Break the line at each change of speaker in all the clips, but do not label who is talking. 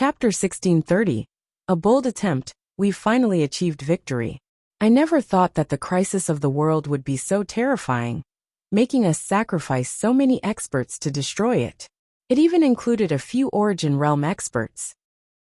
Chapter 1630. A bold attempt, we've finally achieved victory. I never thought that the crisis of the world would be so terrifying, making us sacrifice so many experts to destroy it. It even included a few Origin Realm experts.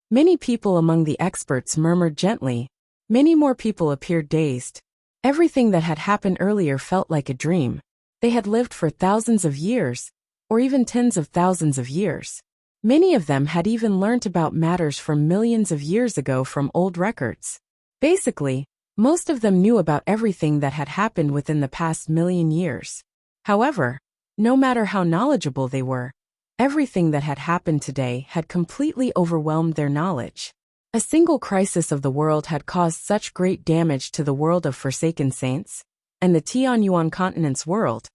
Many people among the experts murmured gently. Many more people appeared dazed. Everything that had happened earlier felt like a dream. They had lived for thousands of years, or even tens of thousands of years. Many of them had even learnt about matters from millions of years ago from old records. Basically, most of them knew about everything that had happened within the past million years. However, no matter how knowledgeable they were, everything that had happened today had completely overwhelmed their knowledge. A single crisis of the world had caused such great damage to the world of Forsaken Saints, and the Tianyuan continent's world,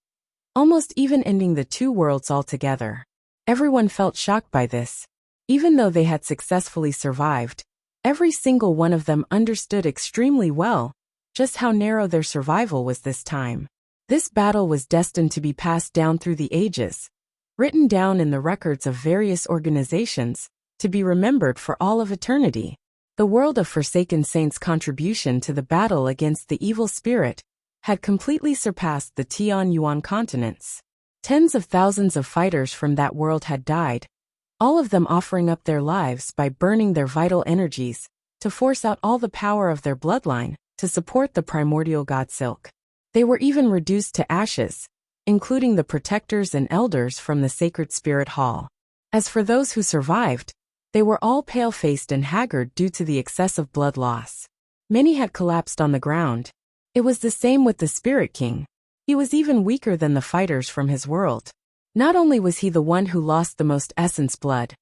almost even ending the two worlds altogether. Everyone felt shocked by this. Even though they had successfully survived, every single one of them understood extremely well just how narrow their survival was this time. This battle was destined to be passed down through the ages, written down in the records of various organizations, to be remembered for all of eternity. The world of Forsaken Saints' contribution to the battle against the evil spirit had completely surpassed the Tianyuan continents. Tens of thousands of fighters from that world had died, all of them offering up their lives by burning their vital energies to force out all the power of their bloodline to support the primordial god Silk. They were even reduced to ashes, including the protectors and elders from the Sacred Spirit Hall. As for those who survived, they were all pale-faced and haggard due to the excessive blood loss. Many had collapsed on the ground. It was the same with the Spirit King. He was even weaker than the fighters from his world. Not only was he the one who lost the most essence blood,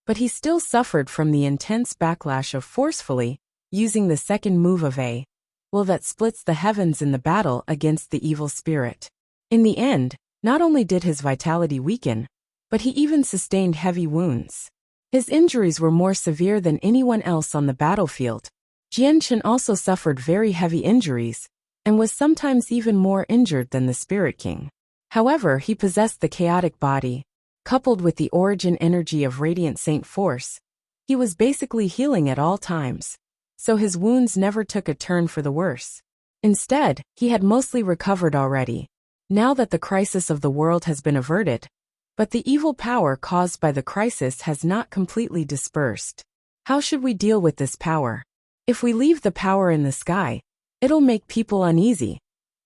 but he still suffered from the intense backlash of forcefully using the second move of a will that splits the heavens in the battle against the evil spirit. In the end, not only did his vitality weaken, but he even sustained heavy wounds. His injuries were more severe than anyone else on the battlefield. Jianchen also suffered very heavy injuries, and was sometimes even more injured than the Spirit King. However, he possessed the chaotic body, coupled with the origin energy of Radiant Saint Force. He was basically healing at all times, so his wounds never took a turn for the worse. Instead, he had mostly recovered already, now that the crisis of the world has been averted, but the evil power caused by the crisis has not completely dispersed. How should we deal with this power? If we leave the power in the sky, it'll make people uneasy,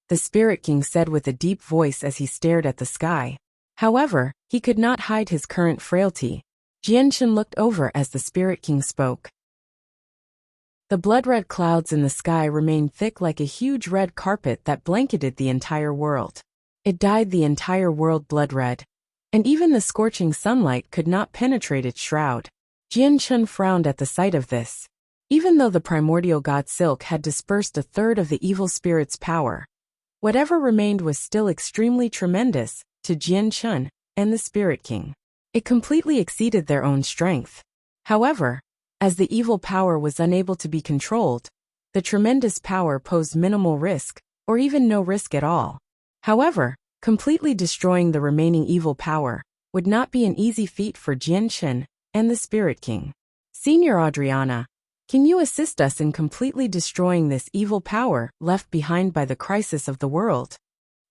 the Spirit King said with a deep voice as he stared at the sky. However, he could not hide his current frailty. Jianchen looked over as the Spirit King spoke. The blood-red clouds in the sky remained thick like a huge red carpet that blanketed the entire world. It dyed the entire world blood-red, and even the scorching sunlight could not penetrate its shroud. Jianchen frowned at the sight of this. Even though the primordial god Silk had dispersed a third of the evil spirit's power, whatever remained was still extremely tremendous to Jianchen and the Spirit King. It completely exceeded their own strength. However, as the evil power was unable to be controlled, the tremendous power posed minimal risk, or even no risk at all. However, completely destroying the remaining evil power would not be an easy feat for Jianchen and the Spirit King. Senior Adriana, can you assist us in completely destroying this evil power left behind by the crisis of the world?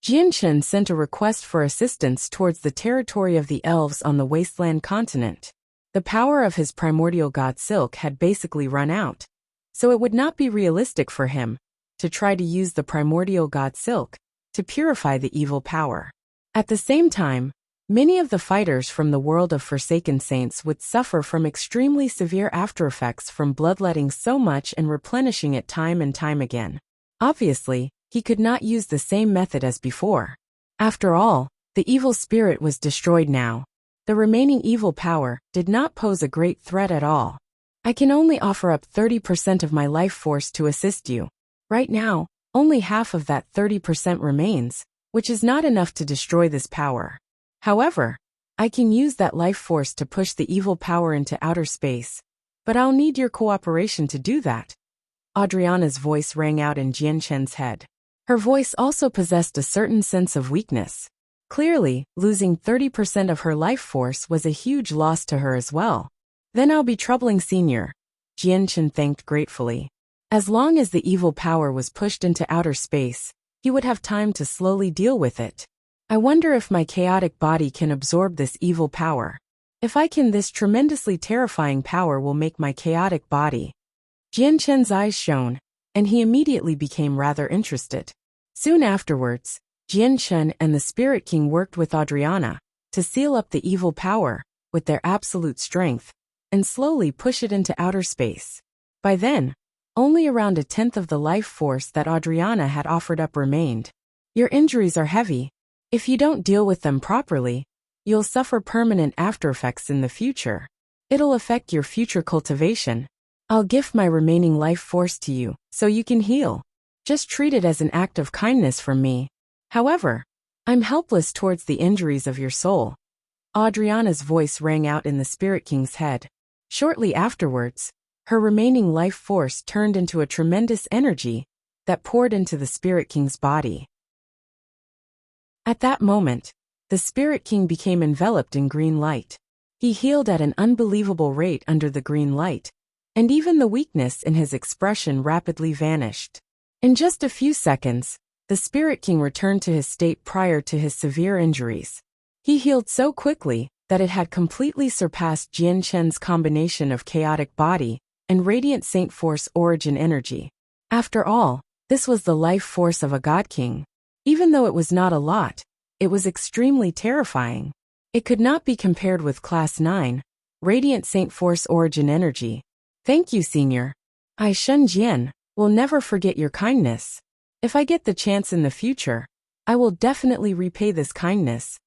Jianchen sent a request for assistance towards the territory of the elves on the Wasteland continent. The power of his primordial god Silk had basically run out, so it would not be realistic for him to try to use the primordial god Silk to purify the evil power. At the same time, many of the fighters from the world of Forsaken Saints would suffer from extremely severe aftereffects from bloodletting so much and replenishing it time and time again. Obviously, he could not use the same method as before. After all, the evil spirit was destroyed now. The remaining evil power did not pose a great threat at all. I can only offer up 30% of my life force to assist you. Right now, only half of that 30% remains, which is not enough to destroy this power. However, I can use that life force to push the evil power into outer space, but I'll need your cooperation to do that. Adriana's voice rang out in Jianchen's head. Her voice also possessed a certain sense of weakness. Clearly, losing 30% of her life force was a huge loss to her as well. Then I'll be troubling Senior, Jianchen thanked gratefully. As long as the evil power was pushed into outer space, he would have time to slowly deal with it. I wonder if my chaotic body can absorb this evil power. If I can, this tremendously terrifying power will make my chaotic body. Jianchen's eyes shone, and he immediately became rather interested. Soon afterwards, Jianchen and the Spirit King worked with Adriana to seal up the evil power with their absolute strength and slowly push it into outer space. By then, only around a tenth of the life force that Adriana had offered up remained. Your injuries are heavy. If you don't deal with them properly, you'll suffer permanent aftereffects in the future. It'll affect your future cultivation. I'll gift my remaining life force to you, so you can heal. Just treat it as an act of kindness from me. However, I'm helpless towards the injuries of your soul. Adriana's voice rang out in the Spirit King's head. Shortly afterwards, her remaining life force turned into a tremendous energy that poured into the Spirit King's body. At that moment, the Spirit King became enveloped in green light. He healed at an unbelievable rate under the green light, and even the weakness in his expression rapidly vanished. In just a few seconds, the Spirit King returned to his state prior to his severe injuries. He healed so quickly that it had completely surpassed Jianchen's combination of chaotic body and radiant Saint Force origin energy. After all, this was the life force of a God King. Even though it was not a lot, it was extremely terrifying. It could not be compared with Class 9, radiant Saint Force origin energy. Thank you, Senior. I, Shen Jian, will never forget your kindness. If I get the chance in the future, I will definitely repay this kindness.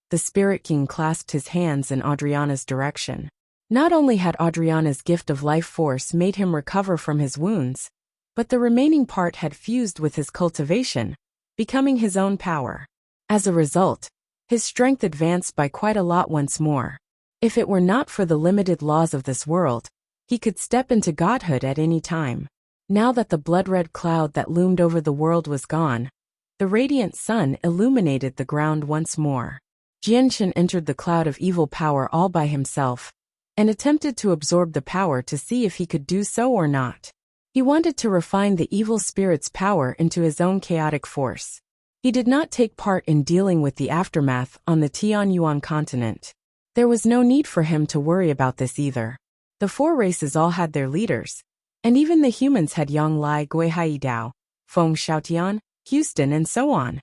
The Spirit King clasped his hands in Adriana's direction. Not only had Adriana's gift of life force made him recover from his wounds, but the remaining part had fused with his cultivation, becoming his own power. As a result, his strength advanced by quite a lot once more. If it were not for the limited laws of this world, he could step into godhood at any time. Now that the blood-red cloud that loomed over the world was gone, the radiant sun illuminated the ground once more. Jianshan entered the cloud of evil power all by himself, and attempted to absorb the power to see if he could do so or not. He wanted to refine the evil spirit's power into his own chaotic force. He did not take part in dealing with the aftermath on the Tianyuan continent. There was no need for him to worry about this either. The four races all had their leaders, and even the humans had Yang Lai Guihai Dao, Feng Xiaotian, Houston, and so on.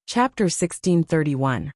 Chapter 1631.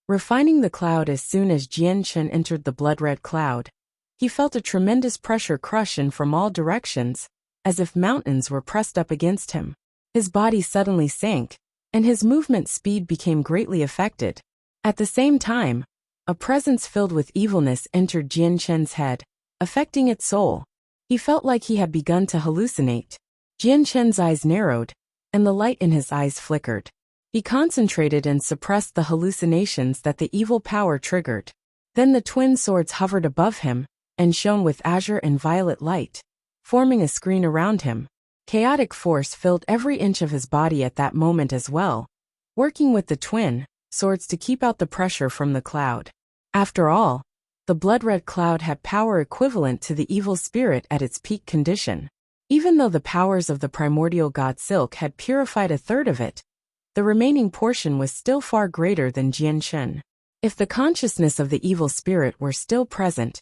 Refining the cloud. As soon as Jianshan entered the blood-red cloud, he felt a tremendous pressure crush in from all directions, as if mountains were pressed up against him. His body suddenly sank, and his movement speed became greatly affected. At the same time, a presence filled with evilness entered Jianshan's head, affecting its soul. He felt like he had begun to hallucinate. Jianshan's eyes narrowed, and the light in his eyes flickered. He concentrated and suppressed the hallucinations that the evil power triggered. Then the twin swords hovered above him and shone with azure and violet light, forming a screen around him. Chaotic force filled every inch of his body at that moment as well, working with the twin swords to keep out the pressure from the cloud. After all, the blood-red cloud had power equivalent to the evil spirit at its peak condition. Even though the powers of the primordial god Silk had purified a third of it, the remaining portion was still far greater than Jianshan. If the consciousness of the evil spirit were still present,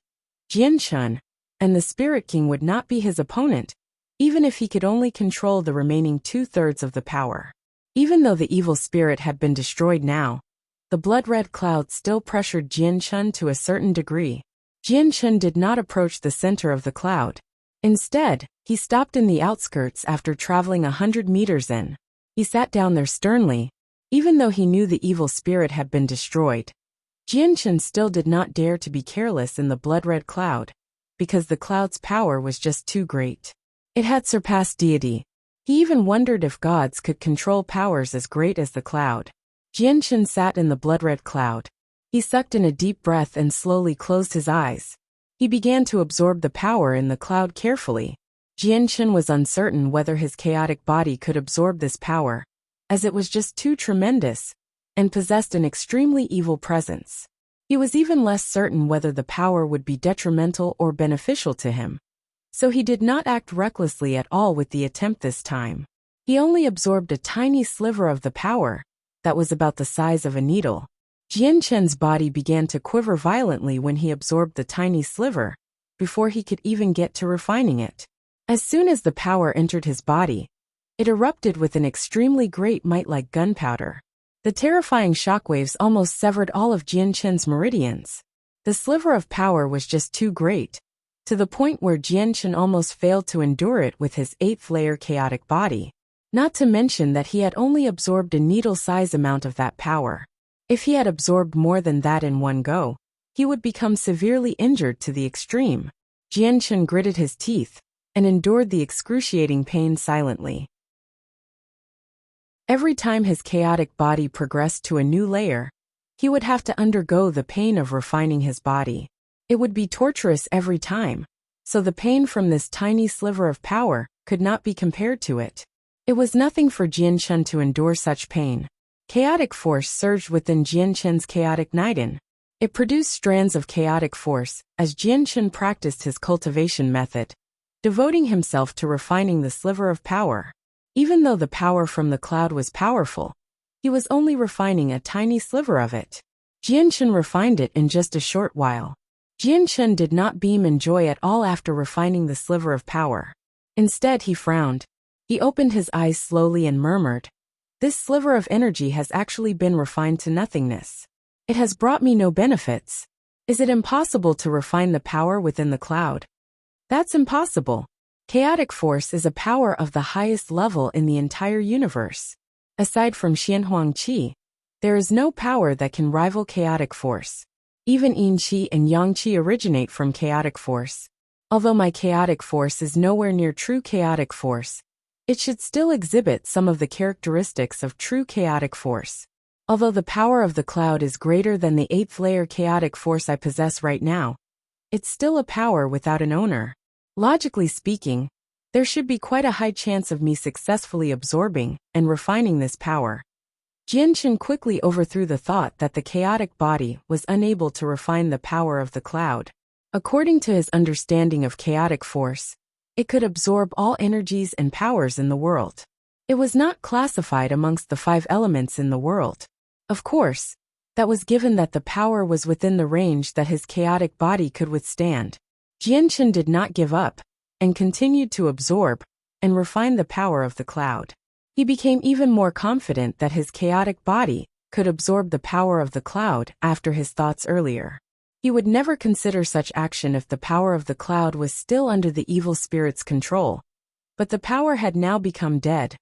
Jianshan and the Spirit King would not be his opponent, even if he could only control the remaining two-thirds of the power. Even though the evil spirit had been destroyed now, the blood-red cloud still pressured Jianshan to a certain degree. Jianshan did not approach the center of the cloud. Instead, he stopped in the outskirts after traveling 100 meters in. He sat down there sternly. Even though he knew the evil spirit had been destroyed, Jianshan still did not dare to be careless in the blood-red cloud, because the cloud's power was just too great. It had surpassed deity. He even wondered if gods could control powers as great as the cloud. Jianshan sat in the blood-red cloud. He sucked in a deep breath and slowly closed his eyes. He began to absorb the power in the cloud carefully. Jianshan was uncertain whether his chaotic body could absorb this power, as it was just too tremendous, and possessed an extremely evil presence. He was even less certain whether the power would be detrimental or beneficial to him. So he did not act recklessly at all with the attempt this time. He only absorbed a tiny sliver of the power that was about the size of a needle. Jian Chen's body began to quiver violently when he absorbed the tiny sliver, before he could even get to refining it. As soon as the power entered his body, it erupted with an extremely great might like gunpowder. The terrifying shockwaves almost severed all of Jian Chen's meridians. The sliver of power was just too great, to the point where Jian Chen almost failed to endure it with his 8th-layer chaotic body. Not to mention that he had only absorbed a needle-size amount of that power. If he had absorbed more than that in one go, he would become severely injured to the extreme. Jian Chen gritted his teeth and endured the excruciating pain silently. Every time his chaotic body progressed to a new layer, he would have to undergo the pain of refining his body. It would be torturous every time, so the pain from this tiny sliver of power could not be compared to it. It was nothing for Jian Chen to endure such pain. Chaotic force surged within Jian Chen's chaotic Niden. It produced strands of chaotic force as Jian Chen practiced his cultivation method, devoting himself to refining the sliver of power. Even though the power from the cloud was powerful, he was only refining a tiny sliver of it. Jian Chen refined it in just a short while. Jian Chen did not beam in joy at all after refining the sliver of power. Instead, he frowned. He opened his eyes slowly and murmured, "This sliver of energy has actually been refined to nothingness. It has brought me no benefits. Is it impossible to refine the power within the cloud?" That's impossible. Chaotic force is a power of the highest level in the entire universe. Aside from Xianhuang Qi, there is no power that can rival chaotic force. Even Yin Qi and Yang Qi originate from chaotic force. Although my chaotic force is nowhere near true chaotic force, it should still exhibit some of the characteristics of true chaotic force. Although the power of the cloud is greater than the 8th-layer chaotic force I possess right now, it's still a power without an owner. Logically speaking, there should be quite a high chance of me successfully absorbing and refining this power. Jian Chen quickly overthrew the thought that the chaotic body was unable to refine the power of the cloud. According to his understanding of chaotic force, it could absorb all energies and powers in the world. It was not classified amongst the 5 elements in the world. Of course, that was given that the power was within the range that his chaotic body could withstand. Jian Chen did not give up, and continued to absorb and refine the power of the cloud. He became even more confident that his chaotic body could absorb the power of the cloud after his thoughts earlier. He would never consider such action if the power of the cloud was still under the evil spirit's control. But the power had now become dead,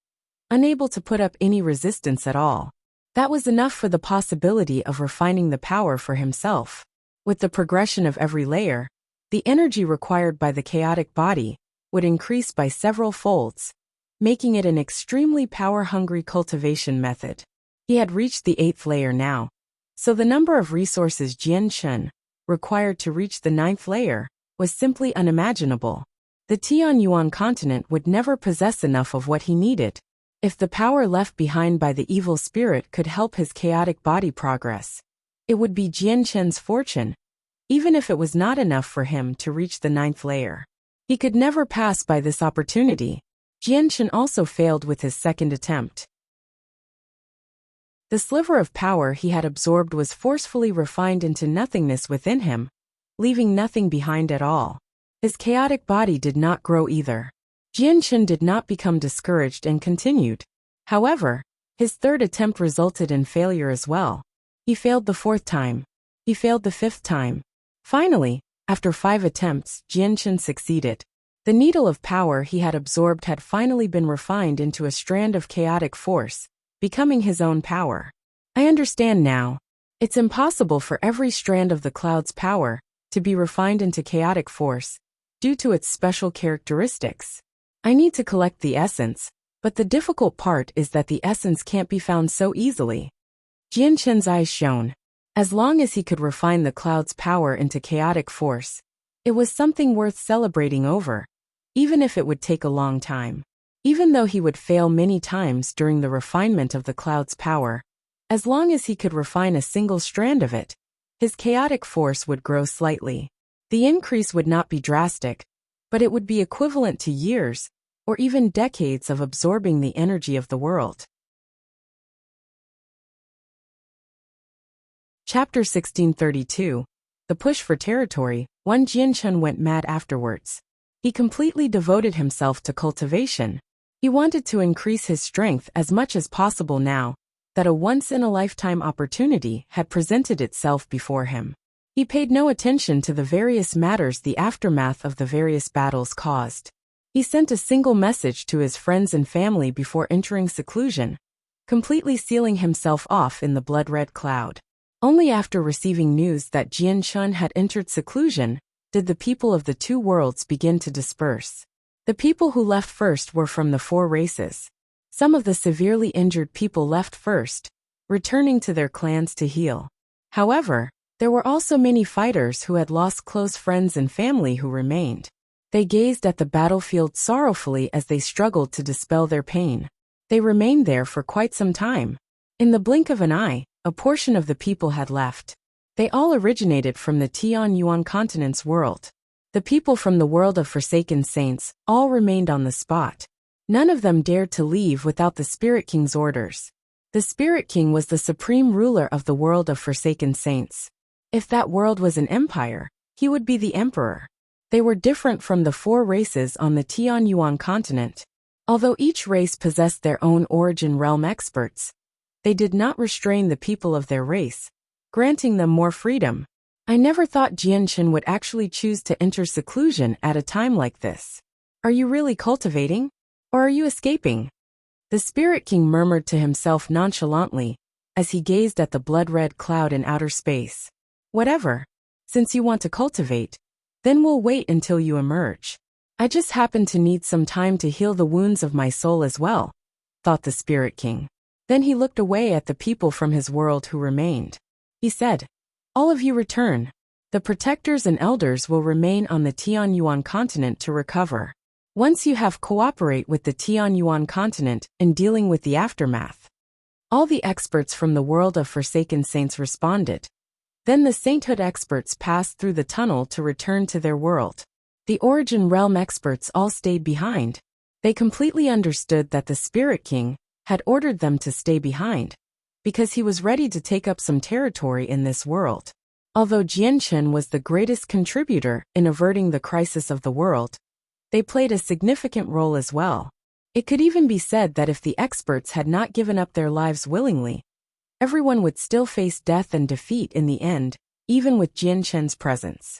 unable to put up any resistance at all. That was enough for the possibility of refining the power for himself. With the progression of every layer, the energy required by the chaotic body would increase by several folds, making it an extremely power-hungry cultivation method. He had reached the 8th layer now, so the number of resources Jian Chen required to reach the 9th layer was simply unimaginable. The Tianyuan continent would never possess enough of what he needed. If the power left behind by the evil spirit could help his chaotic body progress, it would be Jian Chen's fortune, even if it was not enough for him to reach the 9th layer. He could never pass by this opportunity. Jian Chen also failed with his second attempt. The sliver of power he had absorbed was forcefully refined into nothingness within him, leaving nothing behind at all. His chaotic body did not grow either. Jian Chen did not become discouraged and continued. However, his third attempt resulted in failure as well. He failed the 4th time. He failed the 5th time. Finally, after 5 attempts, Jian Chen succeeded. The needle of power he had absorbed had finally been refined into a strand of chaotic force, becoming his own power. I understand now. It's impossible for every strand of the cloud's power to be refined into chaotic force, due to its special characteristics. I need to collect the essence, but the difficult part is that the essence can't be found so easily. Jian Chen's eyes shone. As long as he could refine the cloud's power into chaotic force, it was something worth celebrating over, even if it would take a long time. Even though he would fail many times during the refinement of the cloud's power, as long as he could refine a single strand of it, his chaotic force would grow slightly. The increase would not be drastic, but it would be equivalent to years, or even decades of absorbing the energy of the world. Chapter 1632. The Push for Territory. One Jianchun went mad afterwards. He completely devoted himself to cultivation. He wanted to increase his strength as much as possible now that a once-in-a-lifetime opportunity had presented itself before him. He paid no attention to the various matters the aftermath of the various battles caused. He sent a single message to his friends and family before entering seclusion, completely sealing himself off in the blood-red cloud. Only after receiving news that Jianchun had entered seclusion did the people of the two worlds begin to disperse. The people who left first were from the four races. Some of the severely injured people left first, returning to their clans to heal. However, there were also many fighters who had lost close friends and family who remained. They gazed at the battlefield sorrowfully as they struggled to dispel their pain. They remained there for quite some time. In the blink of an eye, a portion of the people had left. They all originated from the Tianyuan continent's world. The people from the world of Forsaken Saints all remained on the spot. None of them dared to leave without the Spirit King's orders. The Spirit King was the supreme ruler of the world of Forsaken Saints. If that world was an empire, he would be the emperor. They were different from the four races on the Tianyuan continent. Although each race possessed their own origin realm experts, they did not restrain the people of their race, granting them more freedom. I never thought Jianchun would actually choose to enter seclusion at a time like this. Are you really cultivating? Or are you escaping? The Spirit King murmured to himself nonchalantly as he gazed at the blood-red cloud in outer space. Whatever. Since you want to cultivate, then we'll wait until you emerge. I just happen to need some time to heal the wounds of my soul as well, thought the Spirit King. Then he looked away at the people from his world who remained. He said, "All of you return. The protectors and elders will remain on the Tianyuan continent to recover. Once you have cooperate with the Tianyuan continent in dealing with the aftermath." All the experts from the world of Forsaken Saints responded. Then the sainthood experts passed through the tunnel to return to their world. The origin realm experts all stayed behind. They completely understood that the Spirit King had ordered them to stay behind, because he was ready to take up some territory in this world. Although Jianchun was the greatest contributor in averting the crisis of the world, they played a significant role as well. It could even be said that if the experts had not given up their lives willingly, everyone would still face death and defeat in the end, even with Jianchun's presence.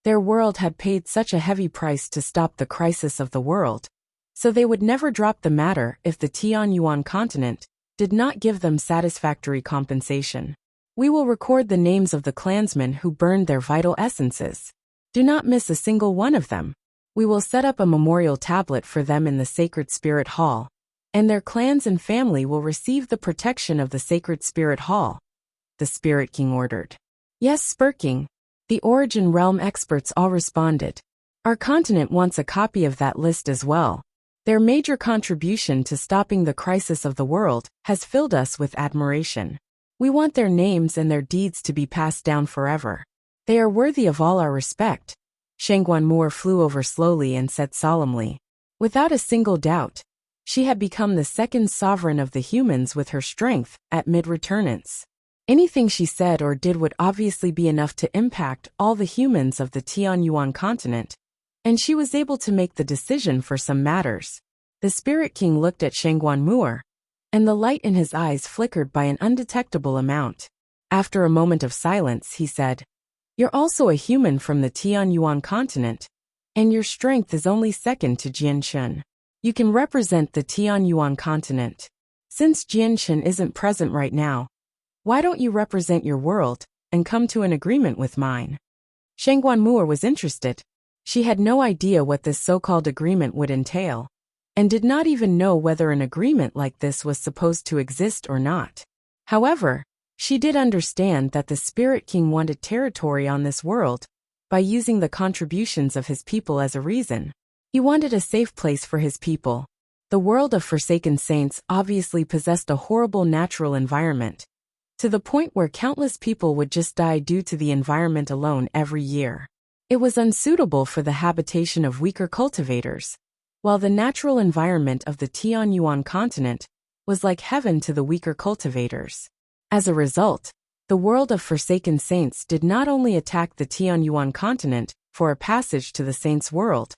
Their world had paid such a heavy price to stop the crisis of the world, so they would never drop the matter if the Tianyuan continent did not give them satisfactory compensation. We will record the names of the clansmen who burned their vital essences. Do not miss a single one of them. We will set up a memorial tablet for them in the Sacred Spirit Hall, and their clans and family will receive the protection of the Sacred Spirit Hall, the Spirit King ordered. Yes, Spirit King. The origin realm experts all responded. Our continent wants a copy of that list as well. Their major contribution to stopping the crisis of the world has filled us with admiration. We want their names and their deeds to be passed down forever. They are worthy of all our respect. Shangguan Moor flew over slowly and said solemnly. Without a single doubt, she had become the second sovereign of the humans with her strength at mid-returnance. Anything she said or did would obviously be enough to impact all the humans of the Tianyuan continent, and she was able to make the decision for some matters. The Spirit King looked at Shangguan Moor, and the light in his eyes flickered by an undetectable amount. After a moment of silence, he said, "You're also a human from the Tianyuan continent, and your strength is only second to Jianchun. You can represent the Tianyuan continent. Since Jianchun isn't present right now, why don't you represent your world and come to an agreement with mine?" Shangguan Moor was interested. She had no idea what this so-called agreement would entail, and did not even know whether an agreement like this was supposed to exist or not. However, she did understand that the Spirit King wanted territory on this world by using the contributions of his people as a reason. He wanted a safe place for his people. The world of Forsaken Saints obviously possessed a horrible natural environment. to the point where countless people would just die due to the environment alone every year. It was unsuitable for the habitation of weaker cultivators, while the natural environment of the Tianyuan continent was like heaven to the weaker cultivators. As a result, the world of Forsaken Saints did not only attack the Tianyuan continent for a passage to the Saints' world,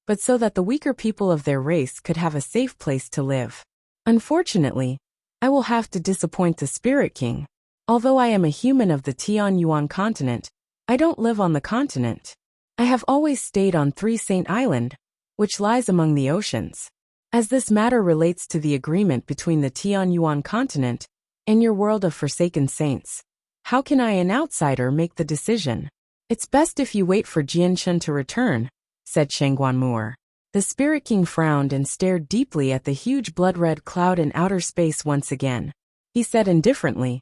but so that the weaker people of their race could have a safe place to live. Unfortunately, I will have to disappoint the Spirit King. Although I am a human of the Tianyuan continent, I don't live on the continent. I have always stayed on Three Saint Island, which lies among the oceans. As this matter relates to the agreement between the Tianyuan continent and your world of Forsaken Saints, how can I, an outsider, make the decision? It's best if you wait for Jianchen to return, said Shangguan. The Spirit King frowned and stared deeply at the huge blood-red cloud in outer space once again. He said indifferently,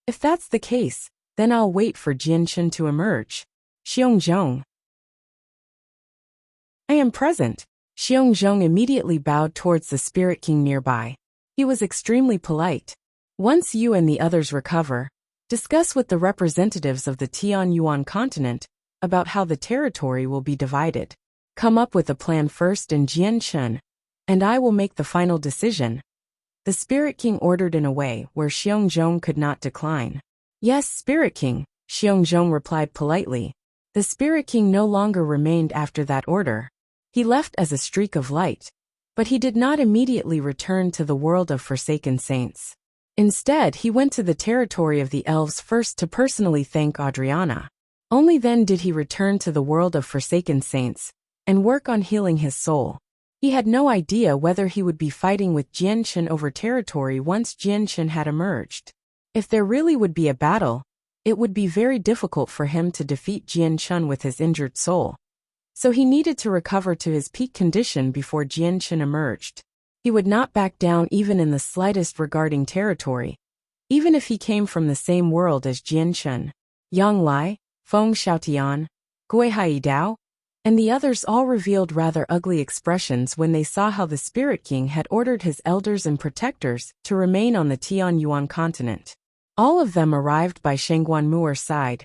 if that's the case, then I'll wait for Jianchen to emerge. Xiongzhong. I am present. Xiongzhong immediately bowed towards the Spirit King nearby. He was extremely polite. Once you and the others recover, discuss with the representatives of the Tianyuan continent about how the territory will be divided. Come up with a plan first in Jianchen, and I will make the final decision. The Spirit King ordered in a way where Xiongzhong could not decline. Yes, Spirit King, Xiongzhong replied politely. The Spirit King no longer remained after that order. He left as a streak of light, but he did not immediately return to the world of Forsaken Saints. Instead, he went to the territory of the elves first to personally thank Adriana. Only then did he return to the world of Forsaken Saints and work on healing his soul. He had no idea whether he would be fighting with Jianchen over territory once Jianchen had emerged. If there really would be a battle, it would be very difficult for him to defeat Jianchen with his injured soul. So he needed to recover to his peak condition before Jianchen emerged. He would not back down even in the slightest regarding territory, even if he came from the same world as Jianchen. Yang Lai, Feng Xiaotian, Guihai Dao, and the others all revealed rather ugly expressions when they saw how the Spirit King had ordered his elders and protectors to remain on the Tianyuan continent. All of them arrived by Shangguanmuer's side,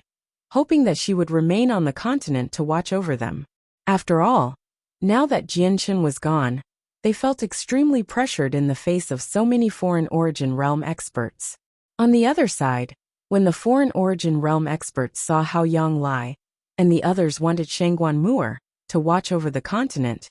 hoping that she would remain on the continent to watch over them. After all, now that Jianchen was gone, they felt extremely pressured in the face of so many foreign origin realm experts. On the other side, when the foreign origin realm experts saw how Yang Lai and the others wanted Shangguanmuer to watch over the continent,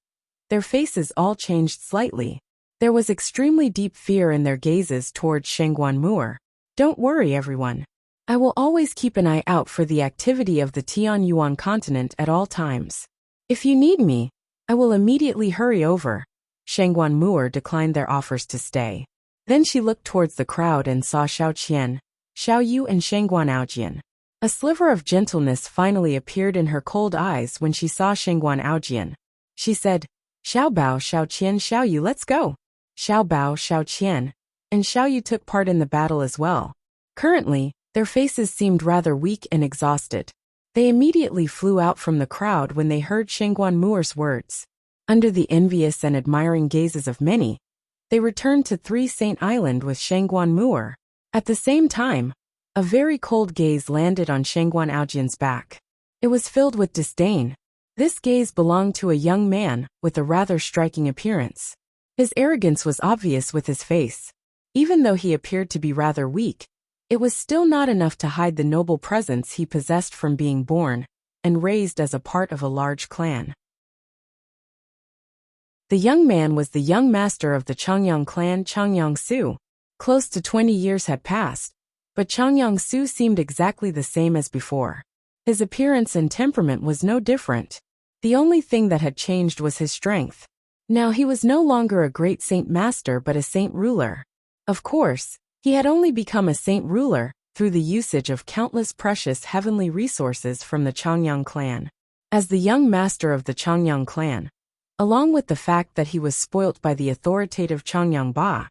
their faces all changed slightly. There was extremely deep fear in their gazes towards Shangguanmuer. Don't worry, everyone. I will always keep an eye out for the activity of the Tianyuan continent at all times. If you need me, I will immediately hurry over. Shangguanmuer declined their offers to stay. Then she looked towards the crowd and saw Xiao Qian, Xiao Yu and Shangguan Aojian. A sliver of gentleness finally appeared in her cold eyes when she saw Shangguan Aojian. She said, Xiao Bao, Xiao Qian, Xiao Yu, let's go. Xiao Bao, Xiao Qian, and Xiao Yu took part in the battle as well. Currently, their faces seemed rather weak and exhausted. They immediately flew out from the crowd when they heard Shangguanmuer's words. Under the envious and admiring gazes of many, they returned to Three Saint Island with Shangguanmuer. At the same time, a very cold gaze landed on Shangguan Aojian's back. It was filled with disdain. This gaze belonged to a young man with a rather striking appearance. His arrogance was obvious with his face. Even though he appeared to be rather weak, it was still not enough to hide the noble presence he possessed from being born and raised as a part of a large clan. The young man was the young master of the Changyang clan, Changyang Su. Close to 20 years had passed, but Changyang Su seemed exactly the same as before. His appearance and temperament was no different. The only thing that had changed was his strength. Now he was no longer a great saint master but a saint ruler. Of course, he had only become a saint ruler through the usage of countless precious heavenly resources from the Changyang clan. As the young master of the Changyang clan, along with the fact that he was spoilt by the authoritative Changyang Ba,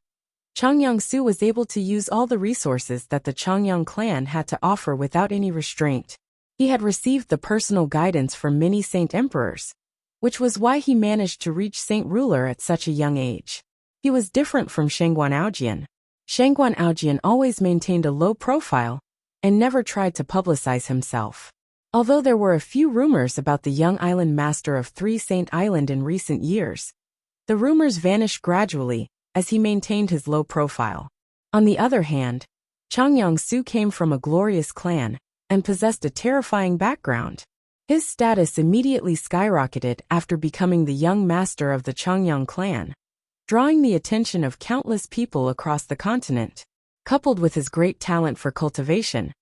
Changyang Su was able to use all the resources that the Changyang clan had to offer without any restraint. He had received the personal guidance from many saint emperors, which was why he managed to reach saint ruler at such a young age. He was different from Shangguan Aojian. Shangguan Aojian always maintained a low profile and never tried to publicize himself. Although there were a few rumors about the young island master of Three Saint Island in recent years, the rumors vanished gradually as he maintained his low profile. On the other hand, Changyang Su came from a glorious clan and possessed a terrifying background. His status immediately skyrocketed after becoming the young master of the Changyang clan, drawing the attention of countless people across the continent. Coupled with his great talent for cultivation,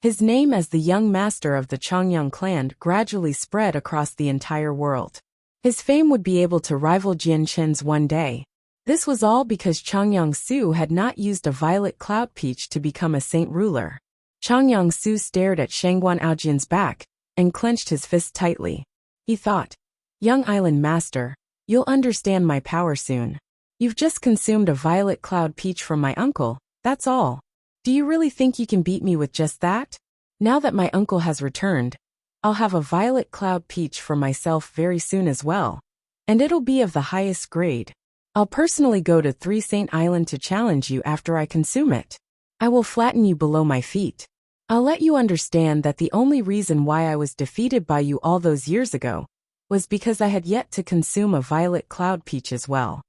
his name as the young master of the Changyang clan gradually spread across the entire world. His fame would be able to rival Jian Chen's one day. This was all because Changyang Su had not used a violet cloud peach to become a saint ruler. Changyang Su stared at Shangguan Aojian's back and clenched his fist tightly. He thought, "Young island master, you'll understand my power soon. You've just consumed a violet cloud peach from my uncle, that's all. Do you really think you can beat me with just that? Now that my uncle has returned, I'll have a violet cloud peach for myself very soon as well. And it'll be of the highest grade. I'll personally go to Three Saint Island to challenge you after I consume it. I will flatten you below my feet. I'll let you understand that the only reason why I was defeated by you all those years ago was because I had yet to consume a violet cloud peach as well."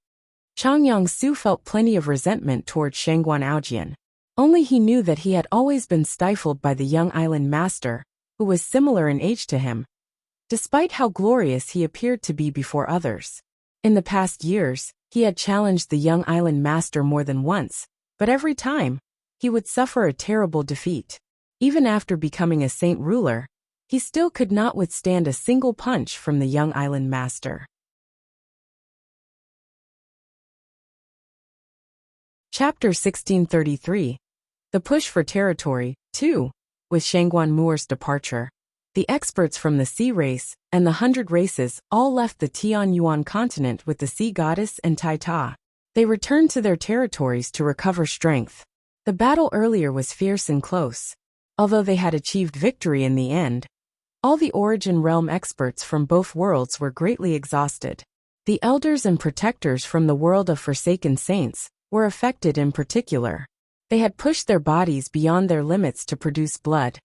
Changyang Su felt plenty of resentment towards Shangguan Aojian. Only he knew that he had always been stifled by the young island master, who was similar in age to him, despite how glorious he appeared to be before others. In the past years, he had challenged the young island master more than once, but every time, he would suffer a terrible defeat. Even after becoming a saint ruler, he still could not withstand a single punch from the young island master. Chapter 1633. The Push for Territory, 2. With Shangguan Mu'er's departure, the experts from the Sea Race and the 100 Races all left the Tian Yuan continent with the Sea Goddess and Tai Ta. They returned to their territories to recover strength. The battle earlier was fierce and close. Although they had achieved victory in the end, all the Origin Realm experts from both worlds were greatly exhausted. The elders and protectors from the world of Forsaken Saints were affected in particular. They had pushed their bodies beyond their limits to produce blood,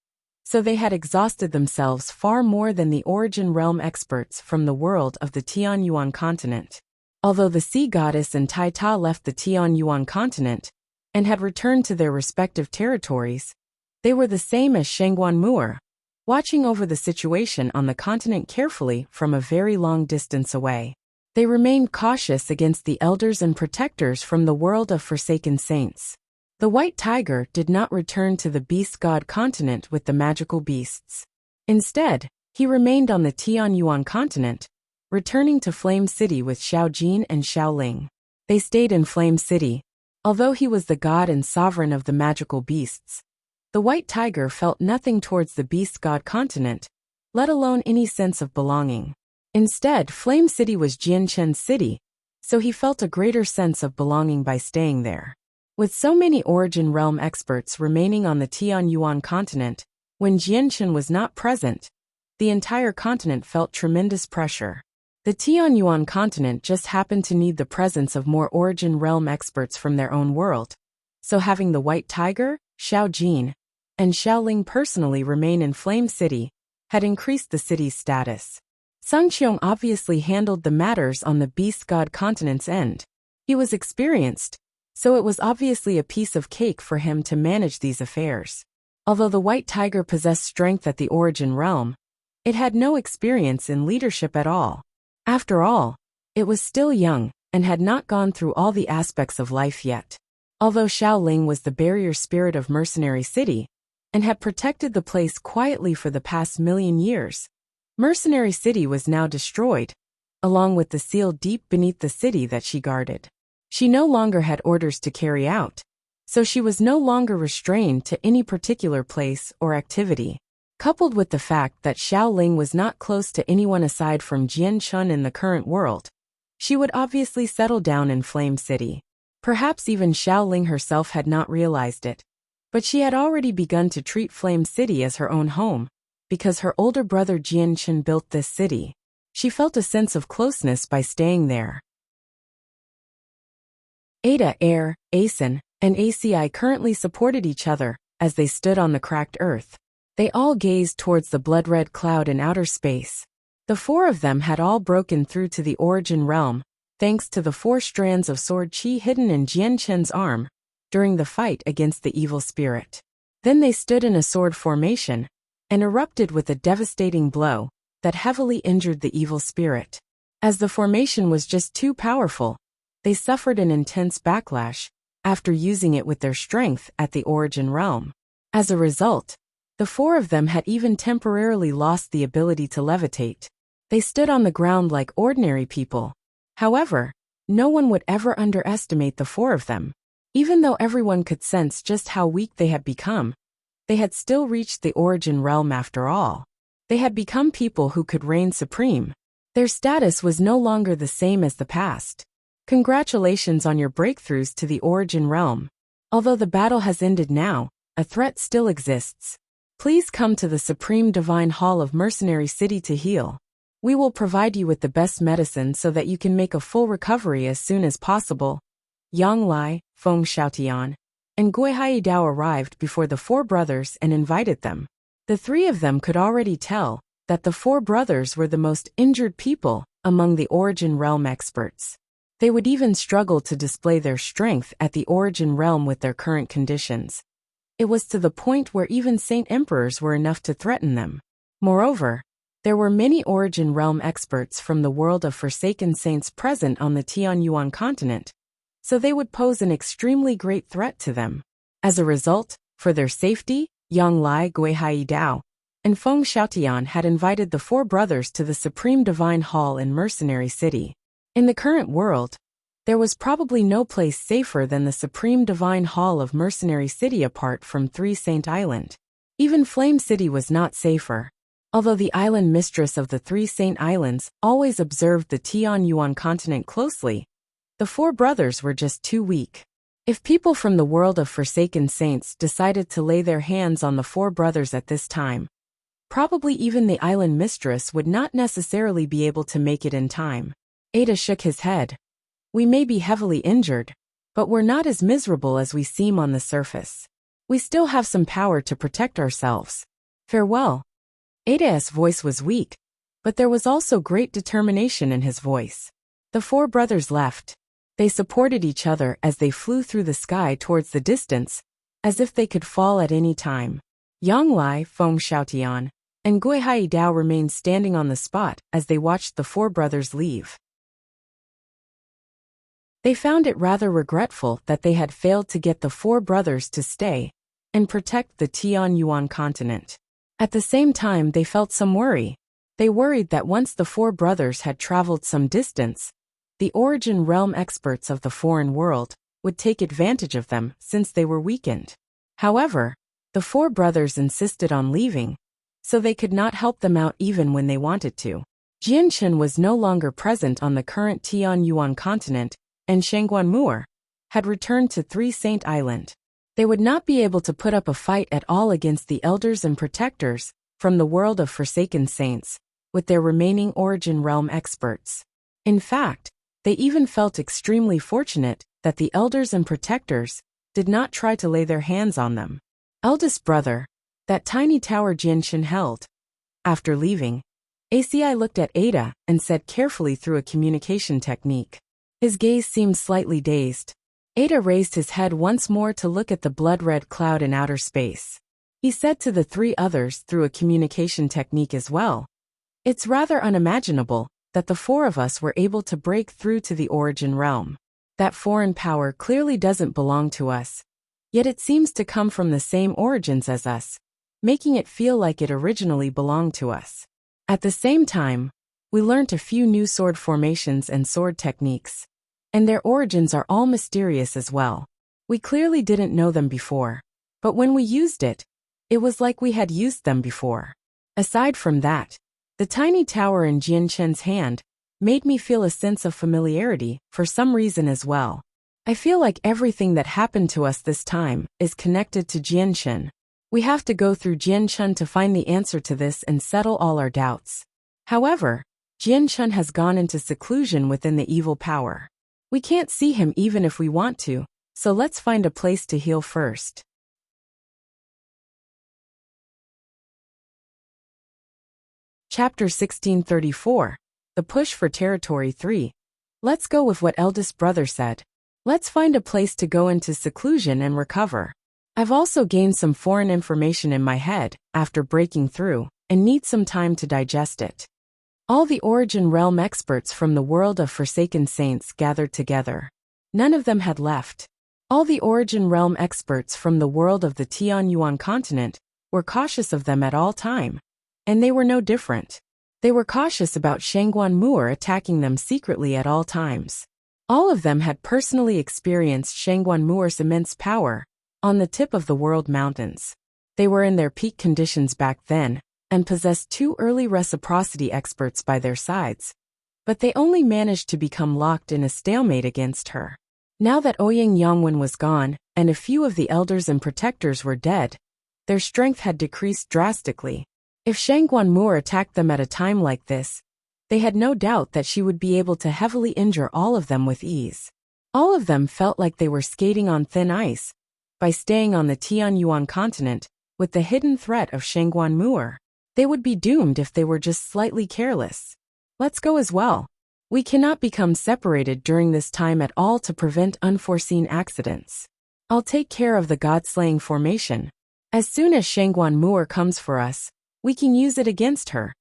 so they had exhausted themselves far more than the Origin Realm experts from the world of the Tian Yuan continent. Although the Sea Goddess and Tai Ta left the Tian Yuan continent and had returned to their respective territories, they were the same as Shangguan Mu'er, watching over the situation on the continent carefully from a very long distance away. They remained cautious against the elders and protectors from the world of Forsaken Saints. The White Tiger did not return to the Beast God continent with the magical beasts. Instead, he remained on the Tian Yuan continent, returning to Flame City with Xiao Jin and Xiao Ling. They stayed in Flame City. Although he was the god and sovereign of the magical beasts, the White Tiger felt nothing towards the Beast God continent, let alone any sense of belonging. Instead, Flame City was Jian Chen's city, so he felt a greater sense of belonging by staying there. With so many Origin Realm experts remaining on the Tian Yuan continent, when Jian Chen was not present, the entire continent felt tremendous pressure. The Tian Yuan continent just happened to need the presence of more Origin Realm experts from their own world, so having the White Tiger, Xiao Jin, and Xiao Ling personally remain in Flame City had increased the city's status. Sung Qiong obviously handled the matters on the Beast God continent's end. He was experienced, so it was obviously a piece of cake for him to manage these affairs. Although the White Tiger possessed strength at the Origin Realm, it had no experience in leadership at all. After all, it was still young and had not gone through all the aspects of life yet. Although Xiao Ling was the barrier spirit of Mercenary City and had protected the place quietly for the past 1,000,000 years, Mercenary City was now destroyed, along with the seal deep beneath the city that she guarded. She no longer had orders to carry out, so she was no longer restrained to any particular place or activity. Coupled with the fact that Xiao Ling was not close to anyone aside from Jian Chun in the current world, she would obviously settle down in Flame City. Perhaps even Xiao Ling herself had not realized it, but she had already begun to treat Flame City as her own home, because her older brother Jian Chen built this city. She felt a sense of closeness by staying there. Ada, Air, Asen, and ACI currently supported each other as they stood on the cracked earth. They all gazed towards the blood-red cloud in outer space. The four of them had all broken through to the origin realm, thanks to the 4 strands of sword qi hidden in Jian Chen's arm during the fight against the evil spirit. Then they stood in a sword formation and erupted with a devastating blow that heavily injured the evil spirit. As the formation was just too powerful, they suffered an intense backlash after using it with their strength at the origin realm. As a result, the 4 of them had even temporarily lost the ability to levitate. They stood on the ground like ordinary people. However, no one would ever underestimate the 4 of them. Even though everyone could sense just how weak they had become, they had still reached the origin realm after all. They had become people who could reign supreme. Their status was no longer the same as the past. Congratulations on your breakthroughs to the origin realm. Although the battle has ended now, a threat still exists. Please come to the Supreme Divine Hall of Mercenary City to heal. We will provide you with the best medicine so that you can make a full recovery as soon as possible. Yang Lai, Feng Xiaotian, and Guihai Dao arrived before the 4 brothers and invited them. The 3 of them could already tell that the 4 brothers were the most injured people among the origin realm experts. They would even struggle to display their strength at the origin realm with their current conditions. It was to the point where even Saint Emperors were enough to threaten them. Moreover, there were many origin realm experts from the world of Forsaken Saints present on the Tianyuan continent, so they would pose an extremely great threat to them. As a result, for their safety, Yang Lai, Guihai Dao, and Feng Xiaotian had invited the 4 brothers to the Supreme Divine Hall in Mercenary City. In the current world, there was probably no place safer than the Supreme Divine Hall of Mercenary City apart from 3 Saint Island. Even Flame City was not safer. Although the island mistress of the 3 Saint Islands always observed the Tianyuan continent closely, the 4 brothers were just too weak. If people from the world of Forsaken Saints decided to lay their hands on the 4 brothers at this time, probably even the island mistress would not necessarily be able to make it in time. Ada shook his head. We may be heavily injured, but we're not as miserable as we seem on the surface. We still have some power to protect ourselves. Farewell. Ada's voice was weak, but there was also great determination in his voice. The 4 brothers left. They supported each other as they flew through the sky towards the distance, as if they could fall at any time. Yang Lai, Feng Xiaotian, and Guihai Dao remained standing on the spot as they watched the 4 brothers leave. They found it rather regretful that they had failed to get the 4 brothers to stay and protect the Tianyuan continent. At the same time, they felt some worry. They worried that once the 4 brothers had traveled some distance, the origin realm experts of the foreign world would take advantage of them since they were weakened. However, the 4 brothers insisted on leaving, so they could not help them out even when they wanted to. Jianchen was no longer present on the current Tianyuan continent, and Shangguan Mu'er had returned to 3 Saint Island. They would not be able to put up a fight at all against the elders and protectors from the world of Forsaken Saints, with their remaining origin realm experts. In fact, they even felt extremely fortunate that the elders and protectors did not try to lay their hands on them. Eldest brother, that tiny tower Jianchen held. After leaving, ACI looked at Ada and said carefully through a communication technique. His gaze seemed slightly dazed. Ada raised his head once more to look at the blood-red cloud in outer space. He said to the 3 others through a communication technique as well. It's rather unimaginable that the 4 of us were able to break through to the origin realm. That foreign power clearly doesn't belong to us, yet it seems to come from the same origins as us, making it feel like it originally belonged to us. At the same time, we learnt a few new sword formations and sword techniques, and their origins are all mysterious as well. We clearly didn't know them before, but when we used it, it was like we had used them before. Aside from that, the tiny tower in Jianchen's hand made me feel a sense of familiarity for some reason as well. I feel like everything that happened to us this time is connected to Jianchen. We have to go through Jianchen to find the answer to this and settle all our doubts. However, Jianchen has gone into seclusion within the evil power. We can't see him even if we want to, So let's find a place to heal first. Chapter 1634. The Push for Territory 3. Let's go with what eldest brother said. Let's find a place to go into seclusion and recover. I've also gained some foreign information in my head, after breaking through, and need some time to digest it. All the Origin Realm experts from the world of Forsaken Saints gathered together. None of them had left. All the Origin Realm experts from the world of the Tianyuan continent were cautious of them at all time. And they were no different. They were cautious about Shangguan Mu'er attacking them secretly at all times. All of them had personally experienced Shangguan Mu'er's immense power on the tip of the world mountains. They were in their peak conditions back then, and possessed 2 early reciprocity experts by their sides. But they only managed to become locked in a stalemate against her. Now that Ouyang Yangwen was gone, and a few of the elders and protectors were dead, their strength had decreased drastically. If Shangguan Mu'er attacked them at a time like this, they had no doubt that she would be able to heavily injure all of them with ease. All of them felt like they were skating on thin ice by staying on the Tianyuan continent with the hidden threat of Shangguan Mu'er. They would be doomed if they were just slightly careless. Let's go as well. We cannot become separated during this time at all to prevent unforeseen accidents. I'll take care of the god-slaying formation. As soon as Shangguan Mu'er comes for us, we can use it against her,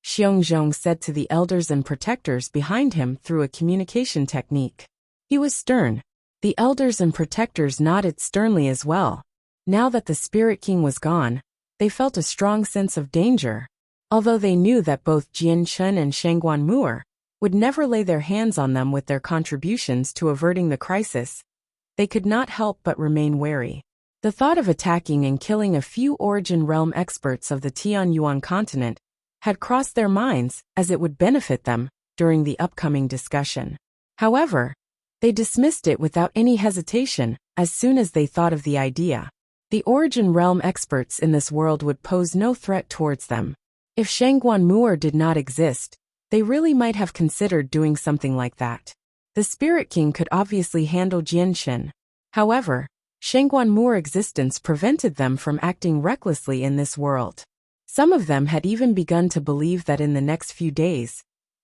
Xiongzhong said to the elders and protectors behind him through a communication technique. He was stern. The elders and protectors nodded sternly as well. Now that the Spirit King was gone, they felt a strong sense of danger. Although they knew that both Jian Chun and Shangguan Mu'er would never lay their hands on them with their contributions to averting the crisis, they could not help but remain wary. The thought of attacking and killing a few Origin Realm experts of the Tianyuan continent had crossed their minds as it would benefit them during the upcoming discussion. However, they dismissed it without any hesitation as soon as they thought of the idea. The Origin Realm experts in this world would pose no threat towards them. If Shangguan Mu'er did not exist, they really might have considered doing something like that. The Spirit King could obviously handle Jianshin. However, Shangguan Mu'er's existence prevented them from acting recklessly in this world. Some of them had even begun to believe that in the next few days,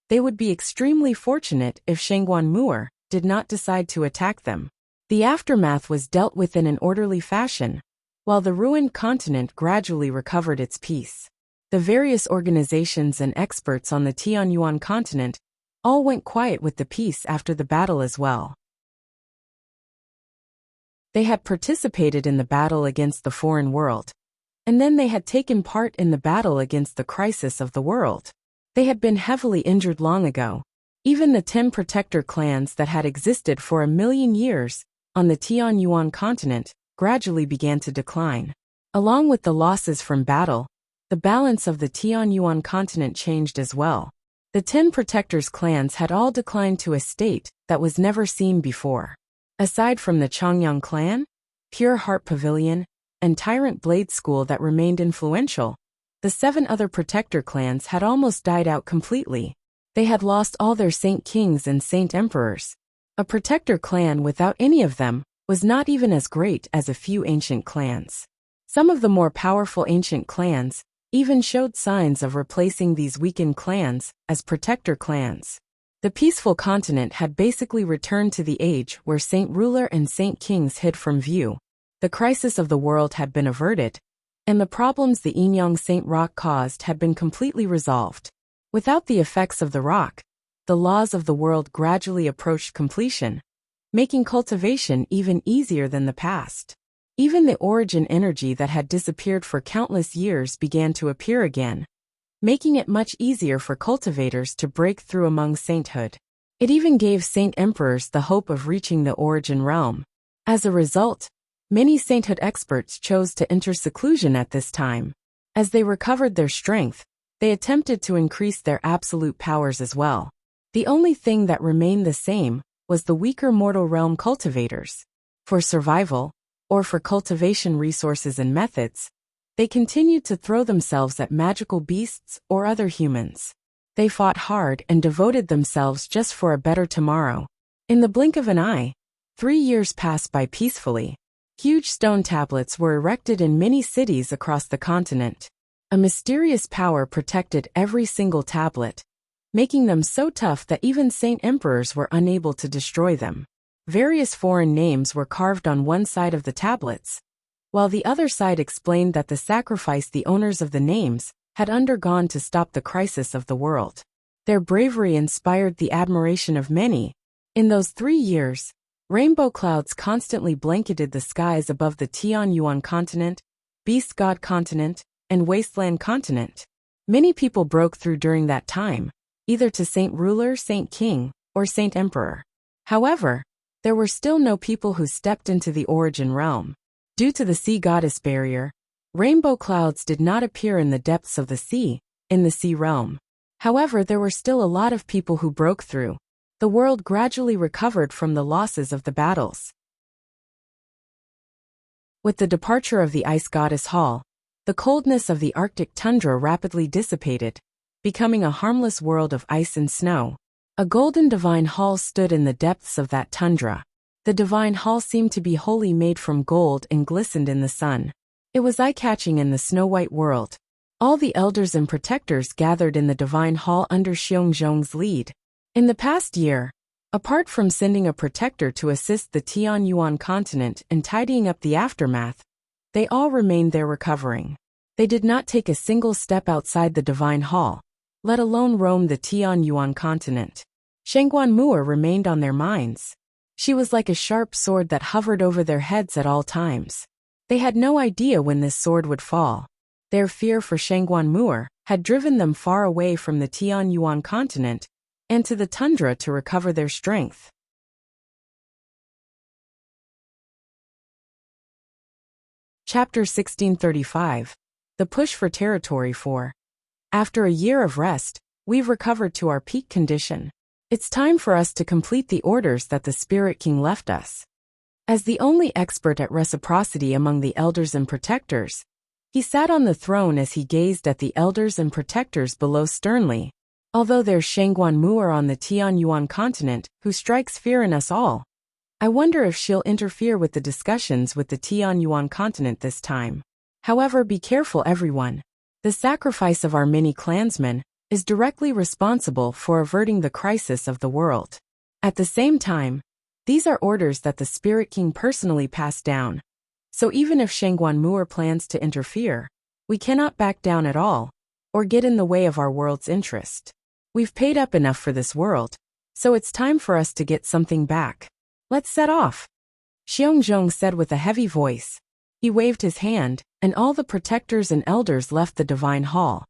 they would be extremely fortunate if Shangguan Mu'er did not decide to attack them. The aftermath was dealt with in an orderly fashion, while the ruined continent gradually recovered its peace. The various organizations and experts on the Tianyuan continent all went quiet with the peace after the battle as well. They had participated in the battle against the foreign world, and then they had taken part in the battle against the crisis of the world. They had been heavily injured long ago. Even the 10 protector clans that had existed for 1,000,000 years on the Tianyuan continent gradually began to decline. Along with the losses from battle, the balance of the Tianyuan continent changed as well. The 10 protectors' clans had all declined to a state that was never seen before. Aside from the Chongyang clan, Pure Heart Pavilion, and Tyrant Blade School that remained influential, the 7 other protector clans had almost died out completely. They had lost all their Saint Kings and Saint Emperors. A protector clan without any of them was not even as great as a few ancient clans. Some of the more powerful ancient clans even showed signs of replacing these weakened clans as protector clans. The peaceful continent had basically returned to the age where Saint Ruler and Saint Kings hid from view. The crisis of the world had been averted, and the problems the Yinyang Saint Rock caused had been completely resolved. Without the effects of the rock, the laws of the world gradually approached completion, making cultivation even easier than the past. Even the origin energy that had disappeared for countless years began to appear again, making it much easier for cultivators to break through among sainthood. It even gave Saint Emperors the hope of reaching the Origin Realm. As a result, many sainthood experts chose to enter seclusion at this time. As they recovered their strength, they attempted to increase their absolute powers as well. The only thing that remained the same was the weaker mortal realm cultivators. For survival, or for cultivation resources and methods, they continued to throw themselves at magical beasts or other humans. They fought hard and devoted themselves just for a better tomorrow. In the blink of an eye, 3 years passed by peacefully. Huge stone tablets were erected in many cities across the continent. A mysterious power protected every single tablet, making them so tough that even saint emperors were unable to destroy them. Various foreign names were carved on one side of the tablets, while the other side explained that the sacrifice the owners of the names had undergone to stop the crisis of the world. Their bravery inspired the admiration of many. In those 3 years, rainbow clouds constantly blanketed the skies above the Tianyuan continent, Beast God continent, and Wasteland continent. Many people broke through during that time, either to Saint Ruler, Saint King, or Saint Emperor. However, there were still no people who stepped into the origin realm. Due to the sea goddess barrier, rainbow clouds did not appear in the depths of the sea, in the sea realm. However, there were still a lot of people who broke through. The world gradually recovered from the losses of the battles. With the departure of the ice goddess Hall, the coldness of the Arctic tundra rapidly dissipated, becoming a harmless world of ice and snow. A golden divine hall stood in the depths of that tundra. The divine hall seemed to be wholly made from gold and glistened in the sun. It was eye-catching in the snow-white world. All the elders and protectors gathered in the divine hall under Xiongzhong's lead. In the past year, apart from sending a protector to assist the Tianyuan continent and tidying up the aftermath, they all remained there recovering. They did not take a single step outside the divine hall, let alone roam the Tianyuan continent. Shengguan Mu'er remained on their minds. She was like a sharp sword that hovered over their heads at all times. They had no idea when this sword would fall. Their fear for Shengguan Mu'er had driven them far away from the Tianyuan continent and to the tundra to recover their strength. Chapter 1635. The Push for Territory 4. After a year of rest, we've recovered to our peak condition. It's time for us to complete the orders that the Spirit King left us. As the only expert at reciprocity among the elders and protectors, he sat on the throne as he gazed at the elders and protectors below sternly. Although there's Shengguan Mu'er on the Tianyuan continent, who strikes fear in us all, I wonder if she'll interfere with the discussions with the Tianyuan continent this time. However, be careful everyone. The sacrifice of our many clansmen is directly responsible for averting the crisis of the world. At the same time, these are orders that the Spirit King personally passed down. So even if Shengguan Mu'er plans to interfere, we cannot back down at all, or get in the way of our world's interest. We've paid up enough for this world, so it's time for us to get something back. Let's set off. Xiongzhong said with a heavy voice. He waved his hand, and all the protectors and elders left the divine hall,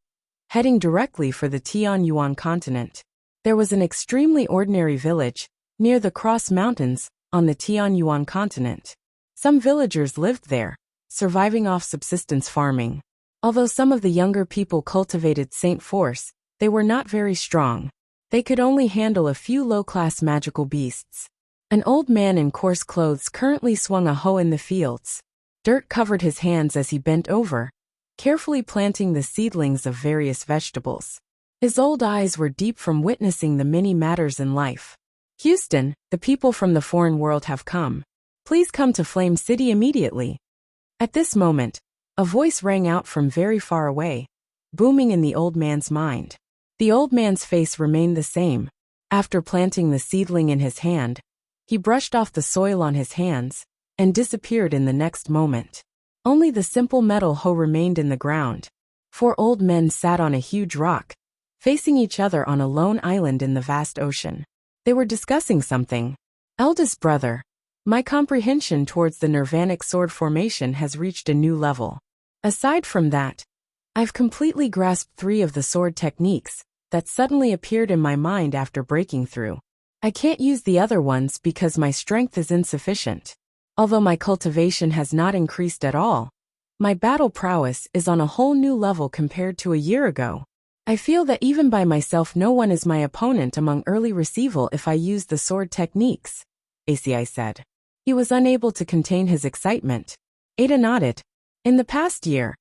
heading directly for the Tianyuan continent. There was an extremely ordinary village, near the Cross Mountains, on the Tianyuan continent. Some villagers lived there, surviving off subsistence farming. Although some of the younger people cultivated Saint Force, they were not very strong. They could only handle a few low-class magical beasts. An old man in coarse clothes currently swung a hoe in the fields. Dirt covered his hands as he bent over, carefully planting the seedlings of various vegetables. His old eyes were deep from witnessing the many matters in life. Houston, the people from the foreign world have come. Please come to Flame City immediately. At this moment, a voice rang out from very far away, booming in the old man's mind. The old man's face remained the same. After planting the seedling in his hand, he brushed off the soil on his hands and disappeared in the next moment. Only the simple metal hoe remained in the ground. 4 old men sat on a huge rock, facing each other on a lone island in the vast ocean. They were discussing something. Eldest brother, my comprehension towards the nirvanic sword formation has reached a new level. Aside from that, I've completely grasped 3 of the sword techniques that suddenly appeared in my mind after breaking through. I can't use the other ones because my strength is insufficient. Although my cultivation has not increased at all, my battle prowess is on a whole new level compared to a year ago. I feel that even by myself no one is my opponent among early receival if I use the sword techniques, ACI said. He was unable to contain his excitement. Ada nodded. In the past year,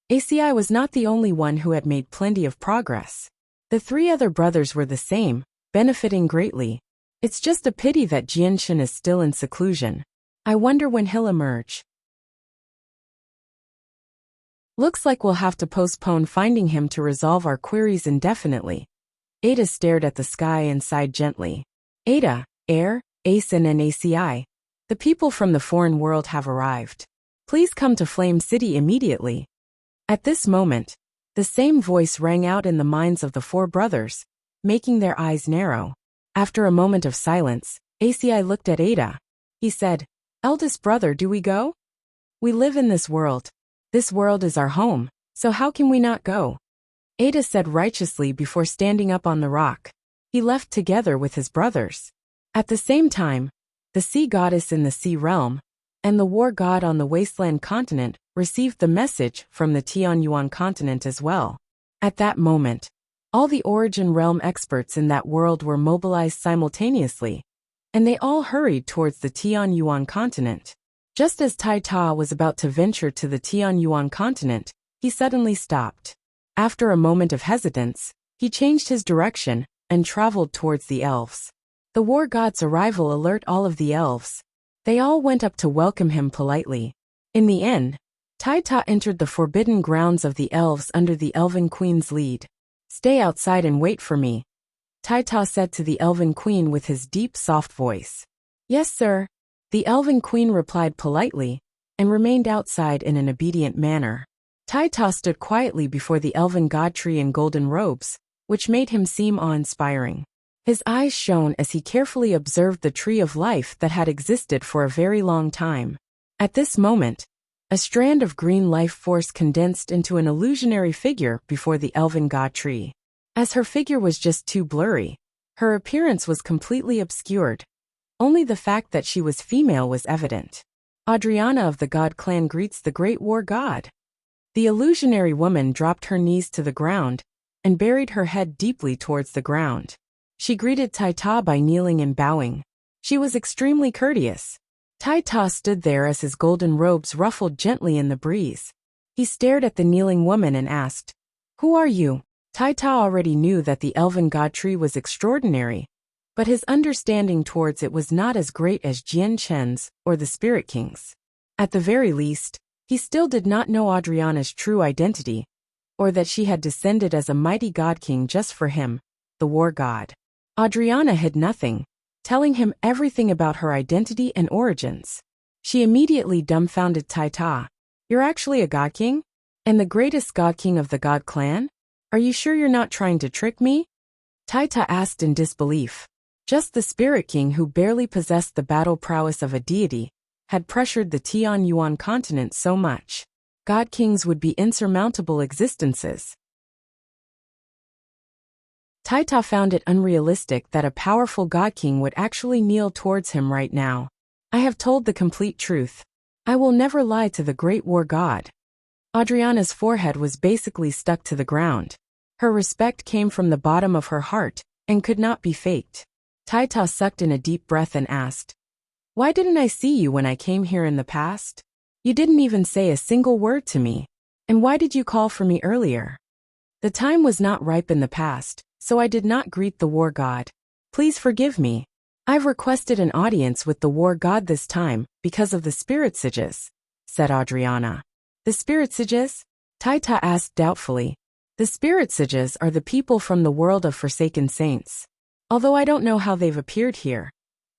ACI was not the only one who had made plenty of progress. The 3 other brothers were the same, benefiting greatly. It's just a pity that Jianshan is still in seclusion. I wonder when he'll emerge. Looks like we'll have to postpone finding him to resolve our queries indefinitely. Ada stared at the sky and sighed gently. Ada, Air, Asen and ACI. The people from the foreign world have arrived. Please come to Flame City immediately. At this moment, the same voice rang out in the minds of the four brothers, making their eyes narrow. After a moment of silence, ACI looked at Ada. He said, Eldest brother, do we go? We live in this world. This world is our home, so how can we not go? Ada said righteously before standing up on the rock. He left together with his brothers. At the same time, the sea goddess in the sea realm and the war god on the wasteland continent received the message from the Tianyuan continent as well. At that moment, all the origin realm experts in that world were mobilized simultaneously, and they all hurried towards the Tianyuan continent. Just as Tai Ta was about to venture to the Tianyuan continent, he suddenly stopped. After a moment of hesitance, he changed his direction and traveled towards the elves. The war god's arrival alerted all of the elves. They all went up to welcome him politely. In the end, Tai Ta entered the forbidden grounds of the elves under the Elven Queen's lead. Stay outside and wait for me, Tai Ta said to the Elven Queen with his deep, soft voice. Yes, sir. The Elven Queen replied politely and remained outside in an obedient manner. Tai Ta stood quietly before the Elven God Tree in golden robes, which made him seem awe-inspiring. His eyes shone as he carefully observed the tree of life that had existed for a very long time. At this moment, a strand of green life force condensed into an illusionary figure before the Elven God Tree. As her figure was just too blurry, her appearance was completely obscured. Only the fact that she was female was evident. Adriana of the God clan greets the great war god. The illusionary woman dropped her knees to the ground and buried her head deeply towards the ground. She greeted Tai Ta by kneeling and bowing. She was extremely courteous. Tai Ta stood there as his golden robes ruffled gently in the breeze. He stared at the kneeling woman and asked, Who are you? Tai Ta already knew that the Elven God Tree was extraordinary, but his understanding towards it was not as great as Jian Chen's or the Spirit King's. At the very least, he still did not know Adriana's true identity, or that she had descended as a mighty god king just for him, the war god. Adriana hid nothing, telling him everything about her identity and origins. She immediately dumbfounded Tai Ta. You're actually a god king? And the greatest god king of the god clan? Are you sure you're not trying to trick me? Tai Ta asked in disbelief. Just the Spirit King, who barely possessed the battle prowess of a deity, had pressured the Tianyuan continent so much. God kings would be insurmountable existences. Tai Ta found it unrealistic that a powerful god king would actually kneel towards him right now. I have told the complete truth. I will never lie to the great war god. Adriana's forehead was basically stuck to the ground. Her respect came from the bottom of her heart and could not be faked. Tai Ta sucked in a deep breath and asked, Why didn't I see you when I came here in the past? You didn't even say a single word to me. And why did you call for me earlier? The time was not ripe in the past, so I did not greet the war god. Please forgive me. I've requested an audience with the war god this time because of the spirit sages, said Adriana. The spirit sages? Tai Ta asked doubtfully. The spirit sages are the people from the world of forsaken saints. Although I don't know how they've appeared here,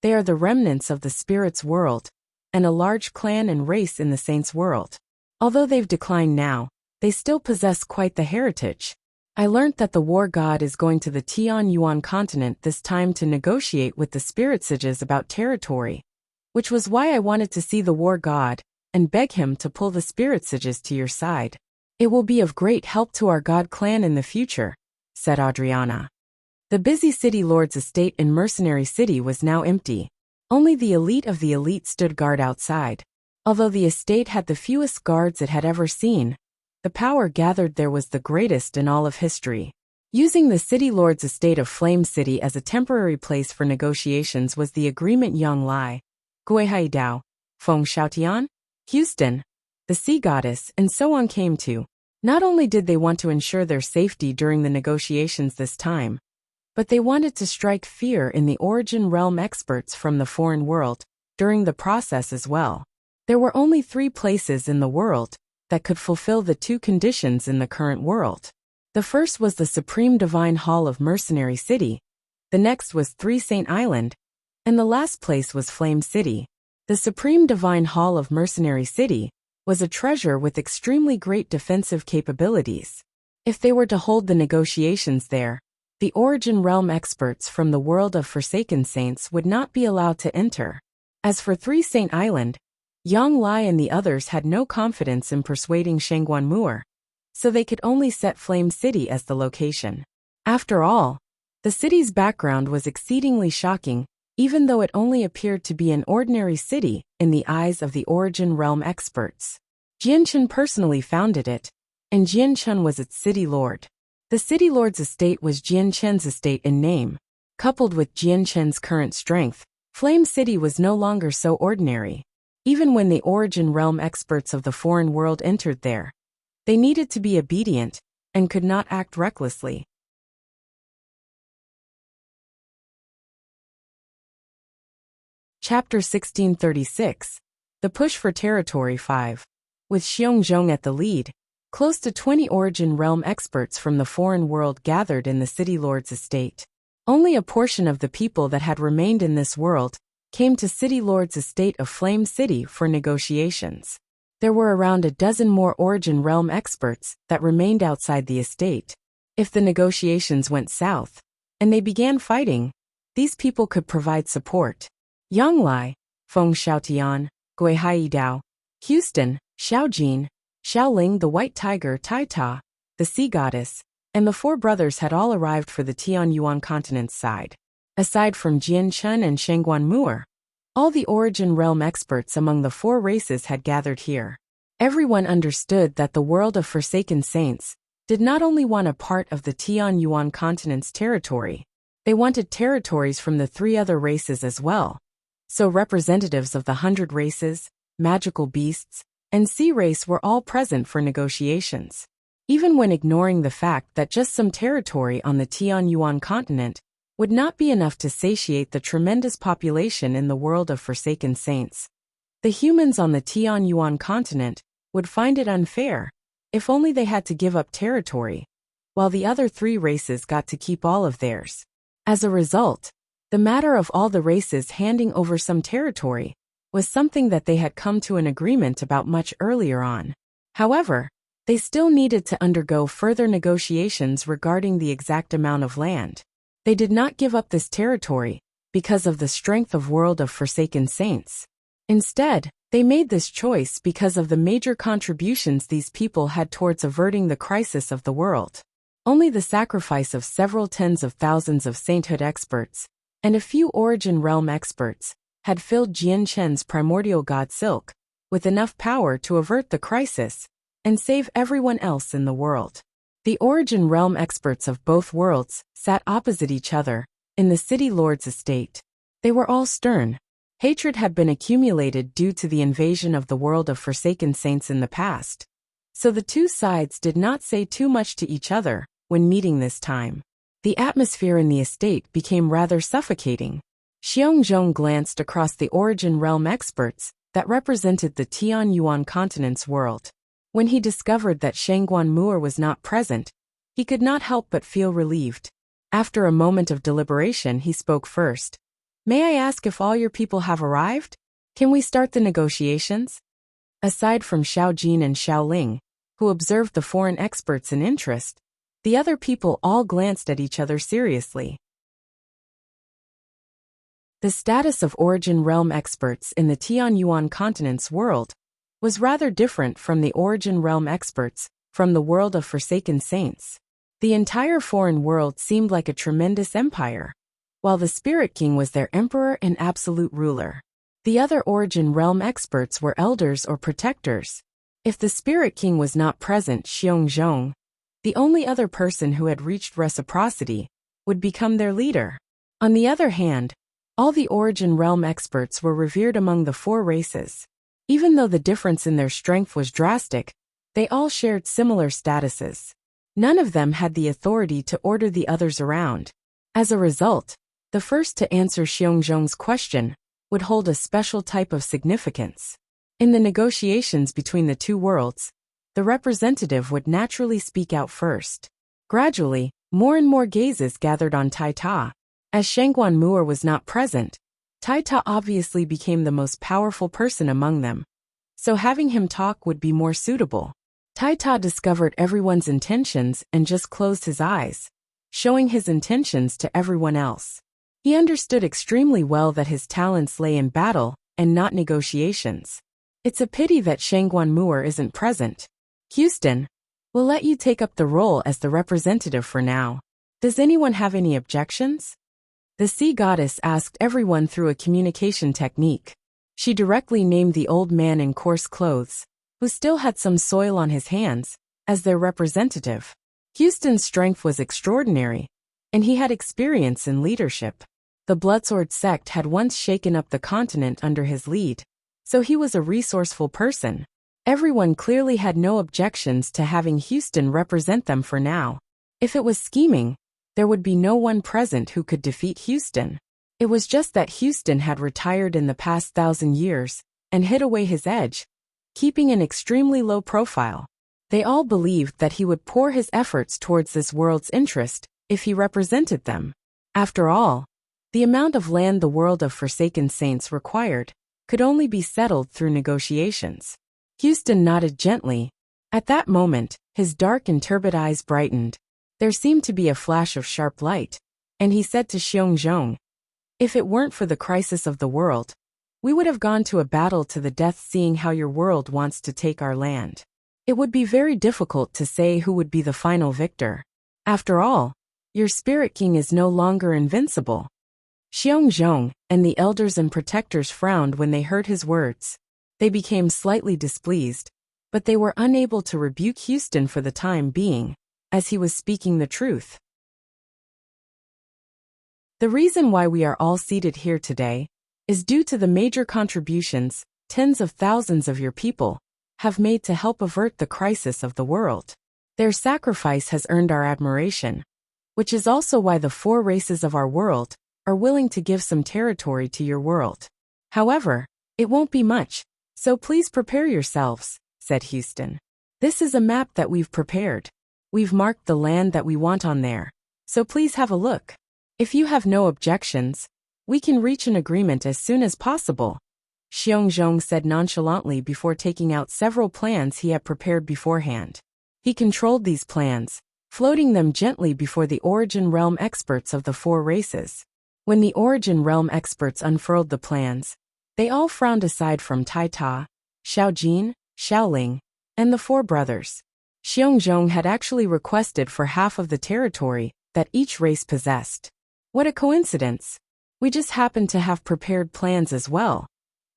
they are the remnants of the spirits' world, and a large clan and race in the saints' world. Although they've declined now, they still possess quite the heritage. I learnt that the war god is going to the Tianyuan continent this time to negotiate with the spirit sages about territory, which was why I wanted to see the war god and beg him to pull the spirit sages to your side. It will be of great help to our god clan in the future, said Adriana. The busy city lord's estate in Mercenary City was now empty. Only the elite of the elite stood guard outside. Although the estate had the fewest guards it had ever seen, the power gathered there was the greatest in all of history. Using the city lord's estate of Flame City as a temporary place for negotiations was the agreement Yang Lai, Guihai Dao, Feng Xiaotian, Houston, the sea goddess, and so on came to. Not only did they want to ensure their safety during the negotiations this time, but they wanted to strike fear in the origin realm experts from the foreign world during the process as well. There were only 3 places in the world that could fulfill the 2 conditions in the current world. The first was the Supreme Divine Hall of Mercenary City, the next was 3 Saint Island, and the last place was Flame City. The Supreme Divine Hall of Mercenary City was a treasure with extremely great defensive capabilities. If they were to hold the negotiations there, the origin realm experts from the world of Forsaken Saints would not be allowed to enter. As for 3 Saint Island, Yang Lai and the others had no confidence in persuading Shangguan Mu'er, so they could only set Flame City as the location. After all, the city's background was exceedingly shocking, even though it only appeared to be an ordinary city in the eyes of the origin realm experts. Jianchen personally founded it, and Jianchen was its city lord. The city lord's estate was Jianchen's estate in name. Coupled with Jianchen's current strength, Flame City was no longer so ordinary. Even when the origin realm experts of the foreign world entered there, they needed to be obedient and could not act recklessly. Chapter 1636. The Push for Territory 5. With Xiongzhong at the lead, close to 20 origin realm experts from the foreign world gathered in the city lord's estate. Only a portion of the people that had remained in this world came to city lord's estate of Flame City for negotiations. There were around a dozen more origin realm experts that remained outside the estate. If the negotiations went south, and they began fighting, these people could provide support. Yang Lai, Feng Xiaotian, Gui Haidao, Houston, Xiaojin, Xiaoling the White Tiger Tai Ta, the Sea Goddess, and the 4 brothers had all arrived for the Tianyuan continent's side. Aside from Jianchen and Shangguan Mu'er, all the origin realm experts among the 4 races had gathered here. Everyone understood that the world of Forsaken Saints did not only want a part of the Tianyuan continent's territory, they wanted territories from the 3 other races as well. So representatives of the 100 races, magical beasts, and sea race were all present for negotiations. Even when ignoring the fact that just some territory on the Tianyuan continent would not be enough to satiate the tremendous population in the world of Forsaken Saints, the humans on the Tianyuan continent would find it unfair if only they had to give up territory, while the other 3 races got to keep all of theirs. As a result, the matter of all the races handing over some territory was something that they had come to an agreement about much earlier on. However, they still needed to undergo further negotiations regarding the exact amount of land. They did not give up this territory because of the strength of world of Forsaken Saints. Instead, they made this choice because of the major contributions these people had towards averting the crisis of the world. Only the sacrifice of several tens of thousands of sainthood experts and a few origin realm experts had filled Jianchen's primordial god Silk with enough power to avert the crisis and save everyone else in the world. The origin realm experts of both worlds sat opposite each other in the city lord's estate. They were all stern. Hatred had been accumulated due to the invasion of the world of Forsaken Saints in the past. So the 2 sides did not say too much to each other when meeting this time. The atmosphere in the estate became rather suffocating. Xiongzhong glanced across the origin realm experts that represented the Tianyuan continent's world. When he discovered that Shangguan Mu'er was not present, he could not help but feel relieved. After a moment of deliberation, he spoke first. "May I ask if all your people have arrived? Can we start the negotiations?" Aside from Xiaojin and Xiaoling, who observed the foreign experts in interest, the other people all glanced at each other seriously. The status of origin realm experts in the Tianyuan continent's world was rather different from the origin realm experts from the world of Forsaken Saints. The entire foreign world seemed like a tremendous empire, while the Spirit King was their emperor and absolute ruler. The other origin realm experts were elders or protectors. If the Spirit King was not present, Xiongzhong, the only other person who had reached reciprocity, would become their leader. On the other hand, all the origin realm experts were revered among the 4 races. Even though the difference in their strength was drastic, they all shared similar statuses. None of them had the authority to order the others around. As a result, the first to answer Xiongzhong's question would hold a special type of significance. In the negotiations between the two worlds, the representative would naturally speak out first. Gradually, more and more gazes gathered on Tai Ta. As Shangguan Mu'er was not present, Tai Ta obviously became the most powerful person among them, so having him talk would be more suitable. Tai Ta discovered everyone's intentions and just closed his eyes, showing his intentions to everyone else. He understood extremely well that his talents lay in battle and not negotiations. It's a pity that Shangguan Mu'er isn't present. Houston, we'll let you take up the role as the representative for now. Does anyone have any objections? The sea goddess asked everyone through a communication technique. She directly named the old man in coarse clothes, who still had some soil on his hands, as their representative. Houston's strength was extraordinary, and he had experience in leadership. The Bloodsword sect had once shaken up the continent under his lead, so he was a resourceful person. Everyone clearly had no objections to having Houston represent them for now. If it was scheming, there would be no one present who could defeat Houston. It was just that Houston had retired in the past 1,000 years and hid away his edge, keeping an extremely low profile. They all believed that he would pour his efforts towards this world's interest if he represented them. After all, the amount of land the world of Forsaken Saints required could only be settled through negotiations. Houston nodded gently. At that moment, his dark and turbid eyes brightened. There seemed to be a flash of sharp light, and he said to Xiongzhong, "If it weren't for the crisis of the world, we would have gone to a battle to the death, seeing how your world wants to take our land. It would be very difficult to say who would be the final victor. After all, your Spirit King is no longer invincible." Xiongzhong and the elders and protectors frowned when they heard his words. They became slightly displeased, but they were unable to rebuke Houston for the time being, as he was speaking the truth. The reason why we are all seated here today is due to the major contributions tens of thousands of your people have made to help avert the crisis of the world. Their sacrifice has earned our admiration, which is also why the 4 races of our world are willing to give some territory to your world. However, it won't be much, so please prepare yourselves, said Houston. This is a map that we've prepared. We've marked the land that we want on there, so please have a look. If you have no objections, we can reach an agreement as soon as possible, Xiongzhong said nonchalantly before taking out several plans he had prepared beforehand. He controlled these plans, floating them gently before the Origin Realm experts of the 4 races. When the Origin Realm experts unfurled the plans, they all frowned aside from Tai Ta, Xiaojin, Xiaoling, and the 4 brothers. Xiongzhong had actually requested for half of the territory that each race possessed. What a coincidence! We just happen to have prepared plans as well,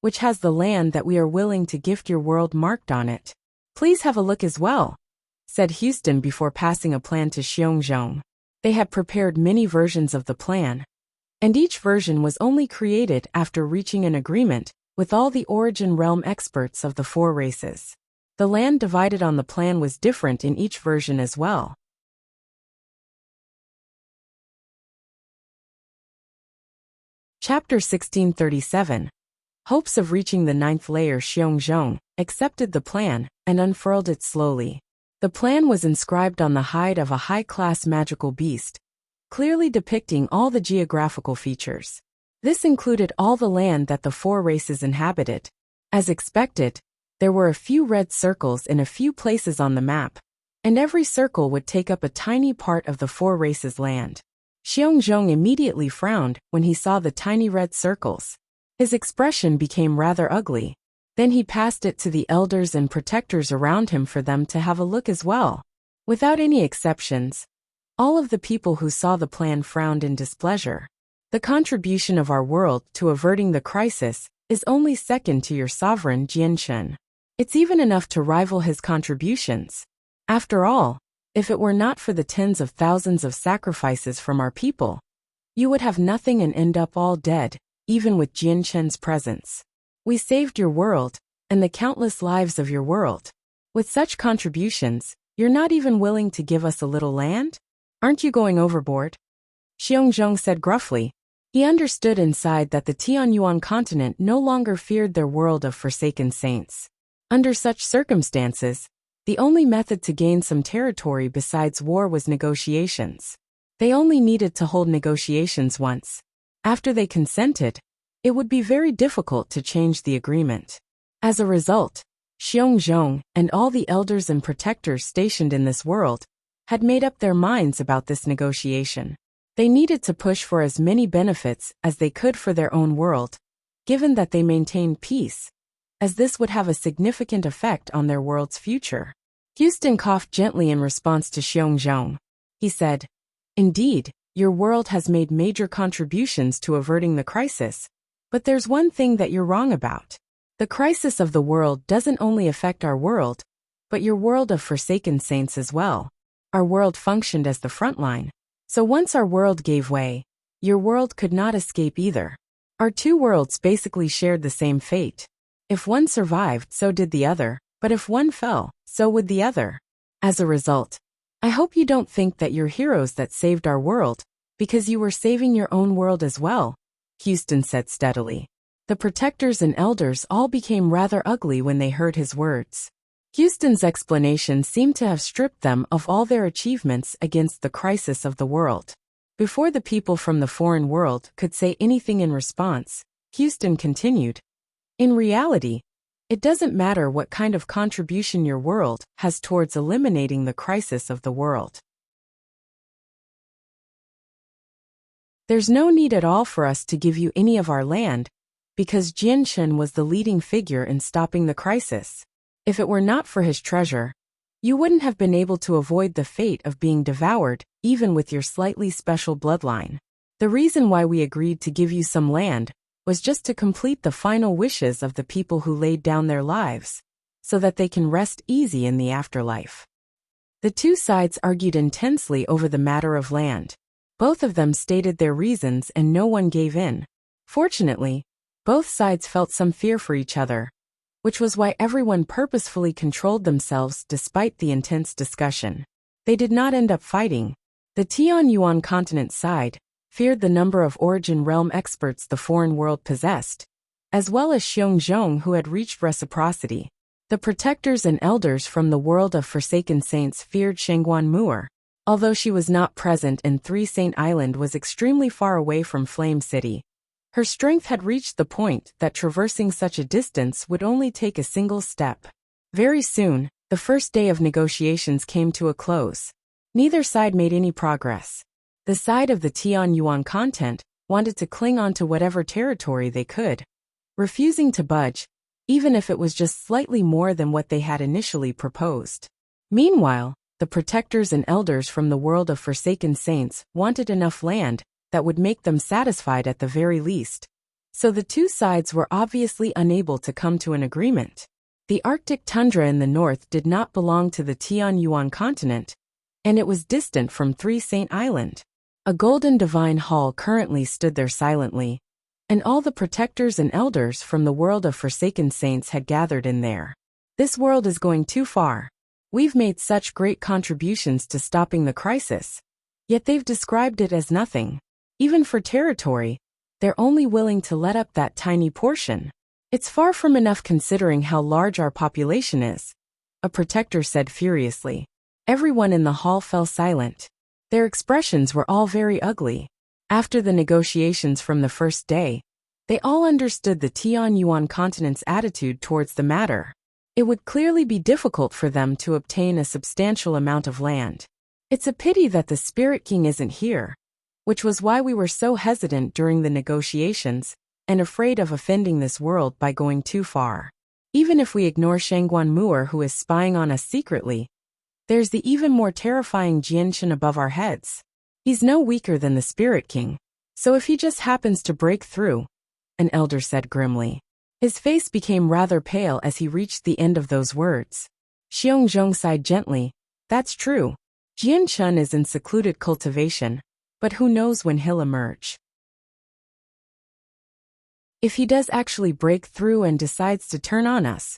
which has the land that we are willing to gift your world marked on it. Please have a look as well, said Houston before passing a plan to Xiongzhong. They had prepared many versions of the plan, and each version was only created after reaching an agreement with all the Origin Realm experts of the 4 races. The land divided on the plan was different in each version as well. Chapter 1637. Hopes of reaching the 9th layer. Xiongzhong accepted the plan and unfurled it slowly. The plan was inscribed on the hide of a high-class magical beast, clearly depicting all the geographical features. This included all the land that the 4 races inhabited. As expected, there were a few red circles in a few places on the map, and every circle would take up a tiny part of the 4 races' land. Xiongzhong immediately frowned when he saw the tiny red circles. His expression became rather ugly. Then he passed it to the elders and protectors around him for them to have a look as well. Without any exceptions, all of the people who saw the plan frowned in displeasure. The contribution of our world to averting the crisis is only second to your sovereign Jianchen. It's even enough to rival his contributions. After all, if it were not for the tens of thousands of sacrifices from our people, you would have nothing and end up all dead, even with Jianchen's presence. We saved your world, and the countless lives of your world. With such contributions, you're not even willing to give us a little land? Aren't you going overboard? Xiongzhong said gruffly. He understood inside that the Tianyuan continent no longer feared their world of forsaken saints. Under such circumstances, the only method to gain some territory besides war was negotiations. They only needed to hold negotiations once. After they consented, it would be very difficult to change the agreement. As a result, Xiongzhong and all the elders and protectors stationed in this world had made up their minds about this negotiation. They needed to push for as many benefits as they could for their own world, given that they maintained peace, as this would have a significant effect on their world's future. Houston coughed gently in response to Xiongzhong. He said, "Indeed, your world has made major contributions to averting the crisis, but there's one thing that you're wrong about. The crisis of the world doesn't only affect our world, but your world of forsaken saints as well. Our world functioned as the front line. So once our world gave way, your world could not escape either. Our two worlds basically shared the same fate. If one survived, so did the other, but if one fell, so would the other. As a result, I hope you don't think that you're heroes that saved our world, because you were saving your own world as well," Houston said steadily. The protectors and elders all became rather ugly when they heard his words. Houston's explanation seemed to have stripped them of all their achievements against the crisis of the world. Before the people from the foreign world could say anything in response, Houston continued, "In reality, it doesn't matter what kind of contribution your world has towards eliminating the crisis of the world. There's no need at all for us to give you any of our land, because Jianshen was the leading figure in stopping the crisis. If it were not for his treasure, you wouldn't have been able to avoid the fate of being devoured, even with your slightly special bloodline. The reason why we agreed to give you some land was just to complete the final wishes of the people who laid down their lives, so that they can rest easy in the afterlife." The two sides argued intensely over the matter of land. Both of them stated their reasons and no one gave in. Fortunately, both sides felt some fear for each other, which was why everyone purposefully controlled themselves despite the intense discussion. They did not end up fighting. The Tianyuan continent side feared the number of origin realm experts the foreign world possessed, as well as Xiongzhong who had reached reciprocity. The protectors and elders from the world of forsaken saints feared Shangguan Muir. Although she was not present and Three Saint Island was extremely far away from Flame City, her strength had reached the point that traversing such a distance would only take a single step. Very soon, the first day of negotiations came to a close. Neither side made any progress. The side of the Tianyuan continent wanted to cling on to whatever territory they could, refusing to budge, even if it was just slightly more than what they had initially proposed. Meanwhile, the protectors and elders from the world of forsaken saints wanted enough land that would make them satisfied at the very least. So the two sides were obviously unable to come to an agreement. The Arctic tundra in the north did not belong to the Tianyuan continent, and it was distant from Three Saint Island. A golden divine hall currently stood there silently, and all the protectors and elders from the world of forsaken saints had gathered in there. This world is going too far. We've made such great contributions to stopping the crisis, yet they've described it as nothing. Even for territory, they're only willing to let up that tiny portion. It's far from enough considering how large our population is, a protector said furiously. Everyone in the hall fell silent. Their expressions were all very ugly. After the negotiations from the first day, they all understood the Tianyuan continent's attitude towards the matter. It would clearly be difficult for them to obtain a substantial amount of land. It's a pity that the Spirit King isn't here, which was why we were so hesitant during the negotiations and afraid of offending this world by going too far. Even if we ignore Shangguan Muir who is spying on us secretly, there's the even more terrifying Jianshen above our heads. He's no weaker than the Spirit King, so if he just happens to break through, an elder said grimly. His face became rather pale as he reached the end of those words. Xiongzhong sighed gently. That's true. Jianshen is in secluded cultivation, but who knows when he'll emerge. If he does actually break through and decides to turn on us,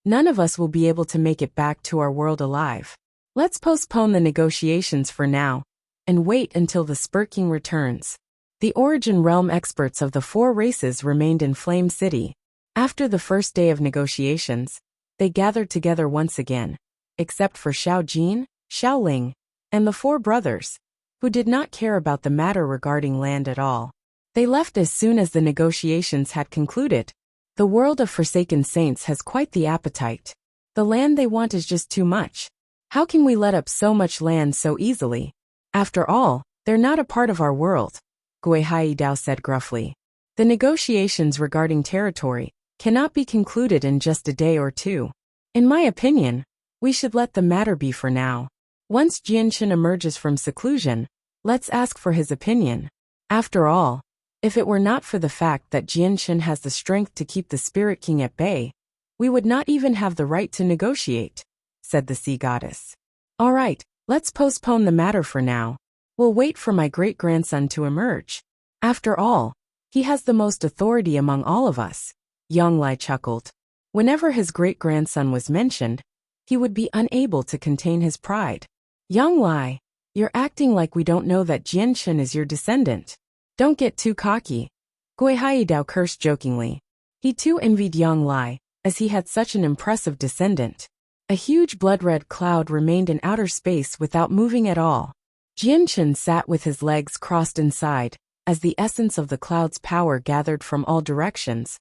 none of us will be able to make it back to our world alive. Let's postpone the negotiations for now, and wait until the Spirit King returns. The origin realm experts of the 4 races remained in Flame City. After the first day of negotiations, they gathered together once again, except for Xiao Jin, Xiao Ling, and the 4 brothers, who did not care about the matter regarding land at all. They left as soon as the negotiations had concluded. The world of Forsaken Saints has quite the appetite. The land they want is just too much. How can we let up so much land so easily? After all, they're not a part of our world, Gui Haidao said gruffly. The negotiations regarding territory cannot be concluded in just a day or 2. In my opinion, we should let the matter be for now. Once Jianshan emerges from seclusion, let's ask for his opinion. After all, if it were not for the fact that Jianshan has the strength to keep the Spirit King at bay, we would not even have the right to negotiate, said the sea goddess. All right, let's postpone the matter for now. We'll wait for my great-grandson to emerge. After all, he has the most authority among all of us. Yang Lai chuckled. Whenever his great-grandson was mentioned, he would be unable to contain his pride. Yang Lai, you're acting like we don't know that Jianshan is your descendant. Don't get too cocky. Gui Haidao cursed jokingly. He too envied Yang Lai, as he had such an impressive descendant. A huge blood-red cloud remained in outer space without moving at all. Jianshan sat with his legs crossed inside, as the essence of the cloud's power gathered from all directions,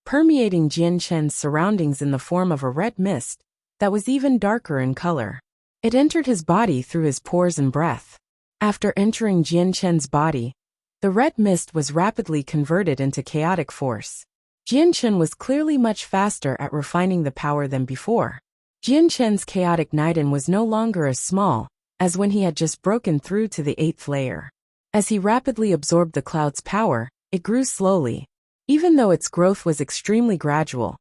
permeating Jianshan's surroundings in the form of a red mist that was even darker in color. It entered his body through his pores and breath. After entering Jianshan's body, the red mist was rapidly converted into chaotic force. Jianshan was clearly much faster at refining the power than before. Jianshan's chaotic Niden was no longer as small as when he had just broken through to the 8th layer. As he rapidly absorbed the cloud's power, it grew slowly. Even though its growth was extremely gradual,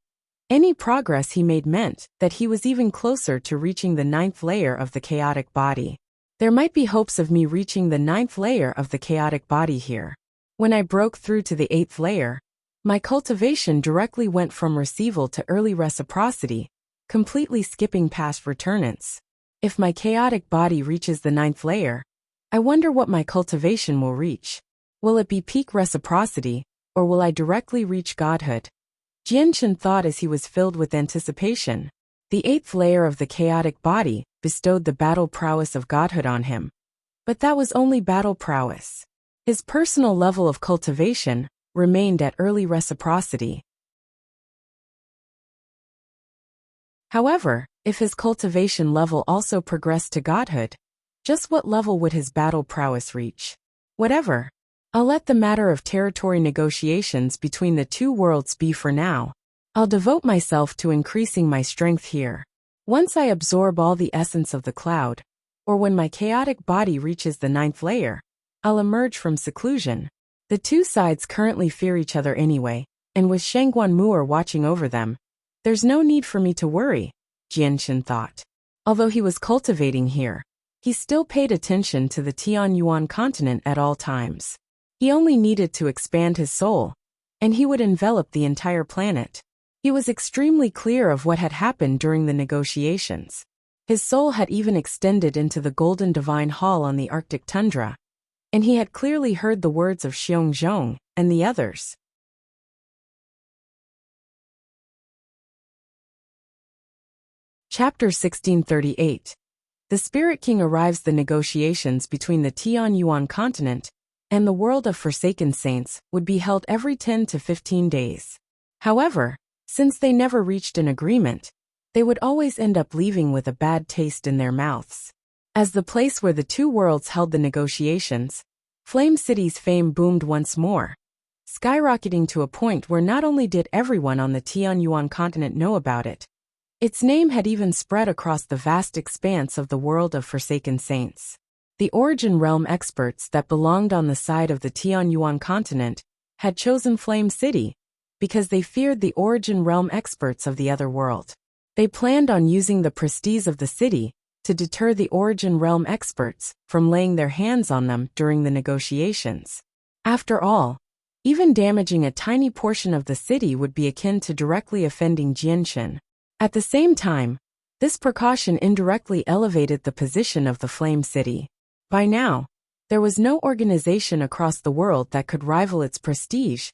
any progress he made meant that he was even closer to reaching the 9th layer of the chaotic body. There might be hopes of me reaching the 9th layer of the chaotic body here. When I broke through to the 8th layer, my cultivation directly went from receival to early reciprocity, completely skipping past returnance. If my chaotic body reaches the 9th layer, I wonder what my cultivation will reach. Will it be peak reciprocity, or will I directly reach godhood? Jianshan thought as he was filled with anticipation. The 8th layer of the chaotic body bestowed the battle prowess of godhood on him. But that was only battle prowess. His personal level of cultivation remained at early reciprocity. However, if his cultivation level also progressed to godhood, just what level would his battle prowess reach? Whatever. I'll let the matter of territory negotiations between the 2 worlds be for now. I'll devote myself to increasing my strength here. Once I absorb all the essence of the cloud, or when my chaotic body reaches the 9th layer, I'll emerge from seclusion. The 2 sides currently fear each other anyway, and with Shangguan Mu'er watching over them, there's no need for me to worry, Jianshan thought. Although he was cultivating here, he still paid attention to the Tianyuan continent at all times. He only needed to expand his soul, and he would envelop the entire planet. He was extremely clear of what had happened during the negotiations. His soul had even extended into the Golden Divine Hall on the Arctic tundra, and he had clearly heard the words of Xiongzhong and the others. Chapter 1638. The Spirit King arrives. The negotiations between the Tianyuan continent and the world of Forsaken Saints would be held every 10 to 15 days. However, since they never reached an agreement, they would always end up leaving with a bad taste in their mouths. As the place where the 2 worlds held the negotiations, Flame City's fame boomed once more, skyrocketing to a point where not only did everyone on the Tianyuan continent know about it, its name had even spread across the vast expanse of the world of Forsaken Saints. The Origin Realm experts that belonged on the side of the Tianyuan continent had chosen Flame City because they feared the Origin Realm experts of the other world. They planned on using the prestige of the city to deter the Origin Realm experts from laying their hands on them during the negotiations. After all, even damaging a tiny portion of the city would be akin to directly offending Jianshan. At the same time, this precaution indirectly elevated the position of the Flame City. By now, There was no organization across the world that could rival its prestige,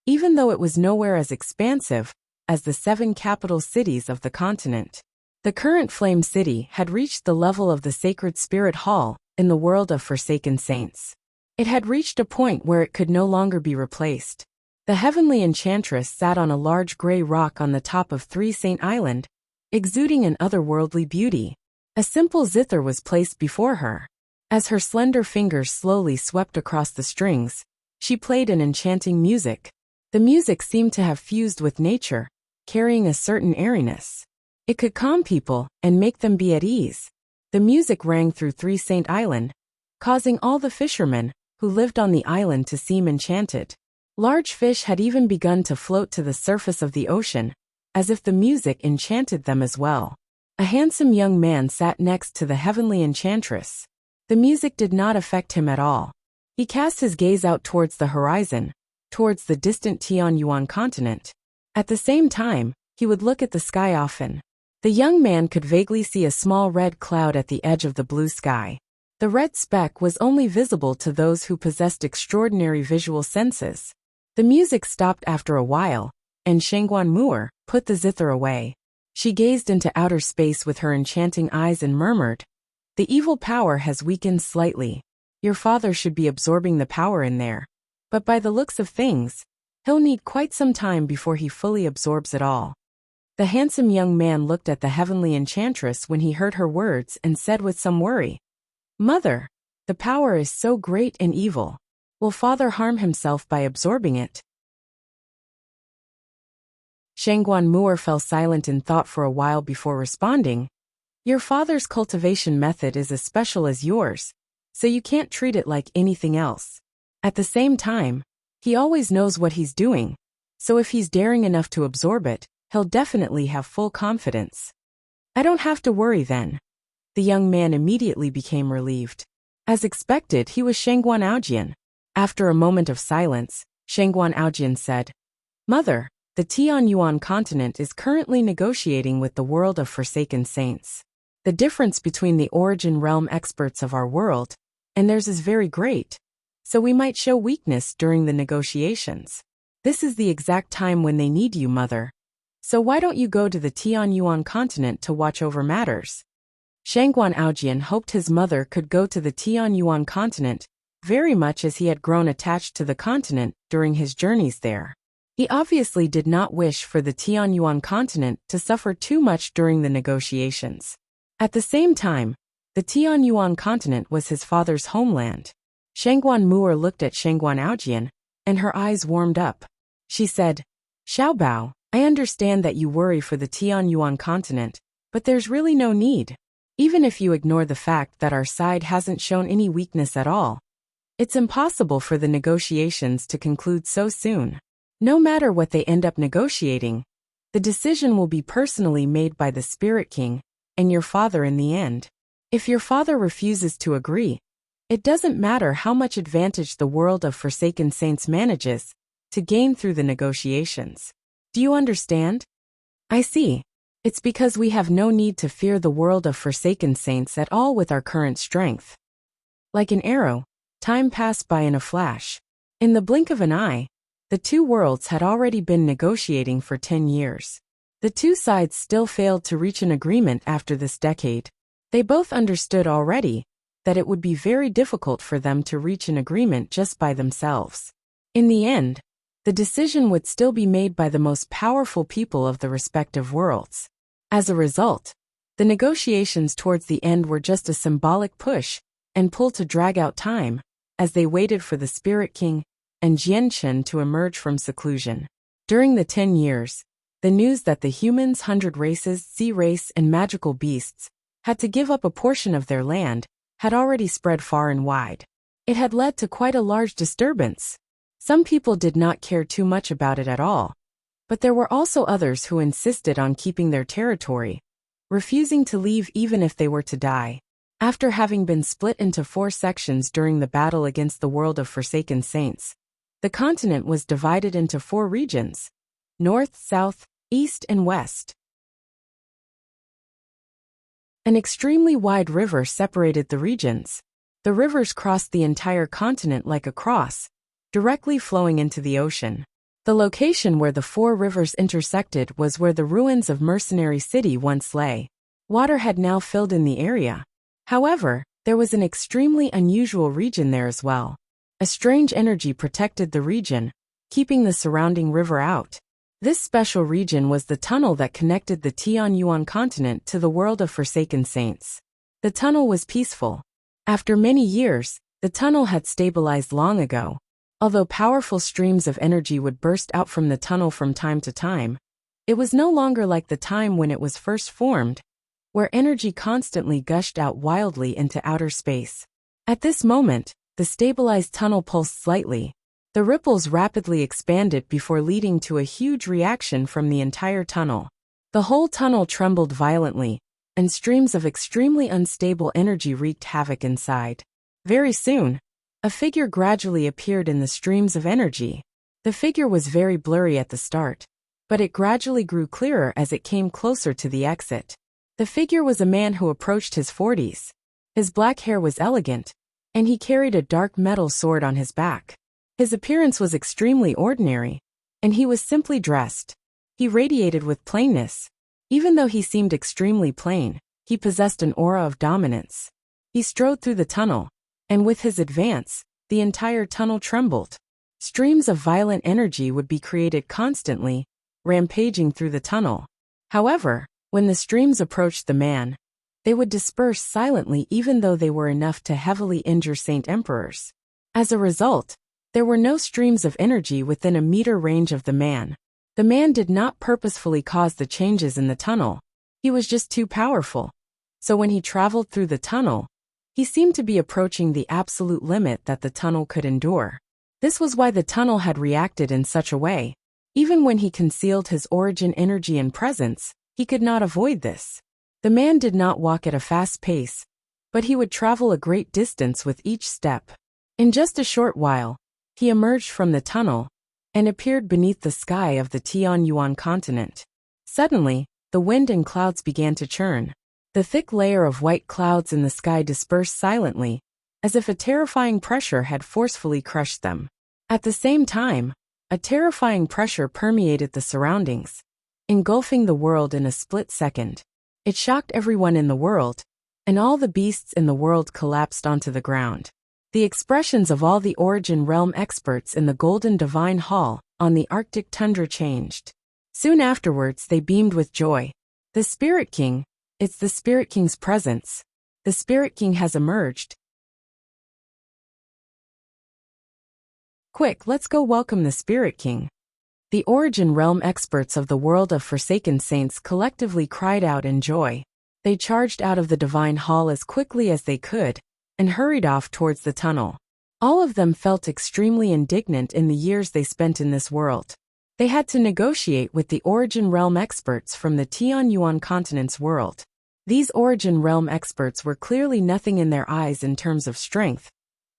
even though it was nowhere as expansive as the 7 capital cities of the continent. The current Flame City had reached the level of the Sacred Spirit Hall in the world of Forsaken Saints. It had reached a point where it could no longer be replaced. The heavenly enchantress sat on a large gray rock on the top of 3 Saint Island, exuding an otherworldly beauty. A simple zither was placed before her. As her slender fingers slowly swept across the strings, she played an enchanting music. The music seemed to have fused with nature, carrying a certain airiness. It could calm people and make them be at ease. The music rang through 3 Saint Island, causing all the fishermen who lived on the island to seem enchanted. Large fish had even begun to float to the surface of the ocean, as if the music enchanted them as well. A handsome young man sat next to the heavenly enchantress. The music did not affect him at all. He cast his gaze out towards the horizon, towards the distant Tianyuan continent. At the same time, he would look at the sky often. The young man could vaguely see a small red cloud at the edge of the blue sky. The red speck was only visible to those who possessed extraordinary visual senses. The music stopped after a while, and Shengguan Mu'er put the zither away. She gazed into outer space with her enchanting eyes and murmured, "The evil power has weakened slightly. Your father should be absorbing the power in there. But by the looks of things, he'll need quite some time before he fully absorbs it all." The handsome young man looked at the heavenly enchantress when he heard her words and said with some worry, "Mother, the power is so great and evil. Will father harm himself by absorbing it?" Shengguan Mu'er fell silent in thought for a while before responding, "Your father's cultivation method is as special as yours, so you can't treat it like anything else. At the same time, he always knows what he's doing, so if he's daring enough to absorb it, he'll definitely have full confidence." "I don't have to worry then." The young man immediately became relieved. As expected, he was Shengguan Aojian. After a moment of silence, Shengguan Aojian said, "Mother, the Tianyuan continent is currently negotiating with the world of Forsaken Saints. The difference between the origin realm experts of our world and theirs is very great, so we might show weakness during the negotiations. This is the exact time when they need you, Mother. So why don't you go to the Tianyuan continent to watch over matters?" Shengguan Aojian hoped his mother could go to the Tianyuan continent, very much as he had grown attached to the continent during his journeys there. He obviously did not wish for the Tianyuan continent to suffer too much during the negotiations. At the same time, the Tianyuan continent was his father's homeland. Shengguan Mu'er looked at Shengguan Aojian, and her eyes warmed up. She said, "Xiaobao, I understand that you worry for the Tianyuan continent, but there's really no need. Even if you ignore the fact that our side hasn't shown any weakness at all, it's impossible for the negotiations to conclude so soon. No matter what they end up negotiating, the decision will be personally made by the Spirit King and your father in the end. If your father refuses to agree, it doesn't matter how much advantage the world of Forsaken Saints manages to gain through the negotiations. Do you understand?" "I see. It's because we have no need to fear the world of Forsaken Saints at all with our current strength." Like an arrow, time passed by in a flash. In the blink of an eye, the 2 worlds had already been negotiating for 10 years. The 2 sides still failed to reach an agreement after this decade. They both understood already that it would be very difficult for them to reach an agreement just by themselves. In the end, the decision would still be made by the most powerful people of the respective worlds. As a result, the negotiations towards the end were just a symbolic push and pull to drag out time, as they waited for the Spirit King and Jianchen to emerge from seclusion. During the 10 years, the news that the humans, 100 races, sea race, and magical beasts had to give up a portion of their land had already spread far and wide. It had led to quite a large disturbance. Some people did not care too much about it at all, but there were also others who insisted on keeping their territory, refusing to leave even if they were to die. After having been split into 4 sections during the battle against the world of Forsaken Saints, the continent was divided into 4 regions: North, South, East, and West. An extremely wide river separated the regions. The rivers crossed the entire continent like a cross, directly flowing into the ocean. The location where the four rivers intersected was where the ruins of Mercenary City once lay. Water had now filled in the area. However, there was an extremely unusual region there as well. A strange energy protected the region, keeping the surrounding river out. This special region was the tunnel that connected the Tianyuan continent to the world of Forsaken Saints. The tunnel was peaceful. After many years, the tunnel had stabilized long ago. Although powerful streams of energy would burst out from the tunnel from time to time, it was no longer like the time when it was first formed, where energy constantly gushed out wildly into outer space. At this moment, the stabilized tunnel pulsed slightly. The ripples rapidly expanded before leading to a huge reaction from the entire tunnel. The whole tunnel trembled violently, and streams of extremely unstable energy wreaked havoc inside. Very soon, a figure gradually appeared in the streams of energy. The figure was very blurry at the start, but it gradually grew clearer as it came closer to the exit. The figure was a man who approached his 40s. His black hair was elegant, and he carried a dark metal sword on his back. His appearance was extremely ordinary, and he was simply dressed. He radiated with plainness. Even though he seemed extremely plain, he possessed an aura of dominance. He strode through the tunnel, and with his advance, the entire tunnel trembled. Streams of violent energy would be created constantly, rampaging through the tunnel. However, when the streams approached the man, they would disperse silently even though they were enough to heavily injure Saint Emperors. As a result, there were no streams of energy within a meter range of the man. The man did not purposefully cause the changes in the tunnel. He was just too powerful. So when he traveled through the tunnel, he seemed to be approaching the absolute limit that the tunnel could endure. This was why the tunnel had reacted in such a way. Even when he concealed his origin energy and presence, he could not avoid this. The man did not walk at a fast pace, but he would travel a great distance with each step. In just a short while, he emerged from the tunnel and appeared beneath the sky of the Tianyuan continent. Suddenly, the wind and clouds began to churn. The thick layer of white clouds in the sky dispersed silently, as if a terrifying pressure had forcefully crushed them. At the same time, a terrifying pressure permeated the surroundings, engulfing the world in a split second. It shocked everyone in the world, and all the beasts in the world collapsed onto the ground. The expressions of all the Origin Realm experts in the Golden Divine Hall on the Arctic tundra changed. Soon afterwards they beamed with joy. The Spirit King, it's the Spirit King's presence. The Spirit King has emerged. Quick, let's go welcome the Spirit King. The Origin Realm experts of the world of Forsaken Saints collectively cried out in joy. They charged out of the Divine Hall as quickly as they could, and hurried off towards the tunnel. All of them felt extremely indignant in the years they spent in this world. They had to negotiate with the Origin Realm experts from the Tianyuan continent's world. These Origin Realm experts were clearly nothing in their eyes in terms of strength,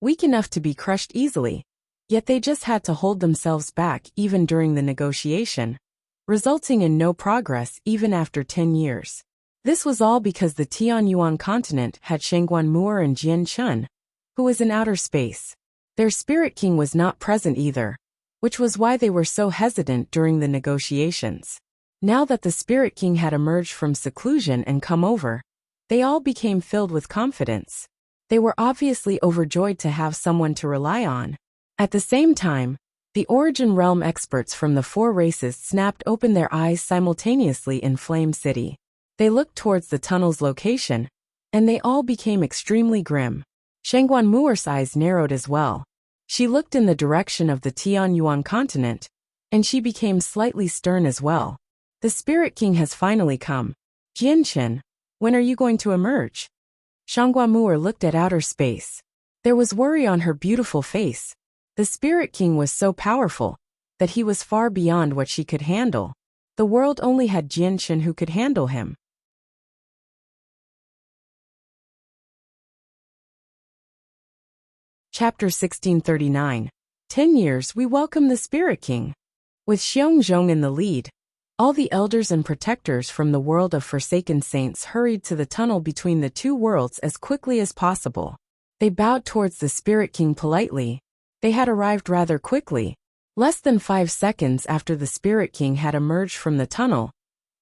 weak enough to be crushed easily. Yet they just had to hold themselves back even during the negotiation, resulting in no progress even after 10 years. This was all because the Tianyuan continent had Shengguan Mu'er and Jian Chun, who was in outer space. Their Spirit King was not present either, which was why they were so hesitant during the negotiations. Now that the Spirit King had emerged from seclusion and come over, they all became filled with confidence. They were obviously overjoyed to have someone to rely on. At the same time, the Origin Realm experts from the four races snapped open their eyes simultaneously in Flame City. They looked towards the tunnel's location, and they all became extremely grim. Shengguan Mu'er's eyes narrowed as well. She looked in the direction of the Tianyuan continent, and she became slightly stern as well. The Spirit King has finally come. Jianchen, when are you going to emerge? Shengguan Mu'er looked at outer space. There was worry on her beautiful face. The Spirit King was so powerful that he was far beyond what she could handle. The world only had Jianchen who could handle him. Chapter 1639. 10 years we welcome the Spirit King. With Xiongzhong in the lead, all the elders and protectors from the world of Forsaken Saints hurried to the tunnel between the two worlds as quickly as possible. They bowed towards the Spirit King politely. They had arrived rather quickly. Less than 5 seconds after the Spirit King had emerged from the tunnel,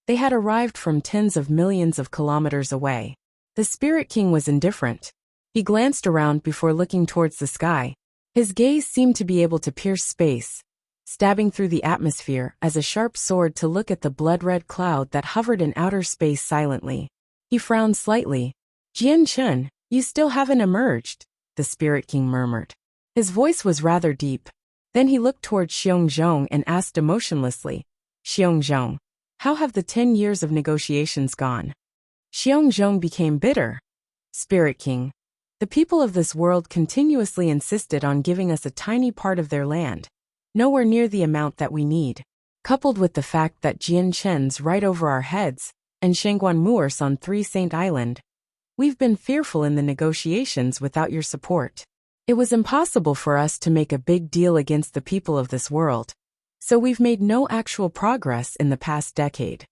they had arrived from tens of millions of kilometers away. The Spirit King was indifferent. He glanced around before looking towards the sky. His gaze seemed to be able to pierce space, stabbing through the atmosphere as a sharp sword to look at the blood-red cloud that hovered in outer space silently. He frowned slightly. "Jian Chen, you still haven't emerged," the Spirit King murmured. His voice was rather deep. Then he looked toward Xiongzhong and asked emotionlessly, "Xiongzhong, how have the 10 years of negotiations gone?" Xiongzhong became bitter. "Spirit King, the people of this world continuously insisted on giving us a tiny part of their land, nowhere near the amount that we need. Coupled with the fact that Jian Chen's right over our heads and Shangguan Muer's on Three Saint Island, we've been fearful in the negotiations without your support. It was impossible for us to make a big deal against the people of this world, so we've made no actual progress in the past decade.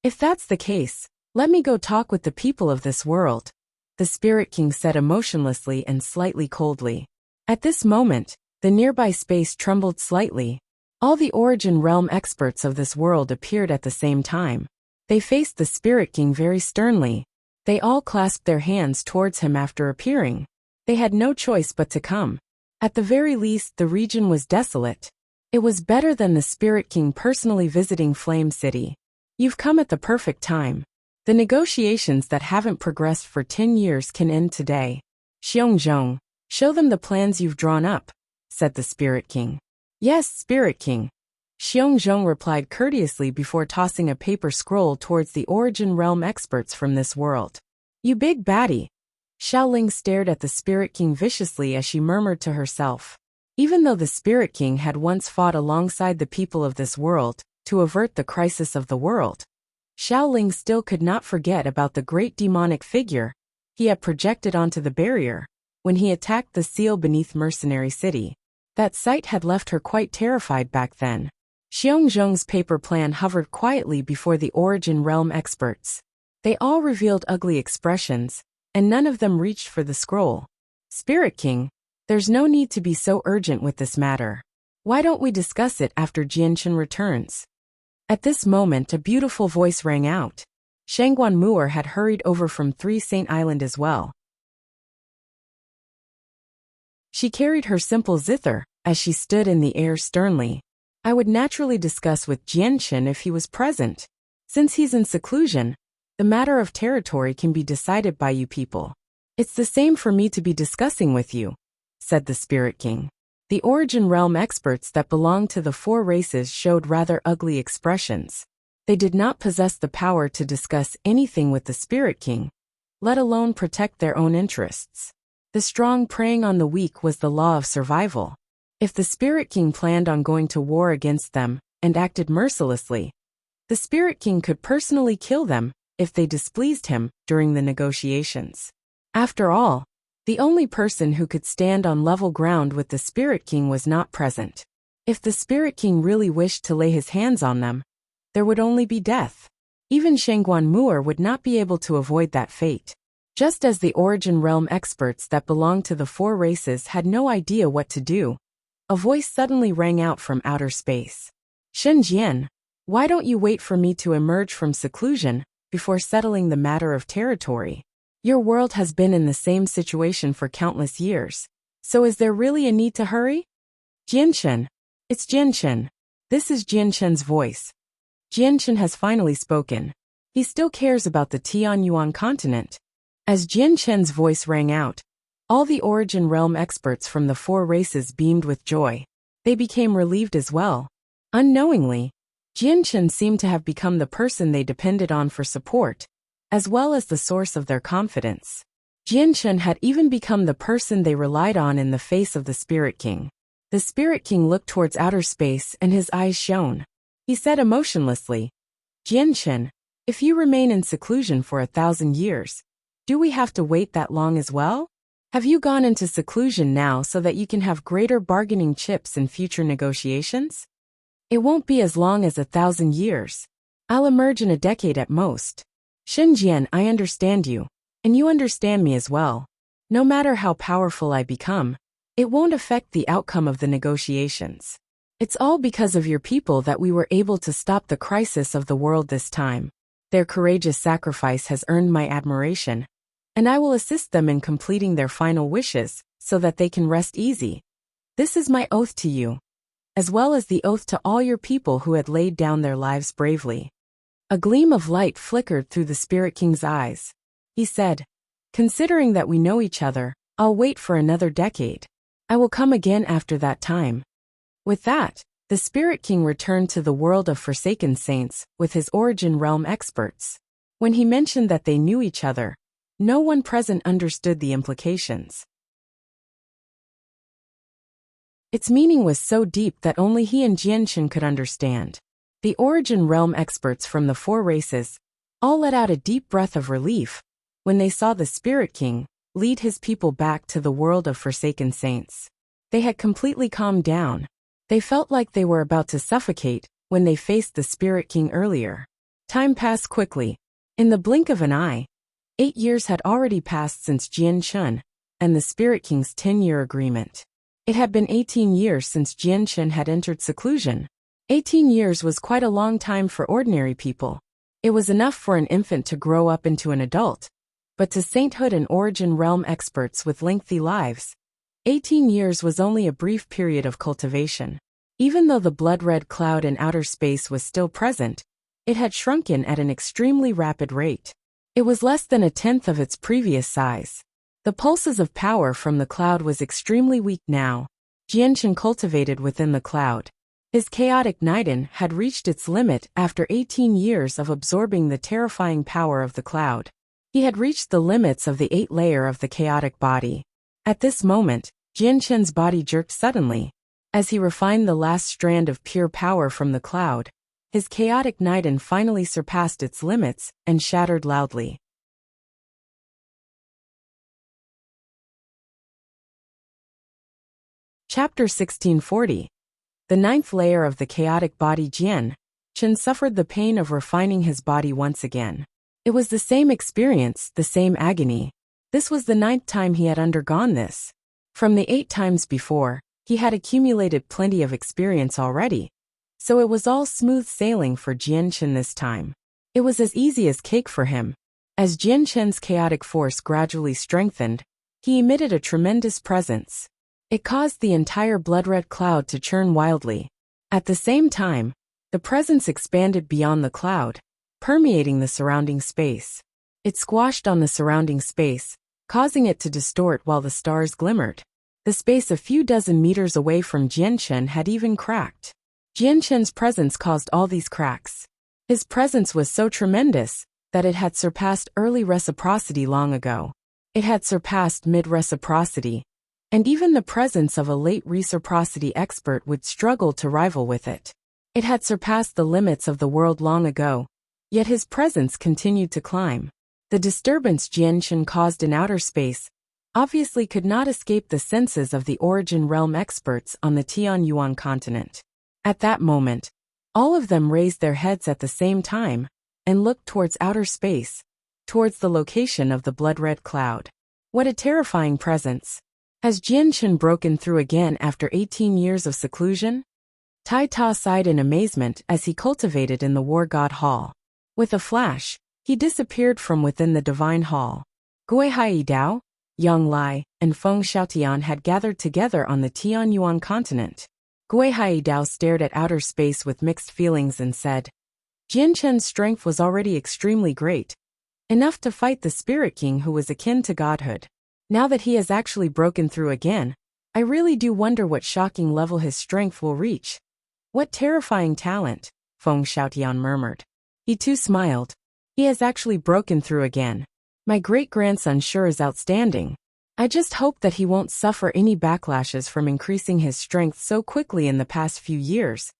If that's the case, let me go talk with the people of this world," the Spirit King said emotionlessly and slightly coldly. At this moment, the nearby space trembled slightly. All the Origin Realm experts of this world appeared at the same time. They faced the Spirit King very sternly. They all clasped their hands towards him after appearing. They had no choice but to come. At the very least, the region was desolate. It was better than the Spirit King personally visiting Flame City. "You've come at the perfect time. The negotiations that haven't progressed for 10 years can end today. Xiongzhong, show them the plans you've drawn up," said the Spirit King. "Yes, Spirit King." Xiongzhong replied courteously before tossing a paper scroll towards the Origin Realm experts from this world. "You big baddie." Xiaoling stared at the Spirit King viciously as she murmured to herself. Even though the Spirit King had once fought alongside the people of this world to avert the crisis of the world, Xiaoling still could not forget about the great demonic figure he had projected onto the barrier when he attacked the seal beneath Mercenary City. That sight had left her quite terrified back then. Xiongzhong's paper plan hovered quietly before the Origin Realm experts. They all revealed ugly expressions, and none of them reached for the scroll. "Spirit King, there's no need to be so urgent with this matter. Why don't we discuss it after Jianchen returns?" At this moment a beautiful voice rang out. Shangguan Muer had hurried over from Three Saint Island as well. She carried her simple zither as she stood in the air sternly. "I would naturally discuss with Jianchen if he was present. Since he's in seclusion, the matter of territory can be decided by you people. It's the same for me to be discussing with you," said the Spirit King. The Origin Realm experts that belonged to the 4 races showed rather ugly expressions. They did not possess the power to discuss anything with the Spirit King, let alone protect their own interests. The strong preying on the weak was the law of survival. If the Spirit King planned on going to war against them and acted mercilessly, the Spirit King could personally kill them if they displeased him during the negotiations. After all, the only person who could stand on level ground with the Spirit King was not present. If the Spirit King really wished to lay his hands on them, there would only be death. Even Shangguan Muer would not be able to avoid that fate. Just as the Origin Realm experts that belonged to the 4 races had no idea what to do, a voice suddenly rang out from outer space. "Shen Jian, why don't you wait for me to emerge from seclusion before settling the matter of territory? Your world has been in the same situation for countless years, so is there really a need to hurry?" "Jianchen, it's Jianchen." This is Jianchen's voice. Jianchen has finally spoken. He still cares about the Tianyuan continent. As Jianchen's voice rang out, all the Origin Realm experts from the 4 races beamed with joy. They became relieved as well. Unknowingly, Jianchen seemed to have become the person they depended on for support, as well as the source of their confidence. Jianchen had even become the person they relied on in the face of the Spirit King. The Spirit King looked towards outer space and his eyes shone. He said emotionlessly, "Jianchen, if you remain in seclusion for 1,000 years, do we have to wait that long as well? Have you gone into seclusion now so that you can have greater bargaining chips in future negotiations? It won't be as long as 1,000 years. I'll emerge in a decade at most. Shenjian, I understand you, and you understand me as well. No matter how powerful I become, it won't affect the outcome of the negotiations. It's all because of your people that we were able to stop the crisis of the world this time. Their courageous sacrifice has earned my admiration, and I will assist them in completing their final wishes so that they can rest easy. This is my oath to you, as well as the oath to all your people who had laid down their lives bravely." A gleam of light flickered through the Spirit King's eyes. He said, "Considering that we know each other, I'll wait for another decade. I will come again after that time." With that, the Spirit King returned to the world of Forsaken Saints with his Origin Realm experts. When he mentioned that they knew each other, no one present understood the implications. Its meaning was so deep that only he and Jianshan could understand. The Origin Realm experts from the 4 races all let out a deep breath of relief when they saw the Spirit King lead his people back to the world of Forsaken Saints. They had completely calmed down. They felt like they were about to suffocate when they faced the Spirit King earlier. Time passed quickly. In the blink of an eye, 8 years had already passed since Jianshan and the Spirit King's 10-year agreement. It had been 18 years since Jianshan had entered seclusion. 18 years was quite a long time for ordinary people. It was enough for an infant to grow up into an adult. But to sainthood and Origin Realm experts with lengthy lives, 18 years was only a brief period of cultivation. Even though the blood-red cloud in outer space was still present, it had shrunken at an extremely rapid rate. It was less than a tenth of its previous size. The pulses of power from the cloud was extremely weak now. Jianshan cultivated within the cloud. His chaotic Niden had reached its limit after 18 years of absorbing the terrifying power of the cloud. He had reached the limits of the 8th layer of the chaotic body. At this moment, Jianshan's body jerked suddenly. As he refined the last strand of pure power from the cloud, his chaotic Niden finally surpassed its limits and shattered loudly. Chapter 1640. The 9th layer of the chaotic body. Jianshan suffered the pain of refining his body once again. It was the same experience, the same agony. This was the 9th time he had undergone this. From the 8 times before, he had accumulated plenty of experience already, so it was all smooth sailing for Jianshan this time. It was as easy as cake for him. As Jianshan's chaotic force gradually strengthened, he emitted a tremendous presence. It caused the entire blood-red cloud to churn wildly. At the same time, the presence expanded beyond the cloud, permeating the surrounding space. It squashed on the surrounding space, causing it to distort while the stars glimmered. The space a few dozen meters away from Jianshan had even cracked. Jianshan's presence caused all these cracks. His presence was so tremendous that it had surpassed early reciprocity long ago. It had surpassed mid-reciprocity, and even the presence of a late reciprocity expert would struggle to rival with it. It had surpassed the limits of the world long ago, yet his presence continued to climb. The disturbance Jianshan caused in outer space obviously could not escape the senses of the Origin Realm experts on the Tianyuan continent. At that moment, all of them raised their heads at the same time and looked towards outer space, towards the location of the blood-red cloud. What a terrifying presence! Has Jianshan broken through again after 18 years of seclusion? Tai Ta sighed in amazement as he cultivated in the War God Hall. With a flash, he disappeared from within the Divine Hall. Gui Hai Dao, Yang Lai, and Feng Xiaotian had gathered together on the Tianyuan continent. Gui Hai Dao stared at outer space with mixed feelings and said, Jianshan's strength was already extremely great, enough to fight the Spirit King who was akin to godhood. Now that he has actually broken through again, I really do wonder what shocking level his strength will reach. What terrifying talent, Feng Xiaotian murmured. He too smiled. He has actually broken through again. My great-grandson sure is outstanding. I just hope that he won't suffer any backlashes from increasing his strength so quickly in the past few years,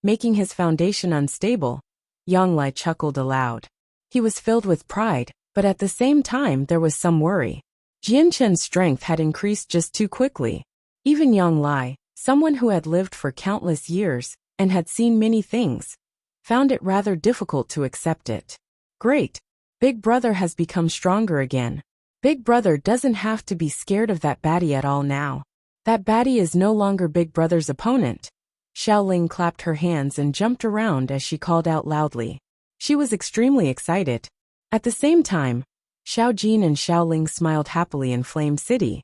making his foundation unstable. Yang Lai chuckled aloud. He was filled with pride, but at the same time there was some worry. Jianshan's strength had increased just too quickly. Even Yang Lai, someone who had lived for countless years and had seen many things, found it rather difficult to accept it. Great! Big brother has become stronger again. Big Brother doesn't have to be scared of that baddie at all now. That baddie is no longer Big Brother's opponent. Xiaoling clapped her hands and jumped around as she called out loudly. She was extremely excited. At the same time, Xiao Jin and Xiaoling smiled happily in Flame City.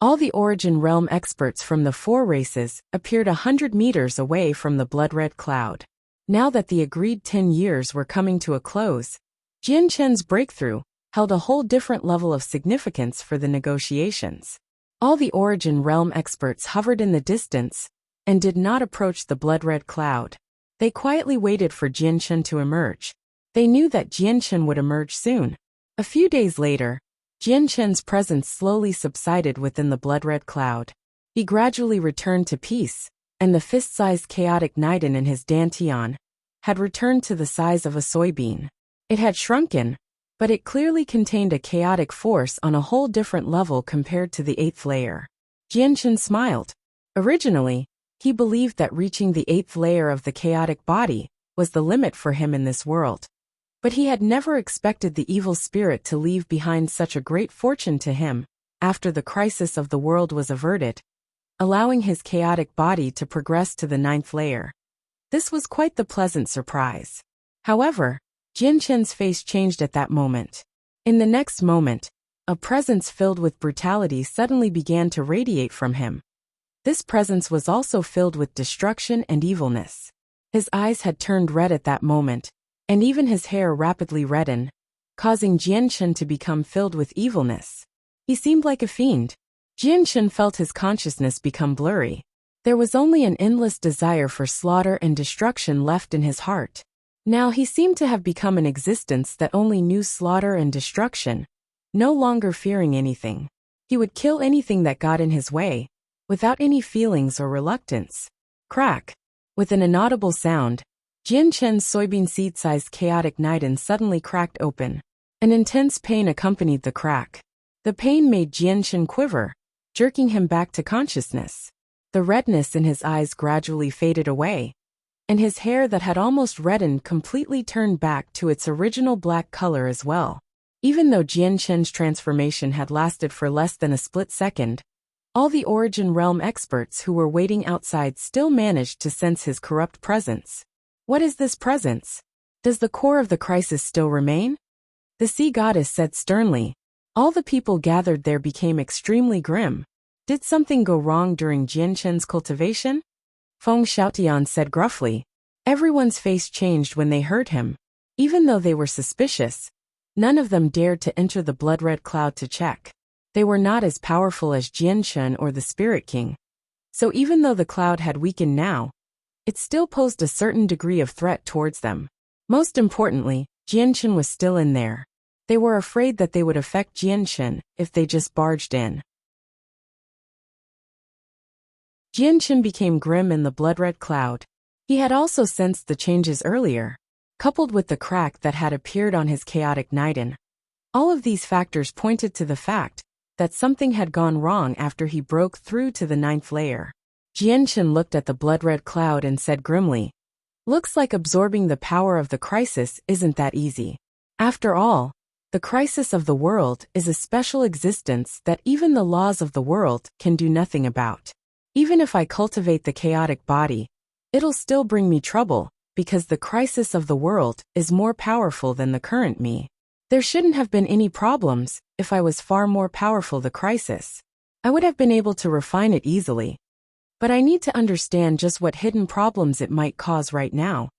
All the Origin Realm experts from the 4 races appeared 100 meters away from the blood-red cloud. Now that the agreed 10 years were coming to a close, Jian Chen's breakthrough held a whole different level of significance for the negotiations. All the Origin Realm experts hovered in the distance and did not approach the blood-red cloud. They quietly waited for Jian Chen to emerge. They knew that Jian Chen would emerge soon. A few days later, Jian Chen's presence slowly subsided within the blood-red cloud. He gradually returned to peace, and the fist-sized chaotic Niden in his dantian had returned to the size of a soybean. It had shrunken, but it clearly contained a chaotic force on a whole different level compared to the 8th layer. Jian Chen smiled. Originally, he believed that reaching the 8th layer of the chaotic body was the limit for him in this world. But he had never expected the evil spirit to leave behind such a great fortune to him, after the crisis of the world was averted, allowing his chaotic body to progress to the 9th layer. This was quite the pleasant surprise. However, Jian Chen's face changed at that moment. In the next moment, a presence filled with brutality suddenly began to radiate from him. This presence was also filled with destruction and evilness. His eyes had turned red at that moment, and even his hair rapidly reddened, causing Jian Chen to become filled with evilness. He seemed like a fiend. Jian Chen felt his consciousness become blurry. There was only an endless desire for slaughter and destruction left in his heart. Now he seemed to have become an existence that only knew slaughter and destruction, no longer fearing anything. He would kill anything that got in his way, without any feelings or reluctance. Crack! With an inaudible sound, Jian Chen's soybean seed-sized chaotic Niden suddenly cracked open. An intense pain accompanied the crack. The pain made Jian Chen quiver, jerking him back to consciousness. The redness in his eyes gradually faded away, and his hair that had almost reddened completely turned back to its original black color as well. Even though Jian Chen's transformation had lasted for less than a split second, all the Origin Realm experts who were waiting outside still managed to sense his corrupt presence. What is this presence? Does the core of the crisis still remain? The sea goddess said sternly. All the people gathered there became extremely grim. Did something go wrong during Jian Chen's cultivation? Feng Xiaotian said gruffly. Everyone's face changed when they heard him. Even though they were suspicious, none of them dared to enter the blood-red cloud to check. They were not as powerful as Jian Chen or the Spirit King. So even though the cloud had weakened now, it still posed a certain degree of threat towards them. Most importantly, Jian Chen was still in there. They were afraid that they would affect Jian Chen if they just barged in. Jian Chen became grim in the blood-red cloud. He had also sensed the changes earlier, coupled with the crack that had appeared on his chaotic Niden. All of these factors pointed to the fact that something had gone wrong after he broke through to the 9th layer. Jian Chen looked at the blood-red cloud and said grimly, "Looks like absorbing the power of the crisis isn't that easy. After all, the crisis of the world is a special existence that even the laws of the world can do nothing about. Even if I cultivate the chaotic body, it'll still bring me trouble, because the crisis of the world is more powerful than the current me. There shouldn't have been any problems if I was far more powerful the crisis. I would have been able to refine it easily. But I need to understand just what hidden problems it might cause right now,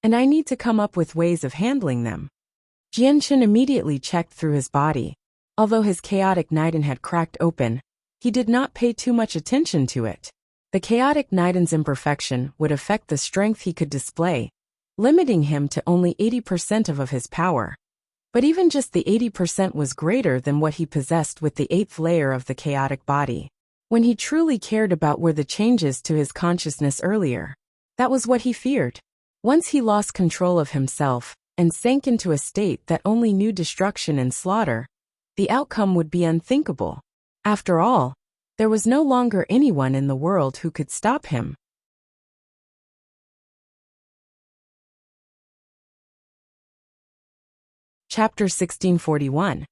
and I need to come up with ways of handling them." Jian Chen immediately checked through his body. Although his chaotic Niden had cracked open, he did not pay too much attention to it. The chaotic Niden's imperfection would affect the strength he could display, limiting him to only 80% of his power. But even just the 80% was greater than what he possessed with the 8th layer of the chaotic body. When he truly cared about were the changes to his consciousness earlier. That was what he feared. Once he lost control of himself and sank into a state that only knew destruction and slaughter, the outcome would be unthinkable. After all, there was no longer anyone in the world who could stop him. Chapter 1641.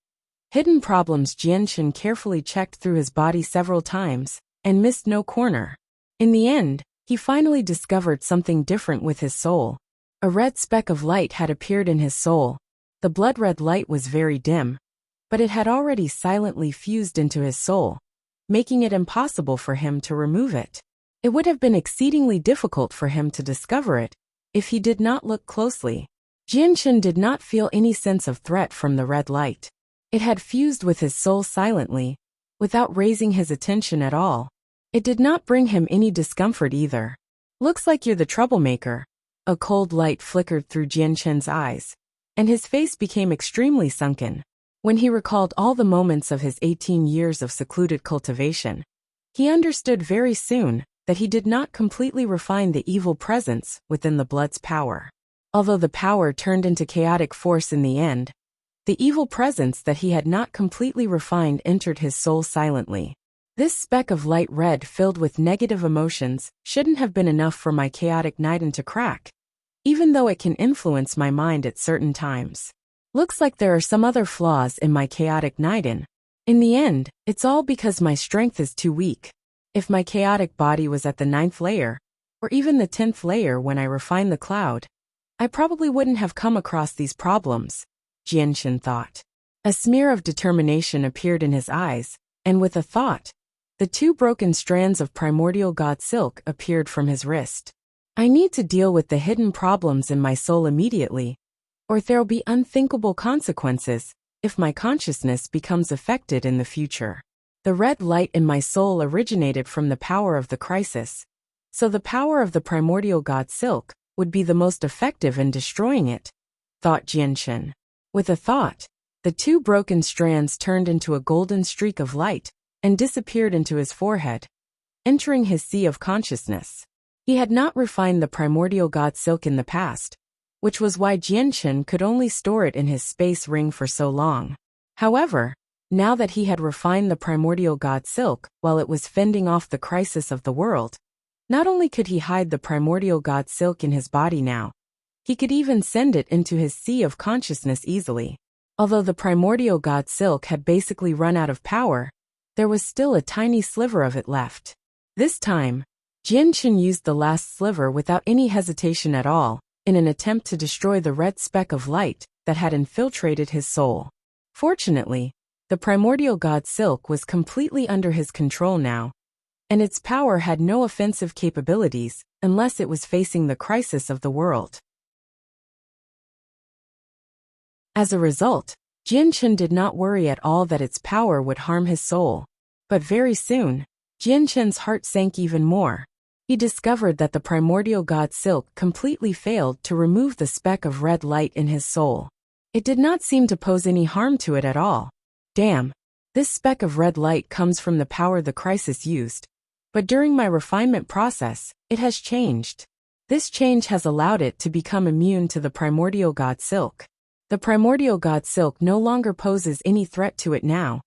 Hidden problems. Jianshan carefully checked through his body several times, and missed no corner. In the end, he finally discovered something different with his soul. A red speck of light had appeared in his soul. The blood-red light was very dim, but it had already silently fused into his soul, making it impossible for him to remove it. It would have been exceedingly difficult for him to discover it if he did not look closely. Jianshan did not feel any sense of threat from the red light. It had fused with his soul silently, without raising his attention at all. It did not bring him any discomfort either. "Looks like you're the troublemaker." A cold light flickered through Jianshan's eyes, and his face became extremely sunken. When he recalled all the moments of his 18 years of secluded cultivation, he understood very soon that he did not completely refine the evil presence within the blood's power. Although the power turned into chaotic force in the end, the evil presence that he had not completely refined entered his soul silently. "This speck of light red filled with negative emotions shouldn't have been enough for my chaotic Niden to crack, even though it can influence my mind at certain times. Looks like there are some other flaws in my chaotic Niden. In the end, it's all because my strength is too weak. If my chaotic body was at the 9th layer, or even the 10th layer when I refined the cloud, I probably wouldn't have come across these problems," Jianshan thought. A smear of determination appeared in his eyes, and with a thought, the 2 broken strands of primordial god silk appeared from his wrist. "I need to deal with the hidden problems in my soul immediately, or there'll be unthinkable consequences if my consciousness becomes affected in the future. The red light in my soul originated from the power of the crisis, so the power of the primordial god silk would be the most effective in destroying it," thought Jianshan. With a thought, the 2 broken strands turned into a golden streak of light and disappeared into his forehead, entering his sea of consciousness. He had not refined the primordial god silk in the past, which was why Jianshan could only store it in his space ring for so long. However, now that he had refined the primordial god silk while it was fending off the crisis of the world, not only could he hide the primordial god silk in his body now, he could even send it into his sea of consciousness easily. Although the primordial god silk had basically run out of power, there was still a tiny sliver of it left. This time, Jianshan used the last sliver without any hesitation at all, in an attempt to destroy the red speck of light that had infiltrated his soul. Fortunately, the primordial god silk was completely under his control now, and its power had no offensive capabilities unless it was facing the crisis of the world. As a result, Jianshan did not worry at all that its power would harm his soul. But very soon, Jianshan's heart sank even more. He discovered that the primordial god silk completely failed to remove the speck of red light in his soul. It did not seem to pose any harm to it at all. Damn, this speck of red light comes from the power the crisis used. But during my refinement process, it has changed. This change has allowed it to become immune to the primordial god silk. The primordial god silk no longer poses any threat to it now.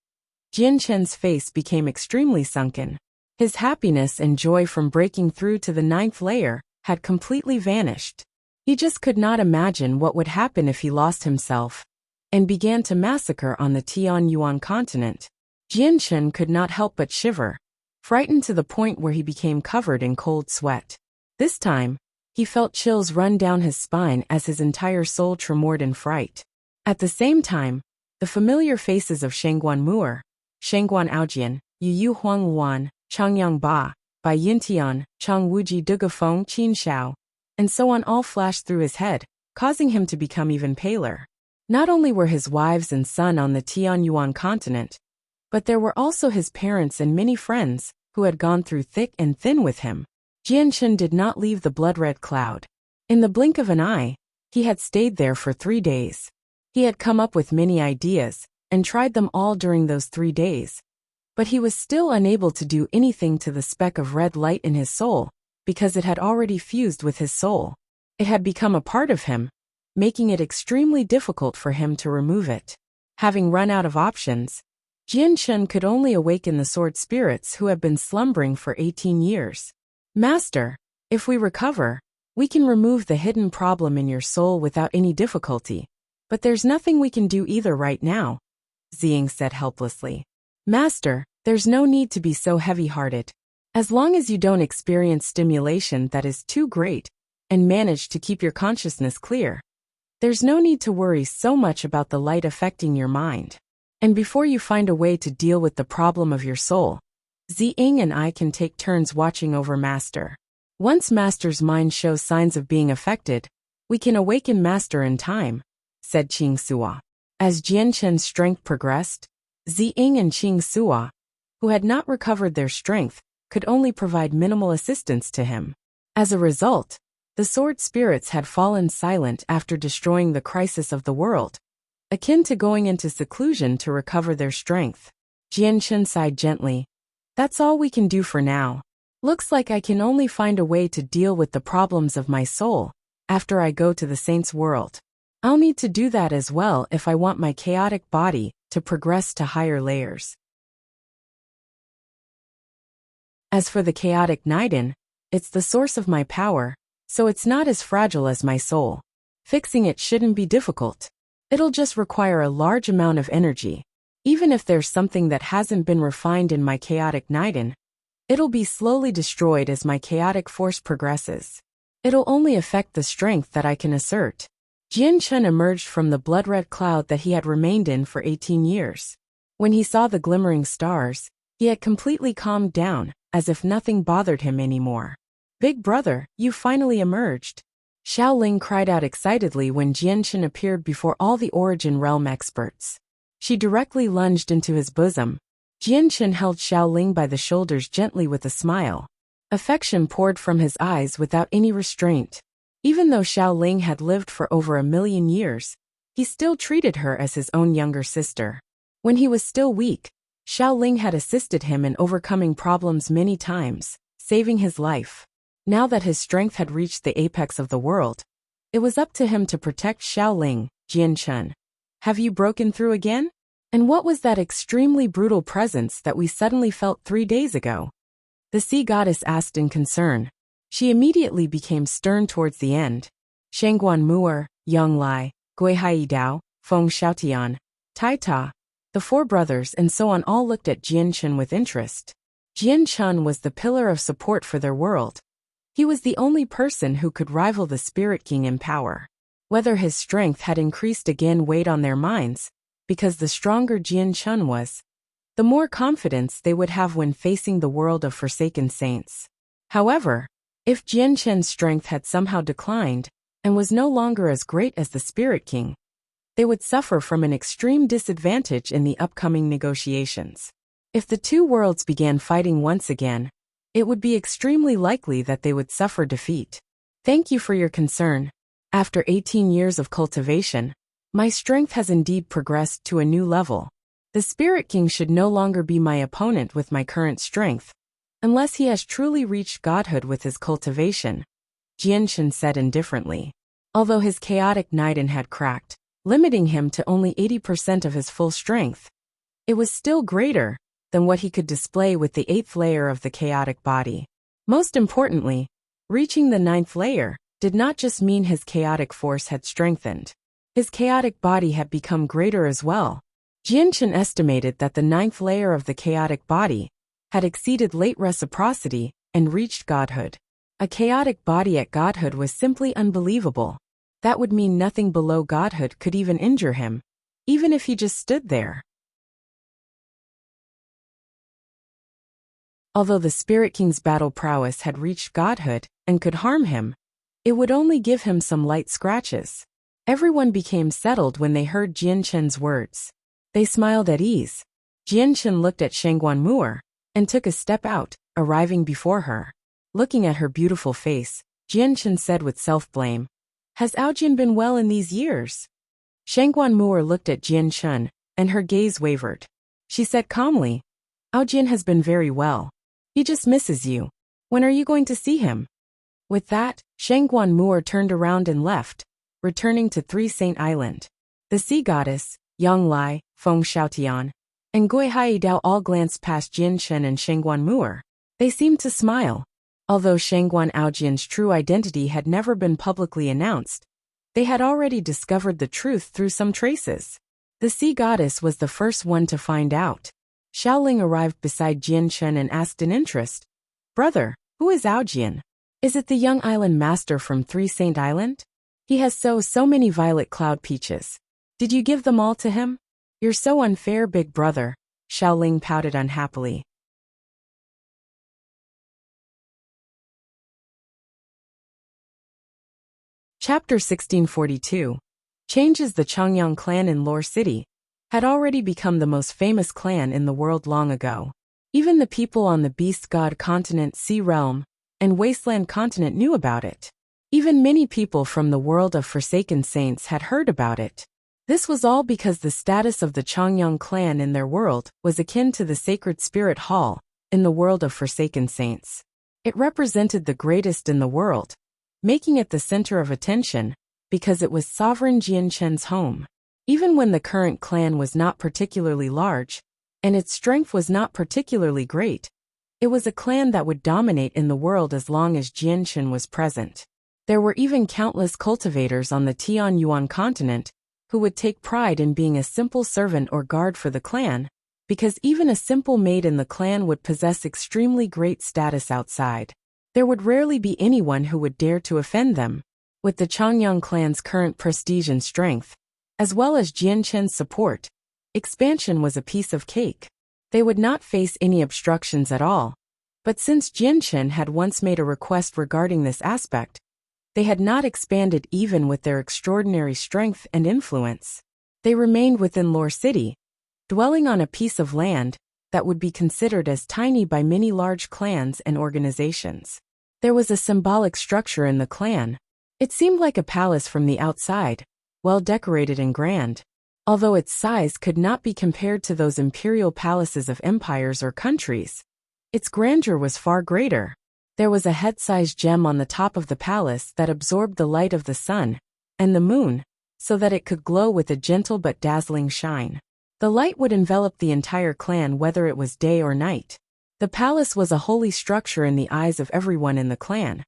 Jianshan's face became extremely sunken. His happiness and joy from breaking through to the 9th layer had completely vanished. He just could not imagine what would happen if he lost himself and began to massacre on the Tianyuan continent. Jianshan could not help but shiver, frightened to the point where he became covered in cold sweat. This time, he felt chills run down his spine as his entire soul tremored in fright. At the same time, the familiar faces of Shangguan Mu'er, Shangguan Aojian, Yu Huang Wan, Changyang Ba, Bai Yintian, Chang Wuji Dugafeng Qin Shao, and so on all flashed through his head, causing him to become even paler. Not only were his wives and son on the Tianyuan continent, but there were also his parents and many friends who had gone through thick and thin with him. Jianshan did not leave the blood-red cloud. In the blink of an eye, he had stayed there for 3 days. He had come up with many ideas, and tried them all during those 3 days. But he was still unable to do anything to the speck of red light in his soul, because it had already fused with his soul. It had become a part of him, making it extremely difficult for him to remove it. Having run out of options, Jianshan could only awaken the sword spirits who had been slumbering for 18 years. "Master, if we recover, we can remove the hidden problem in your soul without any difficulty. But there's nothing we can do either right now, Ziying said helplessly. Master, there's no need to be so heavy-hearted. As long as you don't experience stimulation that is too great and manage to keep your consciousness clear, there's no need to worry so much about the light affecting your mind. And before you find a way to deal with the problem of your soul, Ziying and I can take turns watching over Master. Once Master's mind shows signs of being affected, we can awaken Master in time, said Qing Sua. As Jian Chen's strength progressed, Ziying and Qing Sua, who had not recovered their strength, could only provide minimal assistance to him. As a result, the sword spirits had fallen silent after destroying the crisis of the world, akin to going into seclusion to recover their strength. Jian Chen sighed gently. That's all we can do for now. Looks like I can only find a way to deal with the problems of my soul after I go to the saint's world. I'll need to do that as well if I want my chaotic body to progress to higher layers. As for the chaotic Niden, it's the source of my power, so it's not as fragile as my soul. Fixing it shouldn't be difficult. It'll just require a large amount of energy. Even if there's something that hasn't been refined in my chaotic Niden, it'll be slowly destroyed as my chaotic force progresses. It'll only affect the strength that I can assert. Jian Chen emerged from the blood-red cloud that he had remained in for 18 years. When he saw the glimmering stars, he had completely calmed down, as if nothing bothered him anymore. Big brother, you finally emerged. Xiao Ling cried out excitedly when Jian Chen appeared before all the Origin Realm experts. She directly lunged into his bosom. Jian Chen held Xiao Ling by the shoulders gently with a smile. Affection poured from his eyes without any restraint. Even though Xiao Ling had lived for over 1,000,000 years, he still treated her as his own younger sister. When he was still weak, Xiao Ling had assisted him in overcoming problems many times, saving his life. Now that his strength had reached the apex of the world, it was up to him to protect Xiao Ling. Jian Chen, have you broken through again? And what was that extremely brutal presence that we suddenly felt 3 days ago? The sea goddess asked in concern. She immediately became stern towards the end. Shangguan Mu'er, Yang Lai, Gui Hai Dao, Feng Xiaotian, Tai Ta, the four brothers and so on all looked at Jian Chen with interest. Jian Chen was the pillar of support for their world. He was the only person who could rival the Spirit King in power. Whether his strength had increased again weighed on their minds, because the stronger Jian Chen was, the more confidence they would have when facing the world of forsaken saints. However, if Jian Chen's strength had somehow declined and was no longer as great as the Spirit King, they would suffer from an extreme disadvantage in the upcoming negotiations. If the two worlds began fighting once again, it would be extremely likely that they would suffer defeat. Thank you for your concern. After 18 years of cultivation, my strength has indeed progressed to a new level. The Spirit King should no longer be my opponent with my current strength, unless he has truly reached godhood with his cultivation, Jian Chen said indifferently. Although his chaotic Niden had cracked, limiting him to only 80% of his full strength, it was still greater than what he could display with the 8th layer of the chaotic body. Most importantly, reaching the 9th layer did not just mean his chaotic force had strengthened. His chaotic body had become greater as well. Jian Chen estimated that the 9th layer of the chaotic body had exceeded late reciprocity and reached godhood. A chaotic body at godhood was simply unbelievable. That would mean nothing below godhood could even injure him, even if he just stood there. Although the Spirit King's battle prowess had reached godhood and could harm him, it would only give him some light scratches. Everyone became settled when they heard Jian Chen's words. They smiled at ease. Jian Chen looked at Shangguan Mu'er and took a step out, arriving before her. Looking at her beautiful face, Jian Chen said with self-blame, "Has Aojian been well in these years?" Shangguan Mu'er looked at Jian Chen, and her gaze wavered. She said calmly, "Aojian has been very well. He just misses you. When are you going to see him?" With that, Shangguan Mu'er turned around and left, returning to Three Saint Island. The sea goddess, Yang Lai, Feng Xiaotian, and Gui Hai Dao all glanced past Jian Chen and Shangguan Mu'er. They seemed to smile. Although Shangguan Aojian's true identity had never been publicly announced, They had already discovered the truth through some traces. The sea goddess was the first one to find out. Xiaoling arrived beside Jianchen and asked in interest, "Brother, who is Aojian? Is it the young island master from Three Saint Island? He has so many violet cloud peaches. Did you give them all to him? You're so unfair, big brother," Xiaoling pouted unhappily. Chapter 1642. Changes. The Changyang clan in Lore City had already become the most famous clan in the world long ago. Even the people on the Beast God continent, Sea Realm, and Wasteland continent knew about it. Even many people from the world of Forsaken Saints had heard about it. This was all because the status of the Changyang clan in their world was akin to the Sacred Spirit Hall in the world of Forsaken Saints. It represented the greatest in the world, making it the center of attention because it was Sovereign Jianchen's home. Even when the current clan was not particularly large, and its strength was not particularly great, it was a clan that would dominate in the world as long as Jianchen was present. There were even countless cultivators on the Tianyuan continent who would take pride in being a simple servant or guard for the clan, because even a simple maid in the clan would possess extremely great status outside. There would rarely be anyone who would dare to offend them. With the Changyang clan's current prestige and strength, as well as Jianchen's support, expansion was a piece of cake. They would not face any obstructions at all. But since Jianchen had once made a request regarding this aspect, they had not expanded even with their extraordinary strength and influence. They remained within Lore City, dwelling on a piece of land that would be considered as tiny by many large clans and organizations. There was a symbolic structure in the clan. It seemed like a palace from the outside, well decorated and grand. Although its size could not be compared to those imperial palaces of empires or countries, its grandeur was far greater. There was a head-sized gem on the top of the palace that absorbed the light of the sun and the moon, so that it could glow with a gentle but dazzling shine. The light would envelop the entire clan whether it was day or night. The palace was a holy structure in the eyes of everyone in the clan,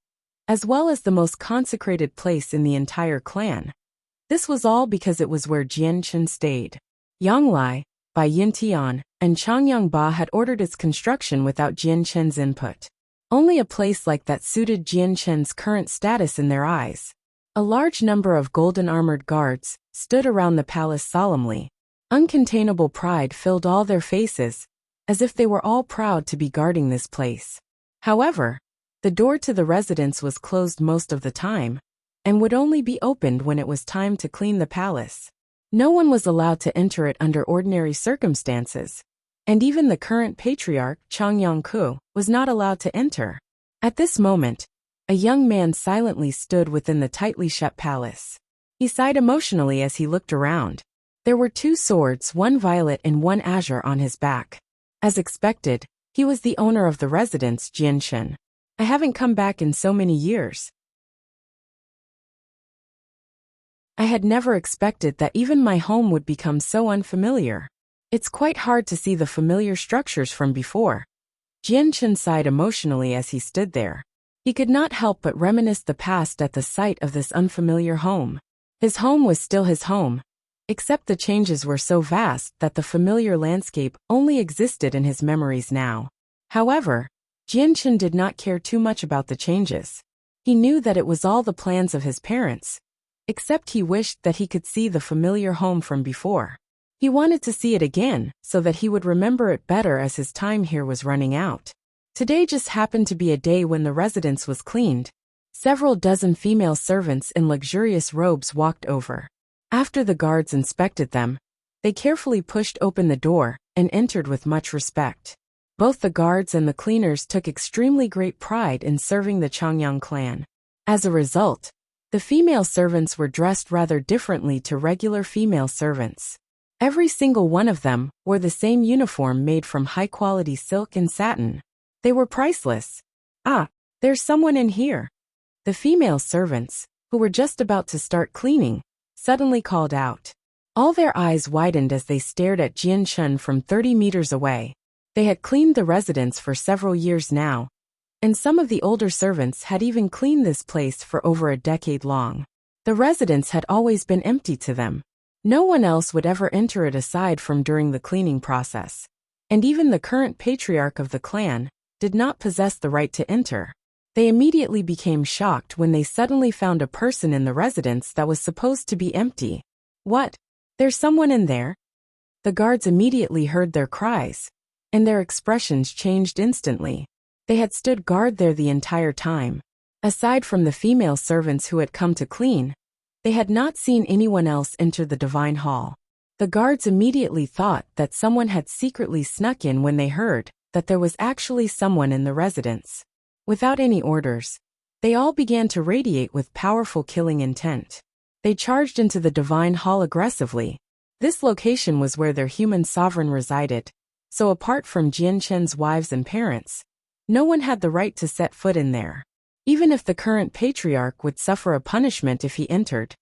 as well as the most consecrated place in the entire clan. This was all because it was where Jianchen stayed. Yanglai, by Yintian, and Changyang Ba had ordered its construction without Jianchen's input. Only a place like that suited Jianchen's current status in their eyes. A large number of golden-armored guards stood around the palace solemnly. Uncontainable pride filled all their faces, as if they were all proud to be guarding this place. However, the door to the residence was closed most of the time, and would only be opened when it was time to clean the palace. No one was allowed to enter it under ordinary circumstances, and even the current patriarch, Changyang was not allowed to enter. At this moment, a young man silently stood within the tightly shut palace. He sighed emotionally as he looked around. There were 2 swords, one violet and one azure, on his back. As expected, he was the owner of the residence, Jianchen. "I haven't come back in so many years. I had never expected that even my home would become so unfamiliar. It's quite hard to see the familiar structures from before." Jianchen sighed emotionally as he stood there. He could not help but reminisce the past at the sight of this unfamiliar home. His home was still his home, except the changes were so vast that the familiar landscape only existed in his memories now. However, Jianchen did not care too much about the changes. He knew that it was all the plans of his parents, except he wished that he could see the familiar home from before. He wanted to see it again, so that he would remember it better as his time here was running out. Today just happened to be a day when the residence was cleaned. Several dozen female servants in luxurious robes walked over. After the guards inspected them, they carefully pushed open the door and entered with much respect. Both the guards and the cleaners took extremely great pride in serving the Changyang clan. As a result, the female servants were dressed rather differently to regular female servants. Every single one of them wore the same uniform made from high-quality silk and satin. They were priceless. "Ah, there's someone in here." The female servants, who were just about to start cleaning, suddenly called out. All their eyes widened as they stared at Jianchen from 30 meters away. They had cleaned the residence for several years now, and some of the older servants had even cleaned this place for over a decade long. The residence had always been empty to them. No one else would ever enter it aside from during the cleaning process. And even the current patriarch of the clan did not possess the right to enter. They immediately became shocked when they suddenly found a person in the residence that was supposed to be empty. What? There's someone in there? The guards immediately heard their cries, and their expressions changed instantly. They had stood guard there the entire time. Aside from the female servants who had come to clean, they had not seen anyone else enter the divine hall. The guards immediately thought that someone had secretly snuck in when they heard that there was actually someone in the residence. Without any orders, they all began to radiate with powerful killing intent. They charged into the divine hall aggressively. This location was where their human sovereign resided, so apart from Jian Chen's wives and parents, no one had the right to set foot in there. Even if the current patriarch would suffer a punishment if he entered.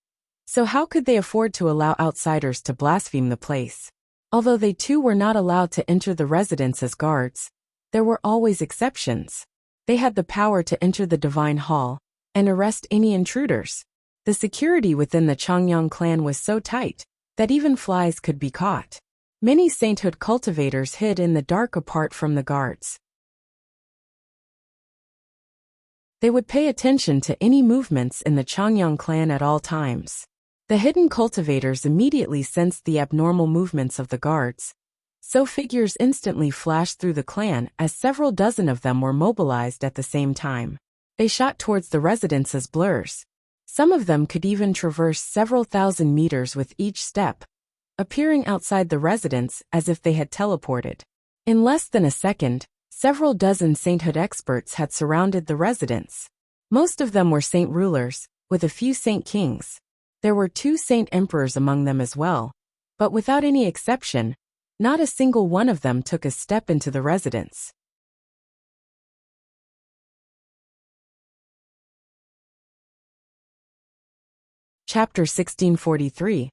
So how could they afford to allow outsiders to blaspheme the place? Although they too were not allowed to enter the residence as guards, there were always exceptions. They had the power to enter the divine hall and arrest any intruders. The security within the Changyang clan was so tight that even flies could be caught. Many sainthood cultivators hid in the dark apart from the guards. They would pay attention to any movements in the Changyang clan at all times. The hidden cultivators immediately sensed the abnormal movements of the guards, so figures instantly flashed through the clan as several dozen of them were mobilized at the same time. They shot towards the residence as blurs. Some of them could even traverse several thousand meters with each step, appearing outside the residence as if they had teleported. In less than a second, several dozen sainthood experts had surrounded the residence. Most of them were saint rulers, with a few saint kings. There were 2 saint emperors among them as well, but without any exception, not a single one of them took a step into the residence. Chapter 1643.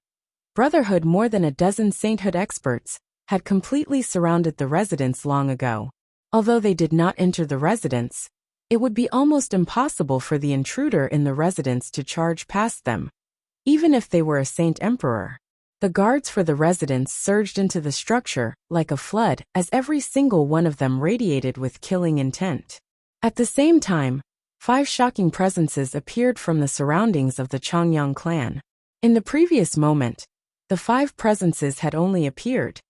Brotherhood. More than a dozen sainthood experts had completely surrounded the residence long ago. Although they did not enter the residence, it would be almost impossible for the intruder in the residence to charge past them, even if they were a saint emperor. The guards for the residence surged into the structure like a flood as every single one of them radiated with killing intent. At the same time, 5 shocking presences appeared from the surroundings of the Changyang clan. In the previous moment, the 5 presences had only appeared,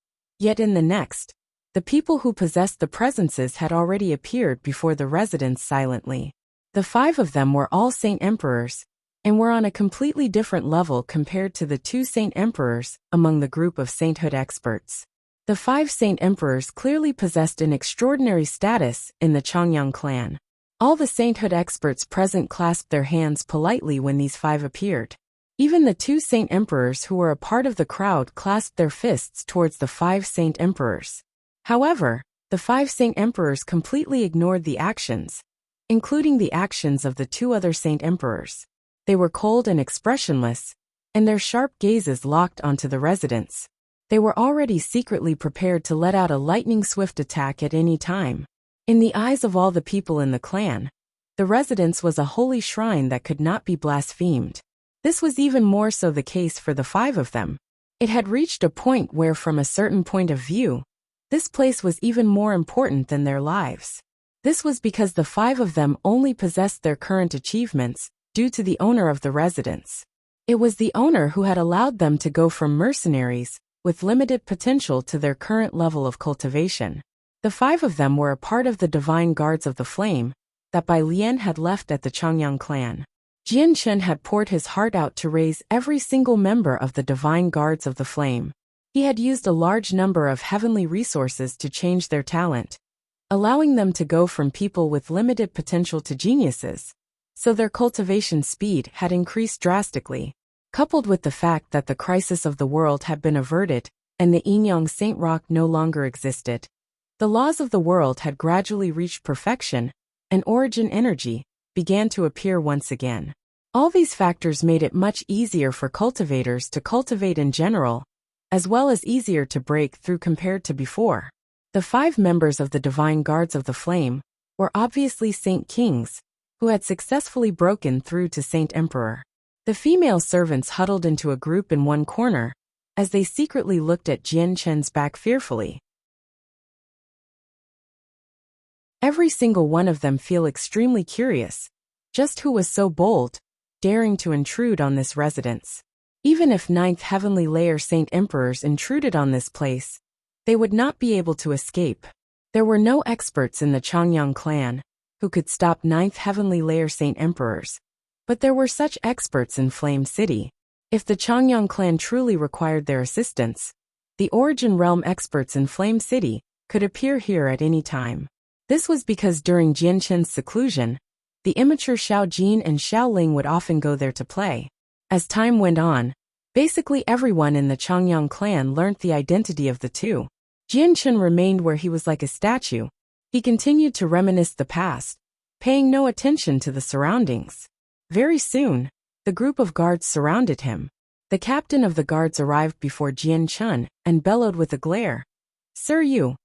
yet in the next, the people who possessed the presences had already appeared before the residence silently. The 5 of them were all saint emperors, and were on a completely different level compared to the 2 saint emperors among the group of sainthood experts. The 5 saint emperors clearly possessed an extraordinary status in the Changyang clan. All the sainthood experts present clasped their hands politely when these 5 appeared. Even the 2 saint emperors who were a part of the crowd clasped their fists towards the 5 saint emperors. However, the 5 saint emperors completely ignored the actions, including the actions of the 2 other saint emperors. They were cold and expressionless, and their sharp gazes locked onto the residence. They were already secretly prepared to let out a lightning-swift attack at any time. In the eyes of all the people in the clan, the residence was a holy shrine that could not be blasphemed. This was even more so the case for the 5 of them. It had reached a point where, from a certain point of view, this place was even more important than their lives. This was because the 5 of them only possessed their current achievements due to the owner of the residence. It was the owner who had allowed them to go from mercenaries with limited potential to their current level of cultivation. The 5 of them were a part of the divine guards of the flame that Bai Lian had left at the Changyang clan. Jian Chen had poured his heart out to raise every single member of the divine guards of the flame. He had used a large number of heavenly resources to change their talent, allowing them to go from people with limited potential to geniuses, so their cultivation speed had increased drastically. Coupled with the fact that the crisis of the world had been averted and the Yin-Yang Saint Rock no longer existed, the laws of the world had gradually reached perfection, and origin energy began to appear once again. All these factors made it much easier for cultivators to cultivate in general, as well as easier to break through compared to before. The 5 members of the Divine Guards of the Flame were obviously Saint Kings, who had successfully broken through to Saint Emperor. The female servants huddled into a group in one corner, as they secretly looked at Jian Chen's back fearfully. Every single one of them feel extremely curious. Just who was so bold, daring to intrude on this residence? Even if 9th Heavenly Layer Saint Emperors intruded on this place, they would not be able to escape. There were no experts in the Changyang clan who could stop 9th Heavenly Layer Saint Emperors, but there were such experts in Flame City. If the Changyang clan truly required their assistance, the Origin Realm experts in Flame City could appear here at any time. This was because during Jian Chen's seclusion, the immature Xiao Jin and Xiao Ling would often go there to play. As time went on, basically everyone in the Changyang clan learnt the identity of the two. Jian Chen remained where he was like a statue. He continued to reminisce the past, paying no attention to the surroundings. Very soon, the group of guards surrounded him. The captain of the guards arrived before Jian Chen and bellowed with a glare. "Sir, you."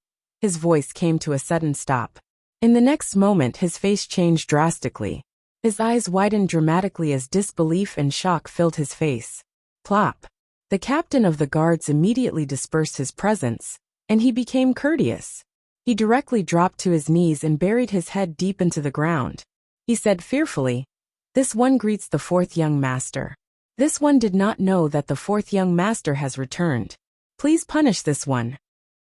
His voice came to a sudden stop. In the next moment his face changed drastically. His eyes widened dramatically as disbelief and shock filled his face. Plop. The captain of the guards immediately dispersed his presence, and he became courteous. He directly dropped to his knees and buried his head deep into the ground. He said fearfully, "This one greets the 4th young master. This one did not know that the 4th young master has returned. Please punish this one."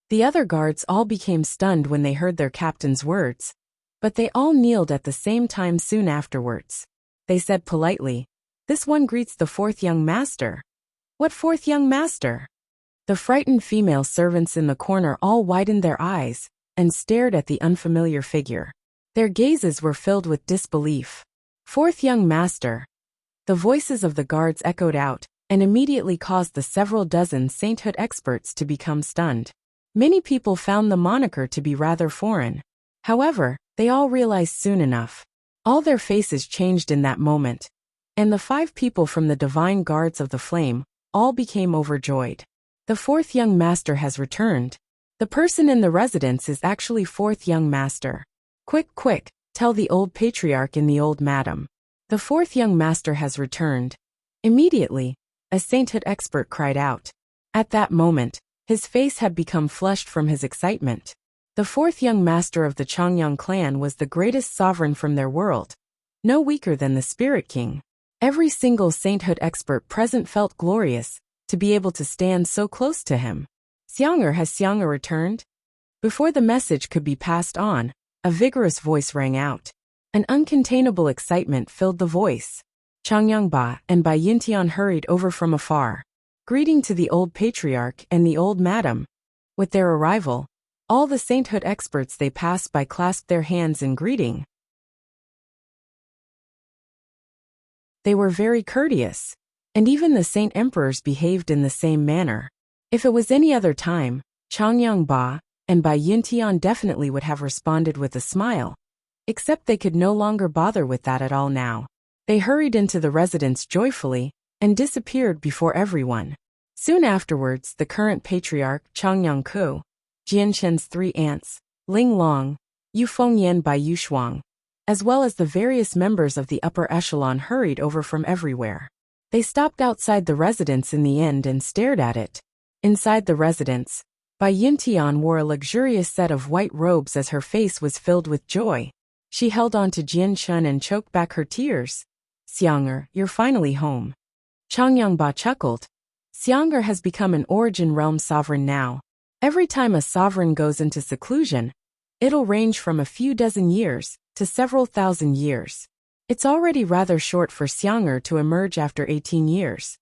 The other guards all became stunned when they heard their captain's words, but they all kneeled at the same time soon afterwards. They said politely, "This one greets the 4th young master." "What 4th young master?" The frightened female servants in the corner all widened their eyes and stared at the unfamiliar figure. Their gazes were filled with disbelief. "4th young master." The voices of the guards echoed out and immediately caused the several dozen sainthood experts to become stunned. Many people found the moniker to be rather foreign. However, they all realized soon enough. All their faces changed in that moment, and the 5 people from the divine guards of the flame all became overjoyed. The 4th young master has returned. The person in the residence is actually 4th young master. Quick, quick, tell the old patriarch and the old madam. The 4th young master has returned. Immediately, a sainthood expert cried out. At that moment, his face had become flushed from his excitement. The 4th young master of the Changyang clan was the greatest sovereign from their world, no weaker than the Spirit King. Every single sainthood expert present felt glorious to be able to stand so close to him. Has Xiang'er returned? Before the message could be passed on, a vigorous voice rang out. An uncontainable excitement filled the voice. Changyang Ba and Bai Yintian hurried over from afar. Greeting to the old patriarch and the old madam. With their arrival, all the sainthood experts they passed by clasped their hands in greeting. They were very courteous, and even the saint emperors behaved in the same manner. If it was any other time, Changyang Ba and Bai Yintian definitely would have responded with a smile, except they could no longer bother with that at all now. They hurried into the residence joyfully and disappeared before everyone. Soon afterwards, the current patriarch, Changyang Ku, Jian Chen's 3 aunts, Ling Long, Yu Fengyan by Yu Shuang, as well as the various members of the upper echelon hurried over from everywhere. They stopped outside the residence in the end and stared at it. Inside the residence, Bai Yintian wore a luxurious set of white robes as her face was filled with joy. She held on to Jian Chen and choked back her tears. "Xiang'er, you're finally home." Changyang Ba chuckled. "Xiang'er has become an Origin Realm sovereign now. Every time a sovereign goes into seclusion, it'll range from a few dozen years to several thousand years. It's already rather short for Xiang'er to emerge after 18 years.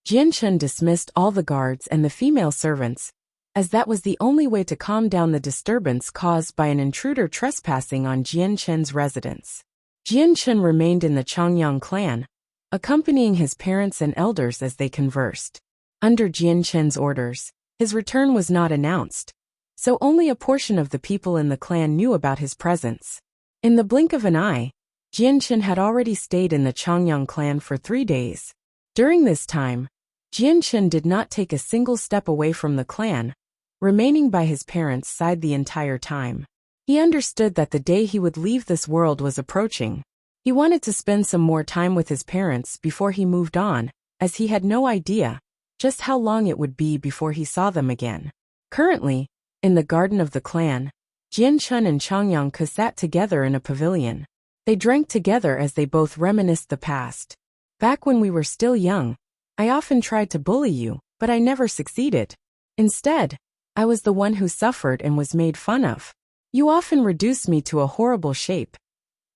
Jian Chen dismissed all the guards and the female servants, as that was the only way to calm down the disturbance caused by an intruder trespassing on Jian Chen's residence. Jian Chen remained in the Changyang clan, accompanying his parents and elders as they conversed. Under Jian Chen's orders, his return was not announced, so only a portion of the people in the clan knew about his presence. In the blink of an eye, Jian Chen had already stayed in the Changyang clan for 3 days. During this time, Jian Chen did not take a single step away from the clan, remaining by his parents' side the entire time. He understood that the day he would leave this world was approaching. He wanted to spend some more time with his parents before he moved on, as he had no idea just how long it would be before he saw them again. Currently, in the garden of the clan, Jianchun and Changyangke sat together in a pavilion. They drank together as they both reminisced the past. Back when we were still young, I often tried to bully you, but I never succeeded. Instead, I was the one who suffered and was made fun of. You often reduced me to a horrible shape.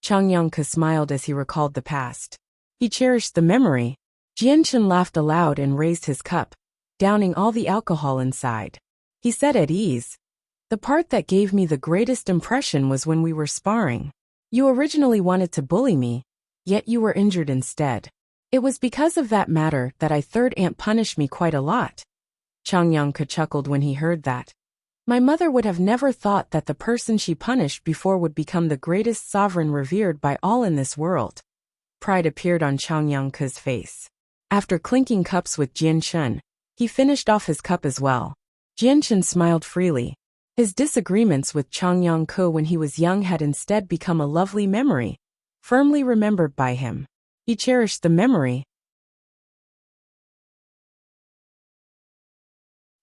Changyangke smiled as he recalled the past. He cherished the memory. Jianchun laughed aloud and raised his cup, downing all the alcohol inside. He said at ease, "The part that gave me the greatest impression was when we were sparring. You originally wanted to bully me, yet you were injured instead. It was because of that matter that I third aunt punished me quite a lot." Changyangke chuckled when he heard that. My mother would have never thought that the person she punished before would become the greatest sovereign revered by all in this world. Pride appeared on Changyangke's face. After clinking cups with Jianchun, he finished off his cup as well. Jianchun smiled freely. His disagreements with Changyangke when he was young had instead become a lovely memory, firmly remembered by him. He cherished the memory.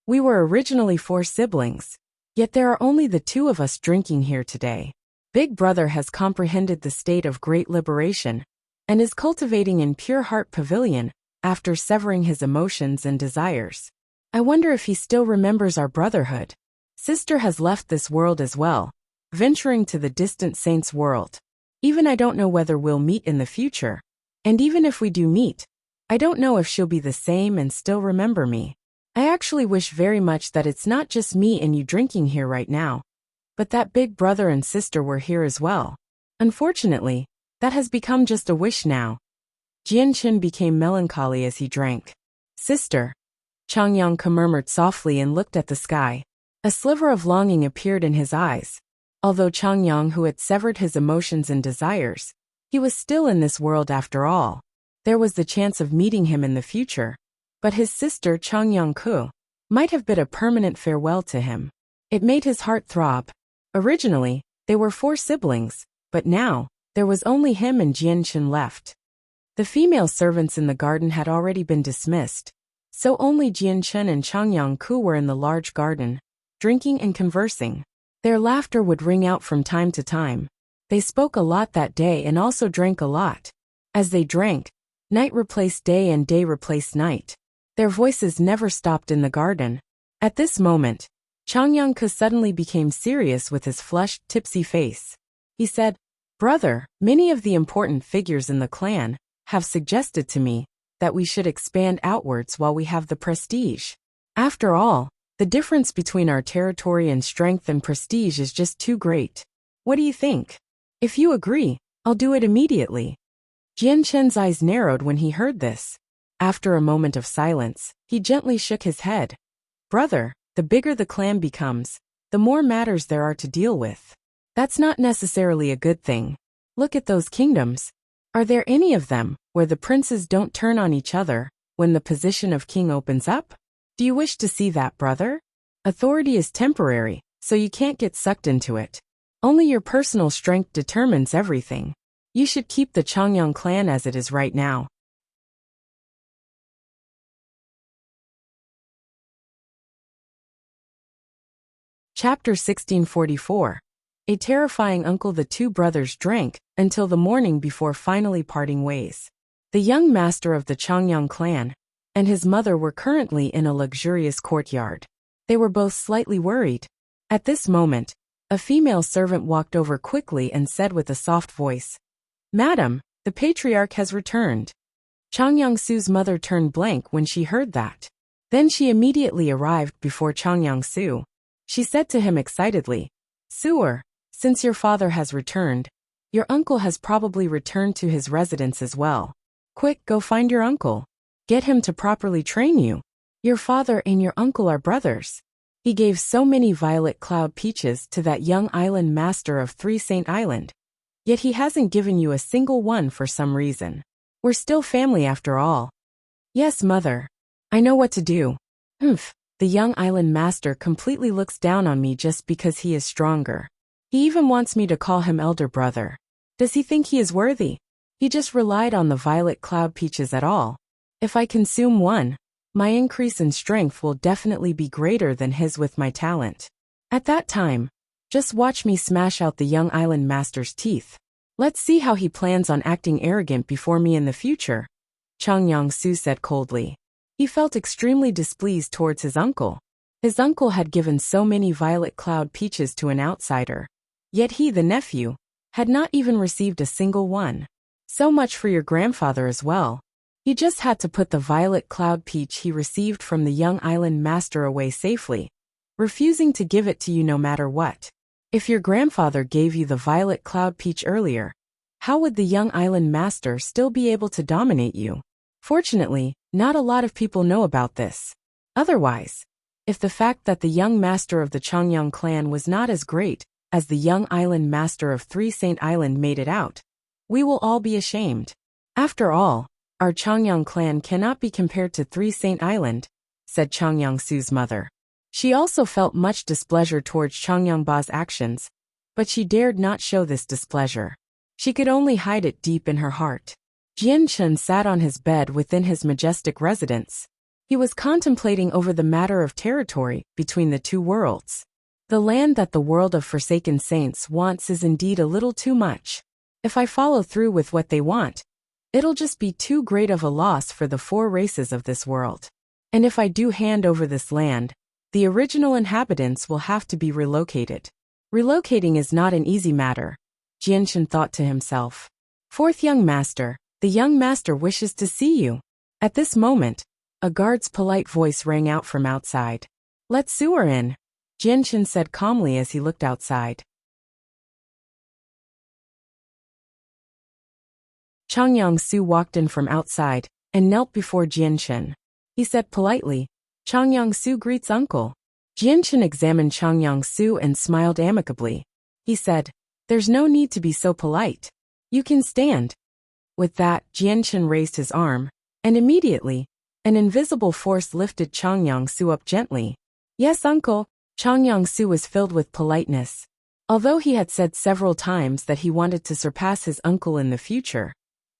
We were originally 4 siblings, yet there are only the 2 of us drinking here today. Big Brother has comprehended the state of great liberation and is cultivating in pure heart pavilion after severing his emotions and desires. I wonder if he still remembers our brotherhood. Sister has left this world as well, venturing to the distant saints' world. Even I don't know whether we'll meet in the future. And even if we do meet, I don't know if she'll be the same and still remember me. I actually wish very much that it's not just me and you drinking here right now, but that Big Brother and sister were here as well. Unfortunately, that has become just a wish now. Jianchun became melancholy as he drank. Sister, Changyangke murmured softly and looked at the sky. A sliver of longing appeared in his eyes. Although Changyang who had severed his emotions and desires, he was still in this world after all. There was the chance of meeting him in the future. But his sister Changyangke might have bid a permanent farewell to him. It made his heart throb. Originally, they were 4 siblings, but now, there was only him and Jianchun left. The female servants in the garden had already been dismissed, so only Jianchun and Changyangke were in the large garden, drinking and conversing. Their laughter would ring out from time to time. They spoke a lot that day and also drank a lot. As they drank, night replaced day and day replaced night. Their voices never stopped in the garden. At this moment, Changyangke suddenly became serious with his flushed, tipsy face. He said, "Brother, many of the important figures in the clan have suggested to me that we should expand outwards while we have the prestige. After all, the difference between our territory and strength and prestige is just too great. What do you think? If you agree, I'll do it immediately." Jianchun's eyes narrowed when he heard this. After a moment of silence, he gently shook his head. "Brother, the bigger the clan becomes, the more matters there are to deal with. That's not necessarily a good thing. Look at those kingdoms. Are there any of them where the princes don't turn on each other when the position of king opens up? Do you wish to see that, brother? Authority is temporary, so you can't get sucked into it. Only your personal strength determines everything. You should keep the Changyang clan as it is right now." Chapter 1644. A terrifying uncle. The 2 brothers drank until the morning before finally parting ways. The young master of the Changyang clan and his mother were currently in a luxurious courtyard. They were both slightly worried. At this moment, a female servant walked over quickly and said with a soft voice, "Madam, the patriarch has returned." Changyang-su's mother turned blank when she heard that. Then she immediately arrived before Changyang-su. She said to him excitedly, "Suer, since your father has returned, your uncle has probably returned to his residence as well. Quick, go find your uncle. Get him to properly train you. Your father and your uncle are brothers." He gave so many violet cloud peaches to that young island master of 3 Saint Island. Yet he hasn't given you a single one for some reason. We're still family after all. "Yes, mother. I know what to do." "Humph, the young island master completely looks down on me just because he is stronger. He even wants me to call him elder brother. Does he think he is worthy? He just relied on the violet cloud peaches at all. If I consume one, my increase in strength will definitely be greater than his with my talent. At that time, just watch me smash out the young island master's teeth. Let's see how he plans on acting arrogant before me in the future, Chang Yang-su said coldly. He felt extremely displeased towards his uncle. His uncle had given so many violet cloud peaches to an outsider. Yet he, the nephew, had not even received a single one. So much for your grandfather as well. He just had to put the violet cloud peach he received from the young island master away safely, refusing to give it to you no matter what. If your grandfather gave you the violet cloud peach earlier, how would the young island master still be able to dominate you? Fortunately, not a lot of people know about this. Otherwise, if the fact that the young master of the Changyang clan was not as great as the young island master of Three Saint Island made it out, we will all be ashamed. After all, our Changyang clan cannot be compared to Three Saint Island, said Chang Yang-su's mother. She also felt much displeasure towards Chang Yangba's actions, but she dared not show this displeasure. She could only hide it deep in her heart. Jian Chen sat on his bed within his majestic residence. He was contemplating over the matter of territory between the two worlds. The land that the world of Forsaken Saints wants is indeed a little too much. If I follow through with what they want, it'll just be too great of a loss for the four races of this world. And if I do hand over this land, the original inhabitants will have to be relocated. Relocating is not an easy matter, Jian Chen thought to himself. Fourth young master, the young master wishes to see you. At this moment, a guard's polite voice rang out from outside. Let Sewer in, Jian Chen said calmly as he looked outside. Chang Yang-su walked in from outside and knelt before Jian Chen. He said politely, Chang Yang-su greets uncle. Jian Chen examined Chang Yang-su and smiled amicably. He said, there's no need to be so polite. You can stand. With that, Jian Chen raised his arm, and immediately, an invisible force lifted Chang Yang-su up gently. Yes, uncle. Chang Yang-su was filled with politeness. Although he had said several times that he wanted to surpass his uncle in the future,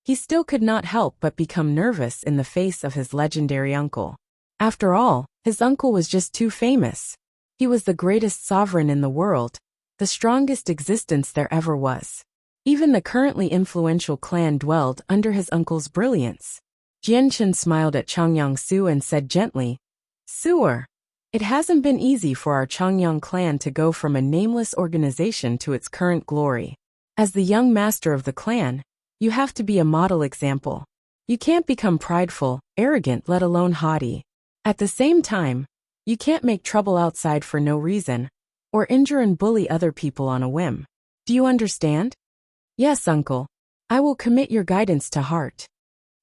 he still could not help but become nervous in the face of his legendary uncle. After all, his uncle was just too famous. He was the greatest sovereign in the world, the strongest existence there ever was. Even the currently influential clan dwelled under his uncle's brilliance. Jian Chen smiled at Chang Yang-su and said gently, Sewer, it hasn't been easy for our Changyang clan to go from a nameless organization to its current glory. As the young master of the clan, you have to be a model example. You can't become prideful, arrogant, let alone haughty. At the same time, you can't make trouble outside for no reason, or injure and bully other people on a whim. Do you understand? Yes, uncle. I will commit your guidance to heart.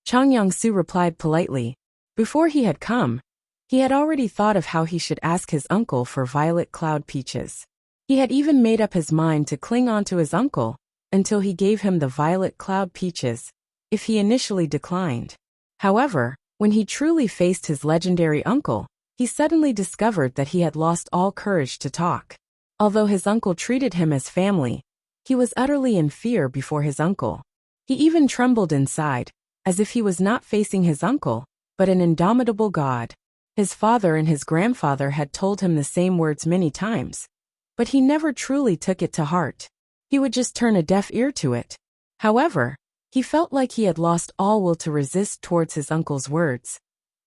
Chang Yang-su replied politely. Before he had come, he had already thought of how he should ask his uncle for violet cloud peaches. He had even made up his mind to cling on to his uncle until he gave him the violet cloud peaches, if he initially declined. However, when he truly faced his legendary uncle, he suddenly discovered that he had lost all courage to talk. Although his uncle treated him as family, he was utterly in fear before his uncle. He even trembled inside, as if he was not facing his uncle, but an indomitable god. His father and his grandfather had told him the same words many times, but he never truly took it to heart. He would just turn a deaf ear to it. However, he felt like he had lost all will to resist towards his uncle's words,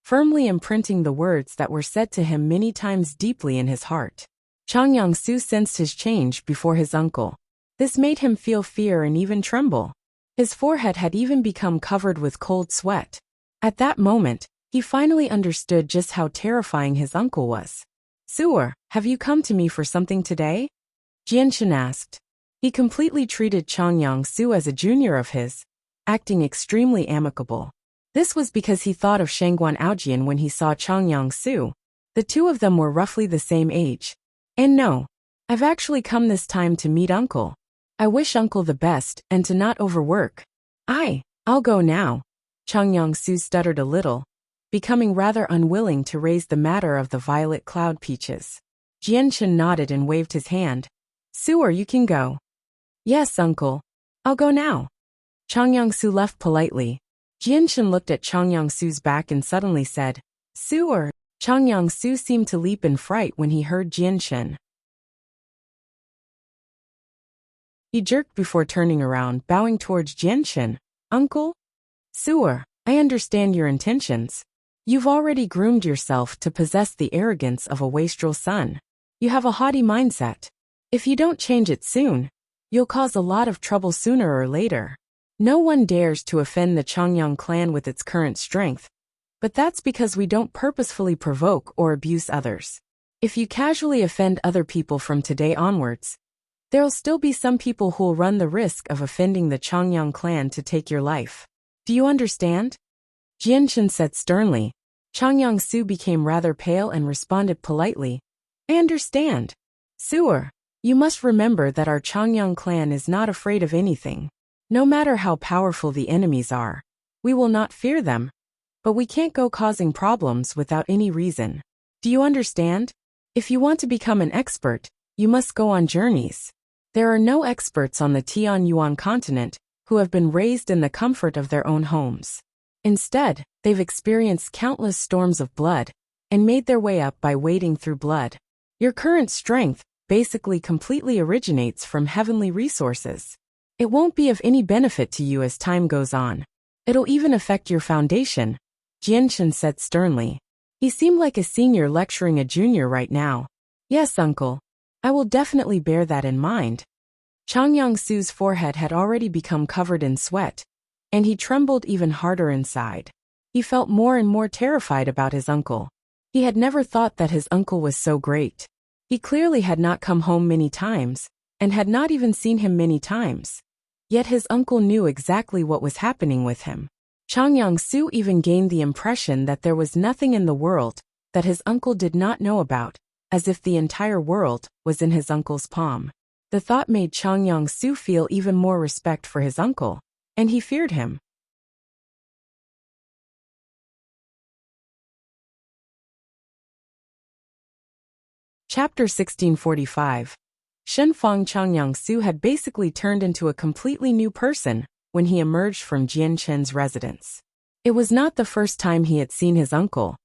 firmly imprinting the words that were said to him many times deeply in his heart. Chang Yang-su sensed his change before his uncle. This made him feel fear and even tremble. His forehead had even become covered with cold sweat. At that moment, he finally understood just how terrifying his uncle was. Sewer, have you come to me for something today? Jian Chen asked. He completely treated Chang Yang-su as a junior of his, acting extremely amicable. This was because he thought of Shangguan Aojian when he saw Chang Yang-su. The two of them were roughly the same age. And no, I've actually come this time to meet uncle. I wish uncle the best and to not overwork. I'll go now. Chang Yang-su stuttered a little, becoming rather unwilling to raise the matter of the violet cloud peaches. Jian Chen nodded and waved his hand. Sewer, you can go. Yes, uncle. I'll go now. Chang Yangsu left politely. Jianshan looked at Chang Yangsu's back and suddenly said, "Su." Chang Yangsu seemed to leap in fright when he heard Jianshan. He jerked before turning around, bowing towards Jianshan. "Uncle?" "Su, I understand your intentions. You've already groomed yourself to possess the arrogance of a wastrel son. You have a haughty mindset. If you don't change it soon, you'll cause a lot of trouble sooner or later. No one dares to offend the Changyang clan with its current strength, but that's because we don't purposefully provoke or abuse others. If you casually offend other people from today onwards, there'll still be some people who'll run the risk of offending the Changyang clan to take your life. Do you understand?" Jianshan said sternly. Chang Yangsu became rather pale and responded politely, "I understand. Su, you must remember that our Changyang clan is not afraid of anything. No matter how powerful the enemies are, we will not fear them, but we can't go causing problems without any reason. Do you understand? If you want to become an expert, you must go on journeys. There are no experts on the Tianyuan continent who have been raised in the comfort of their own homes. Instead, they've experienced countless storms of blood and made their way up by wading through blood. Your current strength basically completely originates from heavenly resources. It won't be of any benefit to you as time goes on. It'll even affect your foundation," Jianshan said sternly. He seemed like a senior lecturing a junior right now. "Yes, uncle. I will definitely bear that in mind." Chang Yangsu's forehead had already become covered in sweat, and he trembled even harder inside. He felt more and more terrified about his uncle. He had never thought that his uncle was so great. He clearly had not come home many times, and had not even seen him many times. Yet his uncle knew exactly what was happening with him. Chang Yangsu even gained the impression that there was nothing in the world that his uncle did not know about, as if the entire world was in his uncle's palm. The thought made Chang Yangsu feel even more respect for his uncle, and he feared him. Chapter 1645. Shenfang Chang Yangsu had basically turned into a completely new person when he emerged from Jianshan's residence. It was not the first time he had seen his uncle,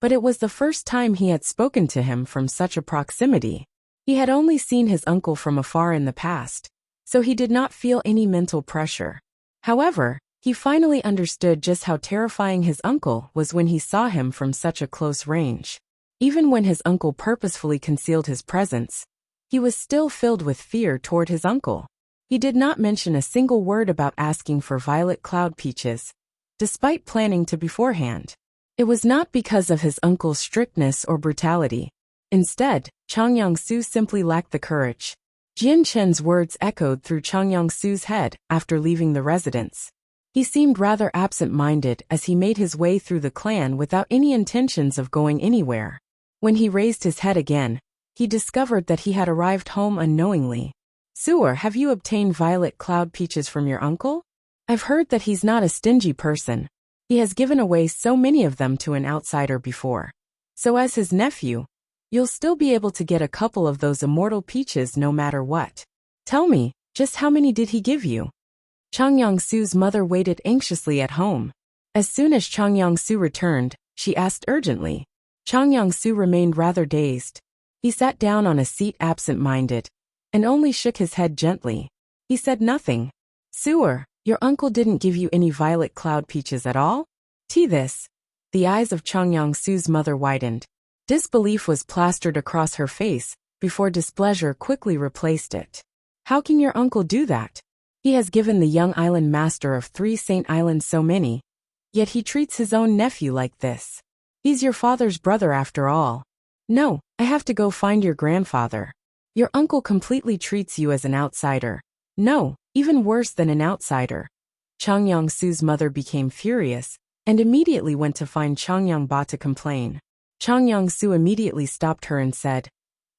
but it was the first time he had spoken to him from such a proximity. He had only seen his uncle from afar in the past, so he did not feel any mental pressure. However, he finally understood just how terrifying his uncle was when he saw him from such a close range. Even when his uncle purposefully concealed his presence, he was still filled with fear toward his uncle. He did not mention a single word about asking for violet cloud peaches, despite planning to beforehand. It was not because of his uncle's strictness or brutality. Instead, Chang Yangsu simply lacked the courage. Jianshan's words echoed through Chang Yangsu's head after leaving the residence. He seemed rather absent-minded as he made his way through the clan without any intentions of going anywhere. When he raised his head again, he discovered that he had arrived home unknowingly. "Su, have you obtained violet cloud peaches from your uncle? I've heard that he's not a stingy person. He has given away so many of them to an outsider before. So as his nephew, you'll still be able to get a couple of those immortal peaches no matter what. Tell me, just how many did he give you?" Chang Yangsu's mother waited anxiously at home. As soon as Chang Yangsu returned, she asked urgently. Chang Yangsu remained rather dazed. He sat down on a seat absent-minded, and only shook his head gently. He said nothing. "Su, your uncle didn't give you any violet cloud peaches at all?" This. The eyes of Chang Yangsu's mother widened. Disbelief was plastered across her face, before displeasure quickly replaced it. "How can your uncle do that? He has given the young island master of 3 Saint Islands so many, yet he treats his own nephew like this. He's your father's brother after all. No, I have to go find your grandfather. Your uncle completely treats you as an outsider. No, even worse than an outsider." Chang Yangsu's mother became furious, and immediately went to find Chang Yangba to complain. Chang Yangsu immediately stopped her and said,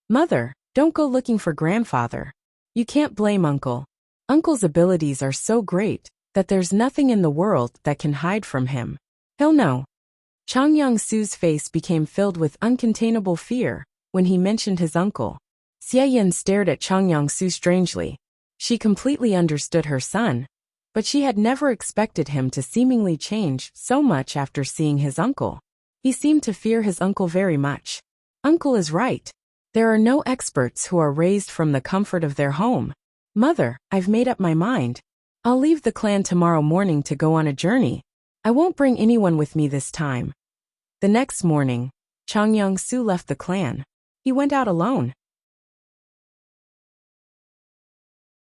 "Mother, don't go looking for grandfather. You can't blame uncle. Uncle's abilities are so great that there's nothing in the world that can hide from him. He'll know." Chang Yangsu's face became filled with uncontainable fear when he mentioned his uncle. Xie Yin stared at Chang Yangsu strangely. She completely understood her son. But she had never expected him to seemingly change so much after seeing his uncle. He seemed to fear his uncle very much. Uncle is right. There are no experts who are raised from the comfort of their home. Mother, I've made up my mind. I'll leave the clan tomorrow morning to go on a journey. I won't bring anyone with me this time. The next morning, Changyang-su left the clan. He went out alone.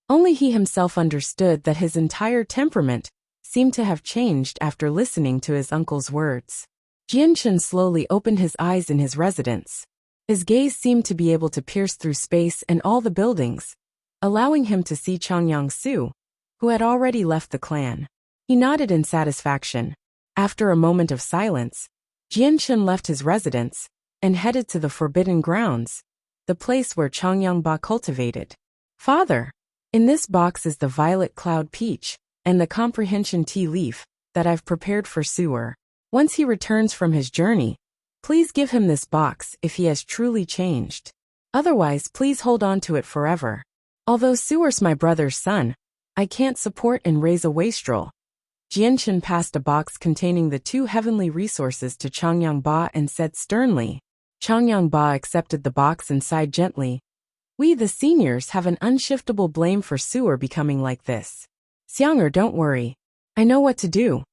Only he himself understood that his entire temperament seemed to have changed after listening to his uncle's words. Jianchen slowly opened his eyes in his residence. His gaze seemed to be able to pierce through space and all the buildings, allowing him to see Changyang-su, who had already left the clan. He nodded in satisfaction. After a moment of silence, Jianchen left his residence and headed to the Forbidden Grounds, the place where Changyang-ba cultivated. Father, in this box is the violet cloud peach and the comprehension tea leaf that I've prepared for Sewer. Once he returns from his journey, please give him this box if he has truly changed. Otherwise, please hold on to it forever. Although Sewer's my brother's son, I can't support and raise a wastrel. Jianchen passed a box containing the 2 heavenly resources to Changyang-ba and said sternly. Changyang-ba accepted the box and sighed gently. We the seniors have an unshiftable blame for Sewer becoming like this. Xianger, don't worry. I know what to do.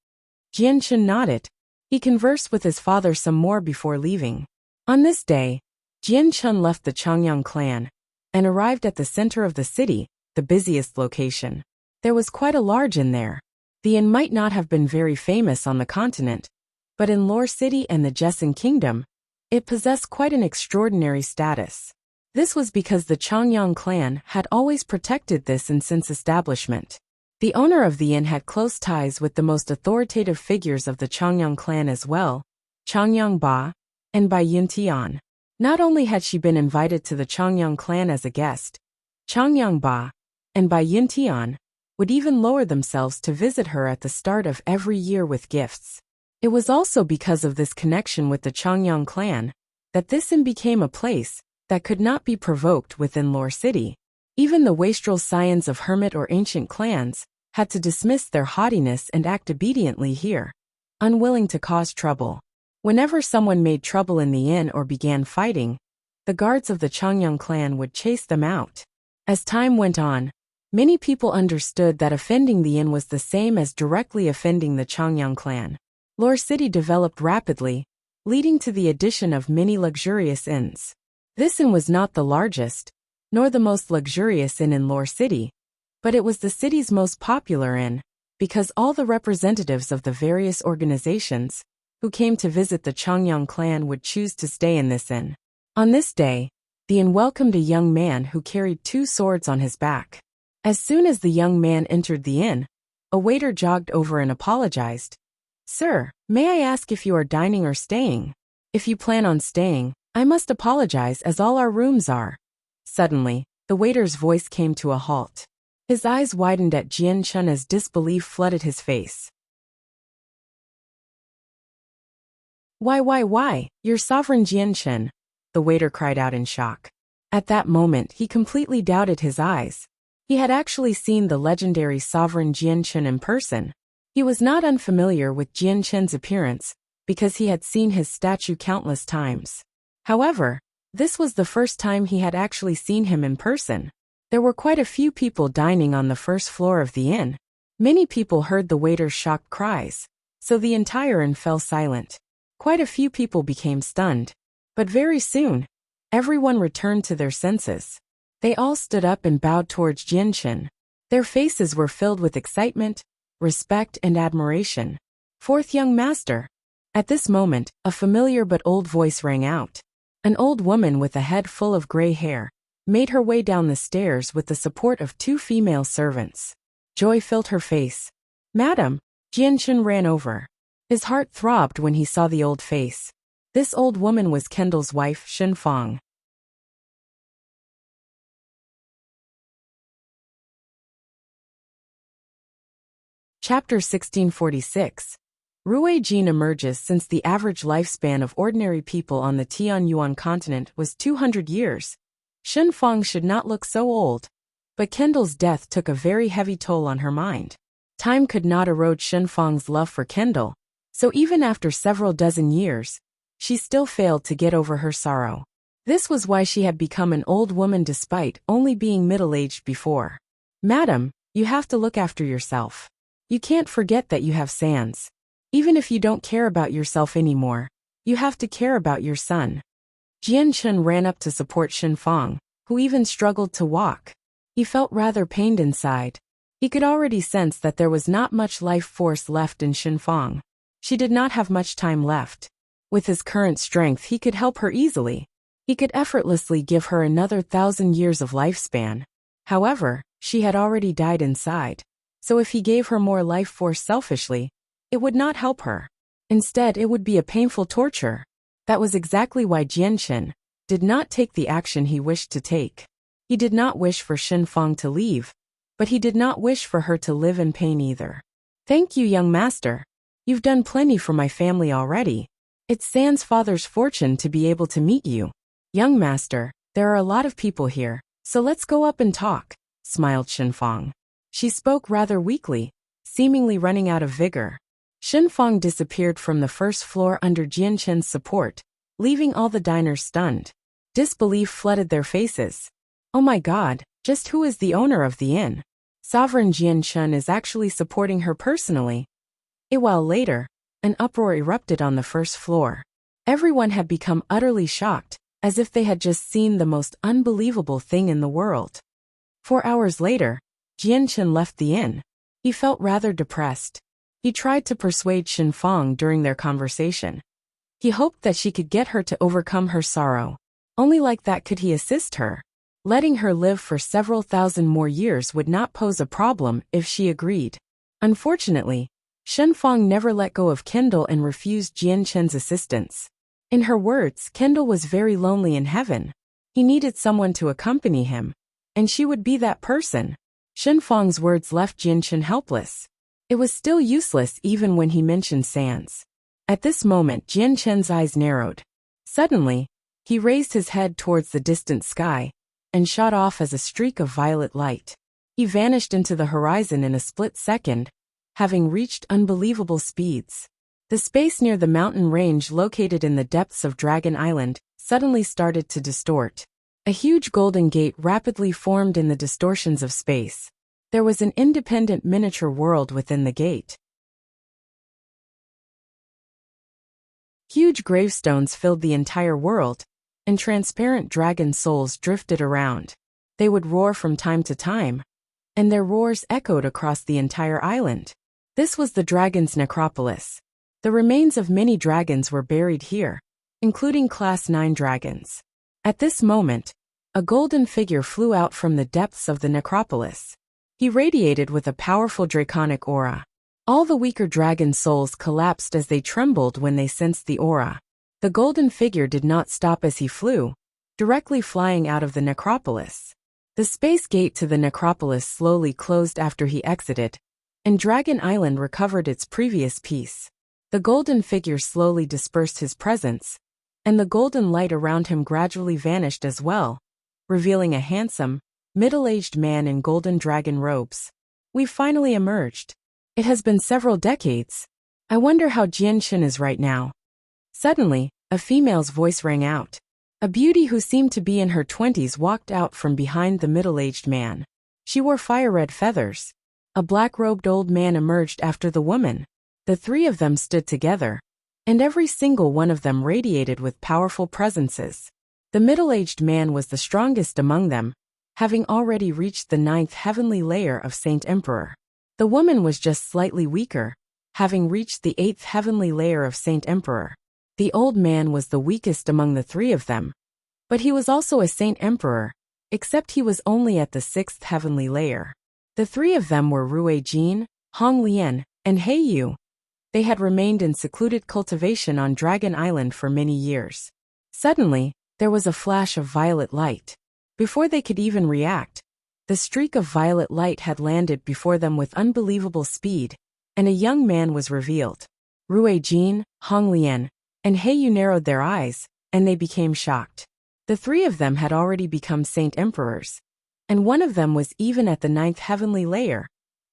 Jianchen nodded. He conversed with his father some more before leaving. On this day, Jianchen left the Changyang clan and arrived at the center of the city, the busiest location. There was quite a large inn there. The inn might not have been very famous on the continent, but in Lore City and the Jessen Kingdom, it possessed quite an extraordinary status. This was because the Changyang clan had always protected this inn since establishment. The owner of the inn had close ties with the most authoritative figures of the Changyang clan as well, Changyang Ba and Bai Yuntian. Not only had she been invited to the Changyang clan as a guest, Changyang Ba and Bai Yuntian would even lower themselves to visit her at the start of every year with gifts. It was also because of this connection with the Changyang clan that this inn became a place that could not be provoked within Lore City. Even the wastrel scions of hermit or ancient clans had to dismiss their haughtiness and act obediently here, unwilling to cause trouble. Whenever someone made trouble in the inn or began fighting, the guards of the Changyang clan would chase them out. As time went on, many people understood that offending the inn was the same as directly offending the Changyang clan. Lore City developed rapidly, leading to the addition of many luxurious inns. This inn was not the largest, nor the most luxurious inn in Lore City, but it was the city's most popular inn, because all the representatives of the various organizations who came to visit the Changyang clan would choose to stay in this inn. On this day, the inn welcomed a young man who carried 2 swords on his back. As soon as the young man entered the inn, a waiter jogged over and apologized. Sir, may I ask if you are dining or staying? If you plan on staying, I must apologize as all our rooms are. Suddenly, the waiter's voice came to a halt. His eyes widened at Jianchen as disbelief flooded his face. Why, your sovereign Jianchen, the waiter cried out in shock. At that moment, he completely doubted his eyes. He had actually seen the legendary sovereign Jianchen in person. He was not unfamiliar with Jianchen's appearance, because he had seen his statue countless times. However, this was the first time he had actually seen him in person. There were quite a few people dining on the first floor of the inn. Many people heard the waiter's shocked cries, so the entire inn fell silent. Quite a few people became stunned. But very soon, everyone returned to their senses. They all stood up and bowed towards Jianchen. Their faces were filled with excitement, respect, and admiration. Fourth young master. At this moment, a familiar but old voice rang out. An old woman with a head full of gray hair made her way down the stairs with the support of 2 female servants. Joy filled her face. Madam, Jianchen ran over. His heart throbbed when he saw the old face. This old woman was Kendall's wife, Shen Fang. Chapter 1646. Rui Jin emerges. Since the average lifespan of ordinary people on the Tianyuan continent was 200 years, Shen Fang should not look so old, but Kendall's death took a very heavy toll on her mind. Time could not erode Shenfang's love for Kendall, so even after several dozen years, she still failed to get over her sorrow. This was why she had become an old woman despite only being middle-aged before. Madam, you have to look after yourself. You can't forget that you have Sans. Even if you don't care about yourself anymore, you have to care about your son. Jian Chen ran up to support Shenfang, who even struggled to walk. He felt rather pained inside. He could already sense that there was not much life force left in Shenfang. She did not have much time left. With his current strength, he could help her easily. He could effortlessly give her another 1,000 years of lifespan. However, she had already died inside. So if he gave her more life force selfishly, it would not help her. Instead, it would be a painful torture. That was exactly why Jianchen did not take the action he wished to take. He did not wish for Shenfang to leave, but he did not wish for her to live in pain either. Thank you, young master. You've done plenty for my family already. It's San's father's fortune to be able to meet you. Young master, there are a lot of people here, so let's go up and talk, smiled Shenfang. She spoke rather weakly, seemingly running out of vigor. Shenfang disappeared from the first floor under Jianchen's support, leaving all the diners stunned. Disbelief flooded their faces. Oh my god, just who is the owner of the inn? Sovereign Jianchen is actually supporting her personally. A while later, an uproar erupted on the first floor. Everyone had become utterly shocked, as if they had just seen the most unbelievable thing in the world. 4 hours later, Jianchen left the inn. He felt rather depressed. He tried to persuade Shenfang during their conversation. He hoped that she could get her to overcome her sorrow. Only like that could he assist her. Letting her live for several thousand more years would not pose a problem if she agreed. Unfortunately, Shenfang never let go of Kendall and refused Jianchen's assistance. In her words, Kendall was very lonely in heaven. He needed someone to accompany him, and she would be that person. Shenfang's words left Jianchen helpless. It was still useless even when he mentioned Sans. At this moment, Jianchen's eyes narrowed. Suddenly, he raised his head towards the distant sky and shot off as a streak of violet light. He vanished into the horizon in a split second, having reached unbelievable speeds. The space near the mountain range located in the depths of Dragon Island suddenly started to distort. A huge golden gate rapidly formed in the distortions of space. There was an independent miniature world within the gate. Huge gravestones filled the entire world, and transparent dragon souls drifted around. They would roar from time to time, and their roars echoed across the entire island. This was the dragon's necropolis. The remains of many dragons were buried here, including Class 9 dragons. At this moment, a golden figure flew out from the depths of the necropolis. He radiated with a powerful draconic aura. All the weaker dragon souls collapsed as they trembled when they sensed the aura. The golden figure did not stop as he flew, directly flying out of the necropolis. The space gate to the necropolis slowly closed after he exited, and Dragon Island recovered its previous peace. The golden figure slowly dispersed his presence, and the golden light around him gradually vanished as well, revealing a handsome, middle-aged man in golden dragon robes. We've finally emerged. It has been several decades. I wonder how Jianchen is right now. Suddenly, a female's voice rang out. A beauty who seemed to be in her 20s walked out from behind the middle-aged man. She wore fire-red feathers. A black-robed old man emerged after the woman. The three of them stood together, and every single one of them radiated with powerful presences. The middle-aged man was the strongest among them, having already reached the 9th heavenly layer of Saint Emperor. The woman was just slightly weaker, having reached the 8th heavenly layer of Saint Emperor. The old man was the weakest among the three of them, but he was also a Saint Emperor, except he was only at the 6th heavenly layer. The three of them were Rui Jin, Hong Lian, and He Yu. They had remained in secluded cultivation on Dragon Island for many years. Suddenly, there was a flash of violet light. Before they could even react, the streak of violet light had landed before them with unbelievable speed, and a young man was revealed. Rui Jin, Hong Lian, and He Yu narrowed their eyes, and they became shocked. The three of them had already become Saint Emperors, and one of them was even at the 9th heavenly layer.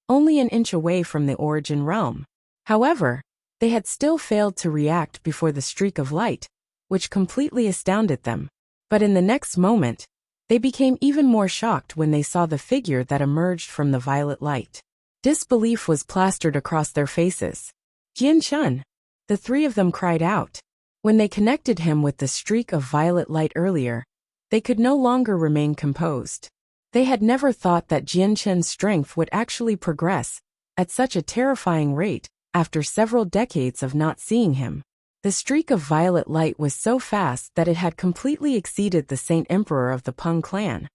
only an inch away from the origin realm. However, they had still failed to react before the streak of light, which completely astounded them. But in the next moment, they became even more shocked when they saw the figure that emerged from the violet light. Disbelief was plastered across their faces. Jian-Chun! The three of them cried out. When they connected him with the streak of violet light earlier, they could no longer remain composed. They had never thought that Jian-Chun's strength would actually progress at such a terrifying rate after several decades of not seeing him. The streak of violet light was so fast that it had completely exceeded the Saint Emperor of the Peng clan,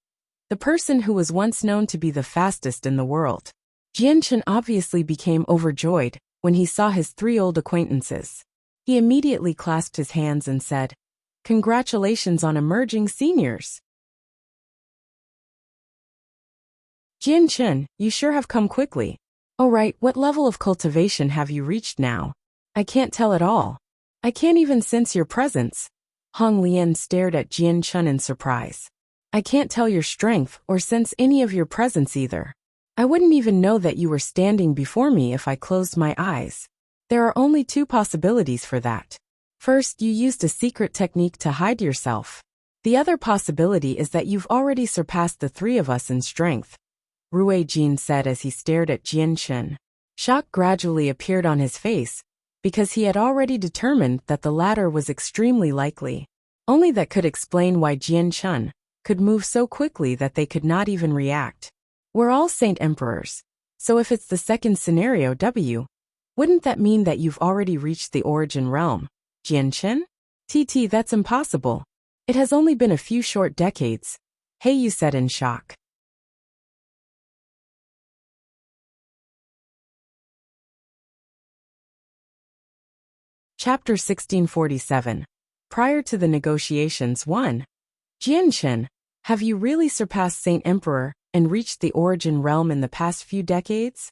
the person who was once known to be the fastest in the world. Jian-Chun obviously became overjoyed when he saw his three old acquaintances. He immediately clasped his hands and said, "Congratulations on emerging seniors. Jian-Chun, you sure have come quickly. Oh right, what level of cultivation have you reached now? I can't tell at all. I can't even sense your presence." Hong Lian stared at Jian-Chun in surprise. "I can't tell your strength or sense any of your presence either. I wouldn't even know that you were standing before me if I closed my eyes. There are only two possibilities for that. First, you used a secret technique to hide yourself. The other possibility is that you've already surpassed the three of us in strength," Rui Jin said as he stared at Jian-Chun. Shock gradually appeared on his face, because he had already determined that the latter was extremely likely. Only that could explain why Jian-Chun could move so quickly that they could not even react. We're all Saint Emperors, so if it's the second scenario wouldn't that mean that you've already reached the origin realm, Jian-Chun? TT, that's impossible. It has only been a few short decades, He said in shock. Chapter 1647. Prior to the negotiations 1. Jian-Chun, have you really surpassed Saint Emperor and reached the origin realm in the past few decades?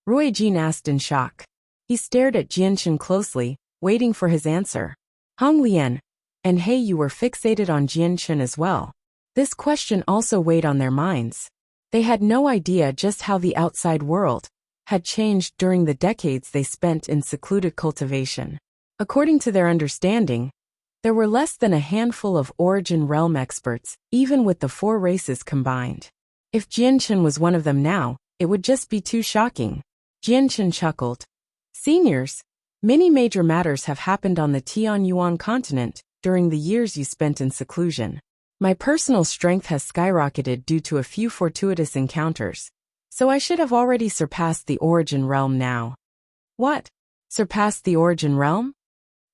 Rui Jin asked in shock. He stared at Jian-Chun closely, waiting for his answer. Hong Lian and you were fixated on Jian-Chun as well. This question also weighed on their minds. They had no idea just how the outside world had changed during the decades they spent in secluded cultivation. According to their understanding, there were less than a handful of origin realm experts, even with the four races combined. If Jian-Chun was one of them now, it would just be too shocking. Jian-Chun chuckled. Seniors, many major matters have happened on the Tianyuan continent during the years you spent in seclusion. My personal strength has skyrocketed due to a few fortuitous encounters, so I should have already surpassed the origin realm now. What? Surpassed the origin realm?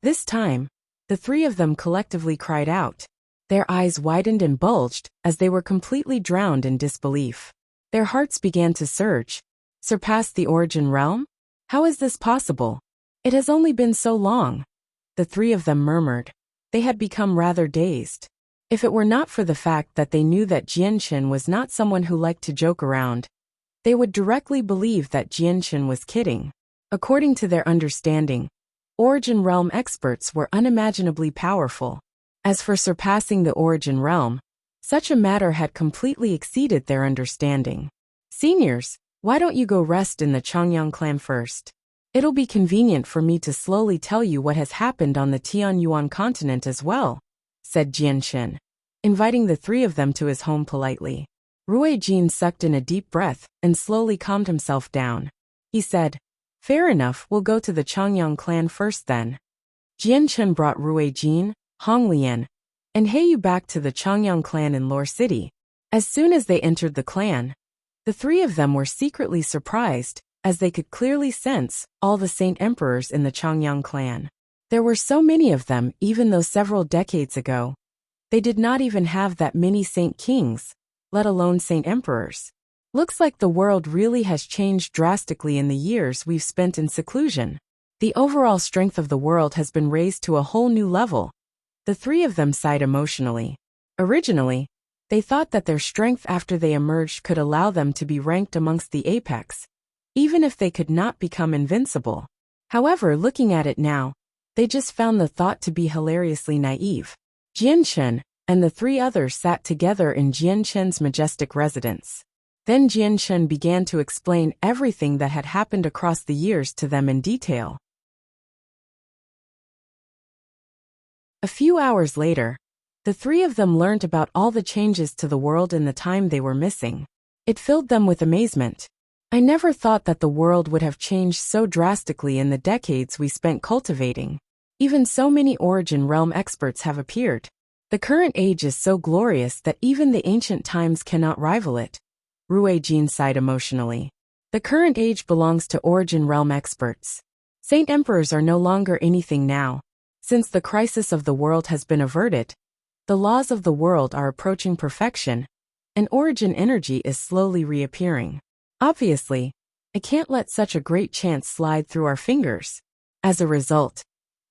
This time, the three of them collectively cried out. Their eyes widened and bulged as they were completely drowned in disbelief. Their hearts began to surge. Surpassed the origin realm? How is this possible? It has only been so long. The three of them murmured. They had become rather dazed. If it were not for the fact that they knew that Jian-Chun was not someone who liked to joke around, they would directly believe that Jian-Chun was kidding. According to their understanding, origin realm experts were unimaginably powerful. As for surpassing the origin realm, such a matter had completely exceeded their understanding. Seniors, why don't you go rest in the Changyang clan first? It'll be convenient for me to slowly tell you what has happened on the Tianyuan continent as well, said Jian-Chun, inviting the three of them to his home politely. Rui Jin sucked in a deep breath and slowly calmed himself down. He said, Fair enough, we'll go to the Changyang clan first then. Jian-Chun brought Rui Jin, Hong Lian, and Heyu back to the Changyang clan in Lore City. As soon as they entered the clan, the three of them were secretly surprised, as they could clearly sense all the Saint Emperors in the Changyang clan. There were so many of them even though several decades ago, they did not even have that many Saint Kings, let alone Saint Emperors. Looks like the world really has changed drastically in the years we've spent in seclusion. The overall strength of the world has been raised to a whole new level. The three of them sighed emotionally. Originally, they thought that their strength after they emerged could allow them to be ranked amongst the apex, even if they could not become invincible. However, looking at it now, they just found the thought to be hilariously naive. Jian-Chun and the three others sat together in Jian-Chun's majestic residence. Then Jianchen began to explain everything that had happened across the years to them in detail. A few hours later, the three of them learned about all the changes to the world in the time they were missing. It filled them with amazement. I never thought that the world would have changed so drastically in the decades we spent cultivating. Even so many Origin Realm experts have appeared. The current age is so glorious that even the ancient times cannot rival it. Rue Jin sighed emotionally. The current age belongs to Origin Realm experts. Saint Emperors are no longer anything now. Since the crisis of the world has been averted, the laws of the world are approaching perfection, and Origin energy is slowly reappearing. Obviously, I can't let such a great chance slide through our fingers. As a result,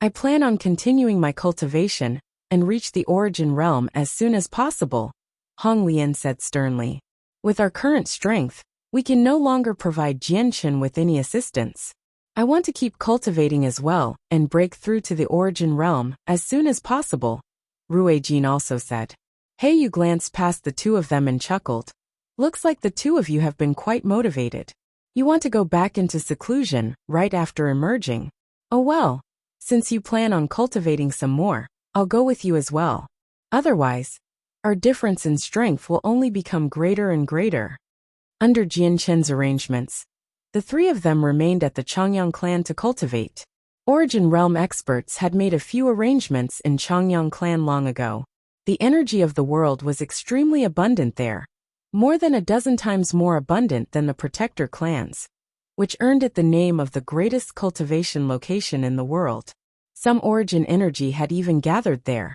I plan on continuing my cultivation and reach the Origin Realm as soon as possible, Hong Lian said sternly. With our current strength, we can no longer provide Jianchen with any assistance. I want to keep cultivating as well and break through to the Origin Realm as soon as possible, Rue Jin also said. He Yu glanced past the two of them and chuckled. Looks like the two of you have been quite motivated. You want to go back into seclusion right after emerging. Oh well, since you plan on cultivating some more, I'll go with you as well. Otherwise, our difference in strength will only become greater and greater. Under Jianchen's arrangements, the three of them remained at the Changyang clan to cultivate. Origin Realm experts had made a few arrangements in Changyang clan long ago. The energy of the world was extremely abundant there, more than a dozen times more abundant than the Protector clans, which earned it the name of the greatest cultivation location in the world. Some Origin energy had even gathered there,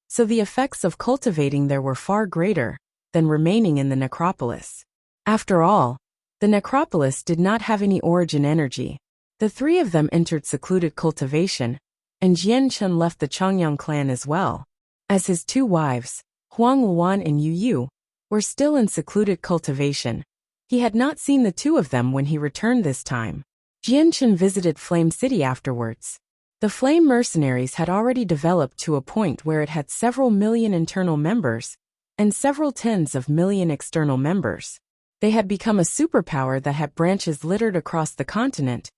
so the effects of cultivating there were far greater than remaining in the necropolis. After all, the necropolis did not have any Origin energy. The three of them entered secluded cultivation, and Jianchen left the Changyang clan as well. As his two wives, Huang Luan and Yu Yu, were still in secluded cultivation, he had not seen the two of them when he returned this time. Jianchen visited Flame City afterwards. The Flame Mercenaries had already developed to a point where it had several million internal members and several tens of million external members. They had become a superpower that had branches littered across the continent,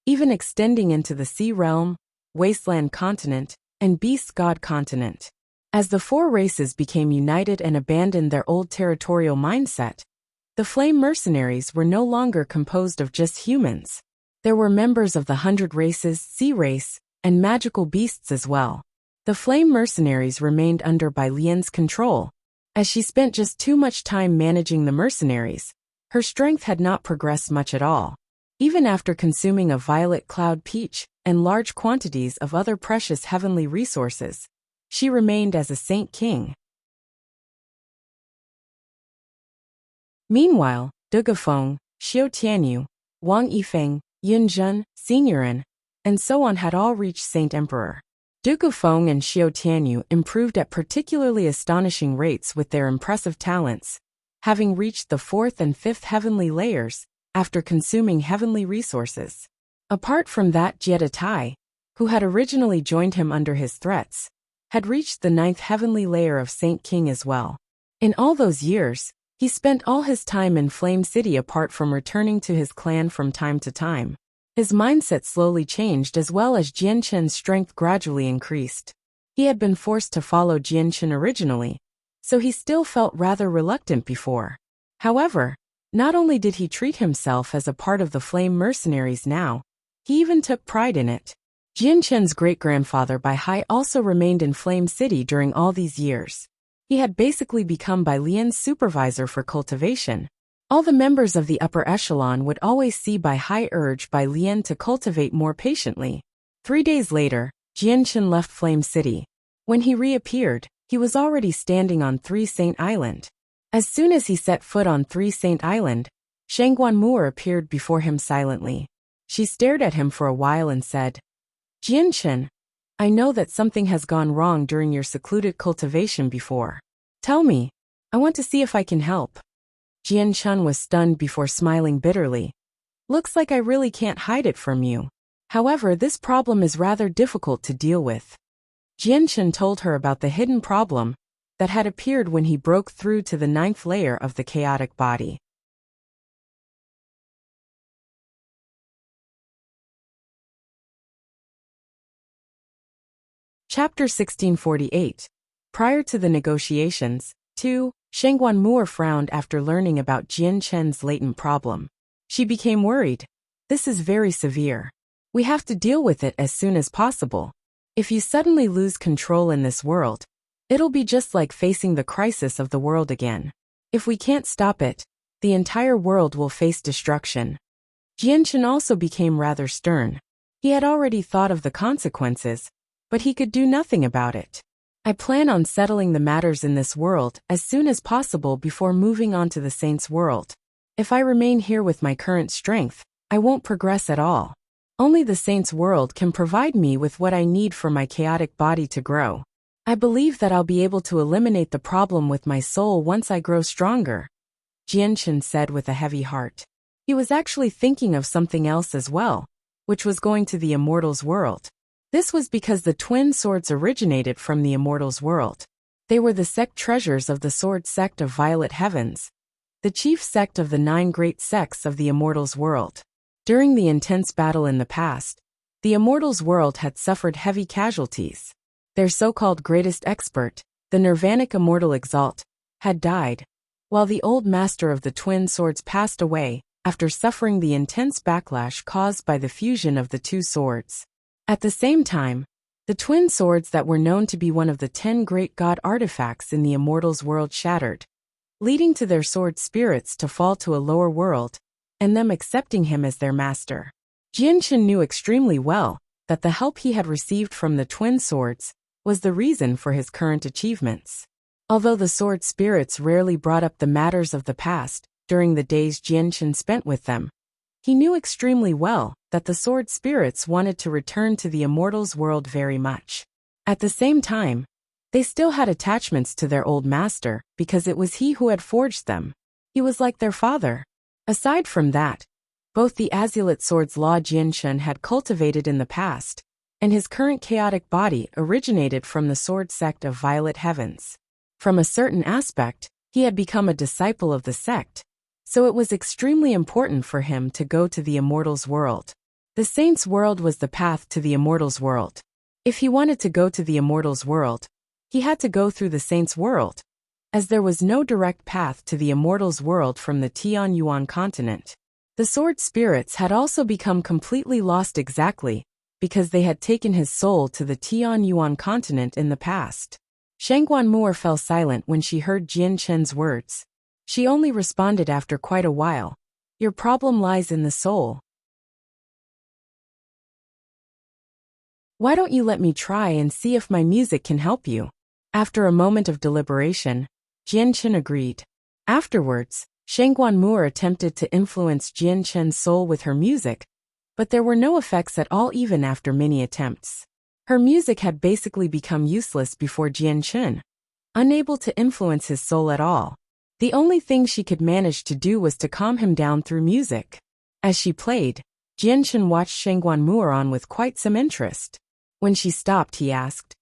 even extending into the Sea Realm, Wasteland Continent, and Beast God Continent. As the four races became united and abandoned their old territorial mindset, the Flame Mercenaries were no longer composed of just humans. There were members of the 100 Races, Sea Race, and magical beasts as well. The Flame Mercenaries remained under Bai Lian's control. As she spent just too much time managing the mercenaries, her strength had not progressed much at all. Even after consuming a violet cloud peach and large quantities of other precious heavenly resources, she remained as a Saint King. Meanwhile, Du Gafeng, Xiao Tianyu, Wang Yifeng, Yun Zhen, Signorin, and so on had all reached Saint Emperor. Du Gafeng and Xiao Tianyu improved at particularly astonishing rates with their impressive talents, having reached the 4th and 5th heavenly layers after consuming heavenly resources. Apart from that, Jie Tai, who had originally joined him under his threats, had reached the 9th heavenly layer of Saint King as well. In all those years, he spent all his time in Flame City apart from returning to his clan from time to time. His mindset slowly changed as well as Jianchen's strength gradually increased. He had been forced to follow Jianchen originally, so he still felt rather reluctant before. However, not only did he treat himself as a part of the Flame Mercenaries now, he even took pride in it. Jianchen's great-grandfather Bai Hai also remained in Flame City during all these years. He had basically become Bai Lian's supervisor for cultivation. All the members of the upper echelon would always see Bai Hai urge Bai Lian to cultivate more patiently. 3 days later, Jianchen left Flame City. When he reappeared, he was already standing on 3 Saint Island. As soon as he set foot on 3 Saint Island, Shangguan Moor appeared before him silently. She stared at him for a while and said, Jianchen, I know that something has gone wrong during your secluded cultivation before. Tell me, I want to see if I can help. Jianchen was stunned before smiling bitterly. Looks like I really can't hide it from you. However, this problem is rather difficult to deal with. Jianchen told her about the hidden problem that had appeared when he broke through to the 9th layer of the chaotic body. Chapter 1648. Prior to the negotiations, 2. Sheng Guanmu frowned after learning about Jian Chen's latent problem. She became worried. This is very severe. We have to deal with it as soon as possible. If you suddenly lose control in this world, it'll be just like facing the crisis of the world again. If we can't stop it, the entire world will face destruction. Jian Chen also became rather stern. He had already thought of the consequences, but he could do nothing about it. I plan on settling the matters in this world as soon as possible before moving on to the Saints' world. If I remain here with my current strength, I won't progress at all. Only the Saints' world can provide me with what I need for my chaotic body to grow. I believe that I'll be able to eliminate the problem with my soul once I grow stronger, Jian Chen said with a heavy heart. He was actually thinking of something else as well, which was going to the Immortals' world. This was because the twin swords originated from the Immortals' world. They were the sect treasures of the Sword Sect of Violet Heavens, the chief sect of the 9 great sects of the Immortals' world. During the intense battle in the past, the Immortals' world had suffered heavy casualties. Their so-called greatest expert, the Nirvanic Immortal Exalt, had died, while the old master of the twin swords passed away after suffering the intense backlash caused by the fusion of the 2 swords. At the same time, the twin swords that were known to be one of the 10 great god artifacts in the Immortals' world shattered, leading to their sword spirits to fall to a lower world, and them accepting him as their master. Jian Chen knew extremely well that the help he had received from the twin swords was the reason for his current achievements. Although the sword spirits rarely brought up the matters of the past during the days Jian Chen spent with them, he knew extremely well that the sword spirits wanted to return to the Immortals' world very much. At the same time, they still had attachments to their old master because it was he who had forged them. He was like their father. Aside from that, both the Azulite Swords Law Jian Chen had cultivated in the past, and his current chaotic body originated from the Sword Sect of Violet Heavens. From a certain aspect, he had become a disciple of the sect, so it was extremely important for him to go to the Immortals' world. The Saints' world was the path to the Immortals' world. If he wanted to go to the Immortals' world, he had to go through the Saints' world, as there was no direct path to the Immortals' world from the Tianyuan continent. The sword spirits had also become completely lost exactly because they had taken his soul to the Tianyuan continent in the past. Sheng Guanmu fell silent when she heard Jian Chen's words. She only responded after quite a while. Your problem lies in the soul. Why don't you let me try and see if my music can help you? After a moment of deliberation, Jian Chen agreed. Afterwards, Sheng Guanmu attempted to influence Jian Chen's soul with her music, but there were no effects at all even after many attempts. Her music had basically become useless before Jian Chen, unable to influence his soul at all. The only thing she could manage to do was to calm him down through music. As she played, Jian Chen watched Sheng Guanmu on with quite some interest. When she stopped, he asked,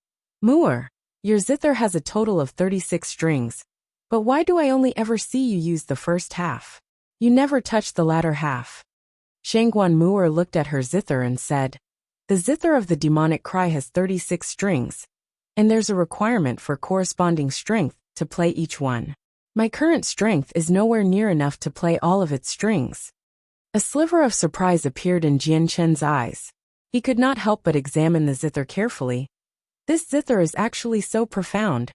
Mu'er, your zither has a total of 36 strings, but why do I only ever see you use the first half? You never touch the latter half. Sheng Guanmu looked at her zither and said, the zither of the demonic cry has 36 strings, and there's a requirement for corresponding strength to play each one. My current strength is nowhere near enough to play all of its strings. A sliver of surprise appeared in Jian Chen's eyes. He could not help but examine the zither carefully. This zither is actually so profound,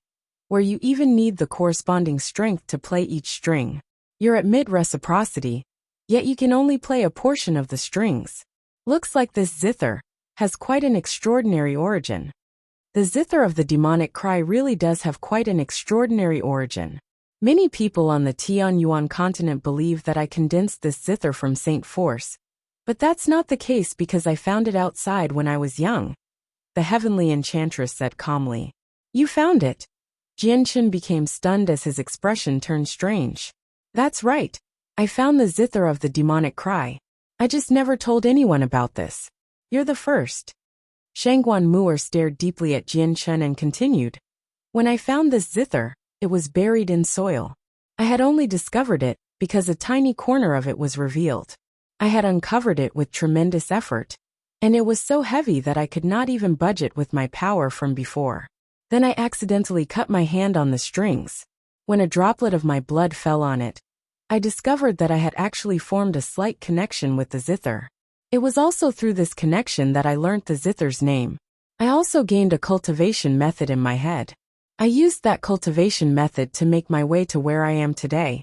where you even need the corresponding strength to play each string. You're at mid-reciprocity, yet you can only play a portion of the strings. Looks like this zither has quite an extraordinary origin. The zither of the demonic cry really does have quite an extraordinary origin. Many people on the Tianyuan continent believe that I condensed this zither from Saint Force, but that's not the case because I found it outside when I was young, the heavenly enchantress said calmly. You found it? Jian Chen became stunned as his expression turned strange. That's right. I found the zither of the demonic cry. I just never told anyone about this. You're the first. Sheng Guanmu stared deeply at Jian Chen and continued. When I found this zither, it was buried in soil. I had only discovered it because a tiny corner of it was revealed. I had uncovered it with tremendous effort, and it was so heavy that I could not even budge it with my power from before. Then I accidentally cut my hand on the strings. When a droplet of my blood fell on it, I discovered that I had actually formed a slight connection with the zither. It was also through this connection that I learnt the zither's name. I also gained a cultivation method in my head. I used that cultivation method to make my way to where I am today.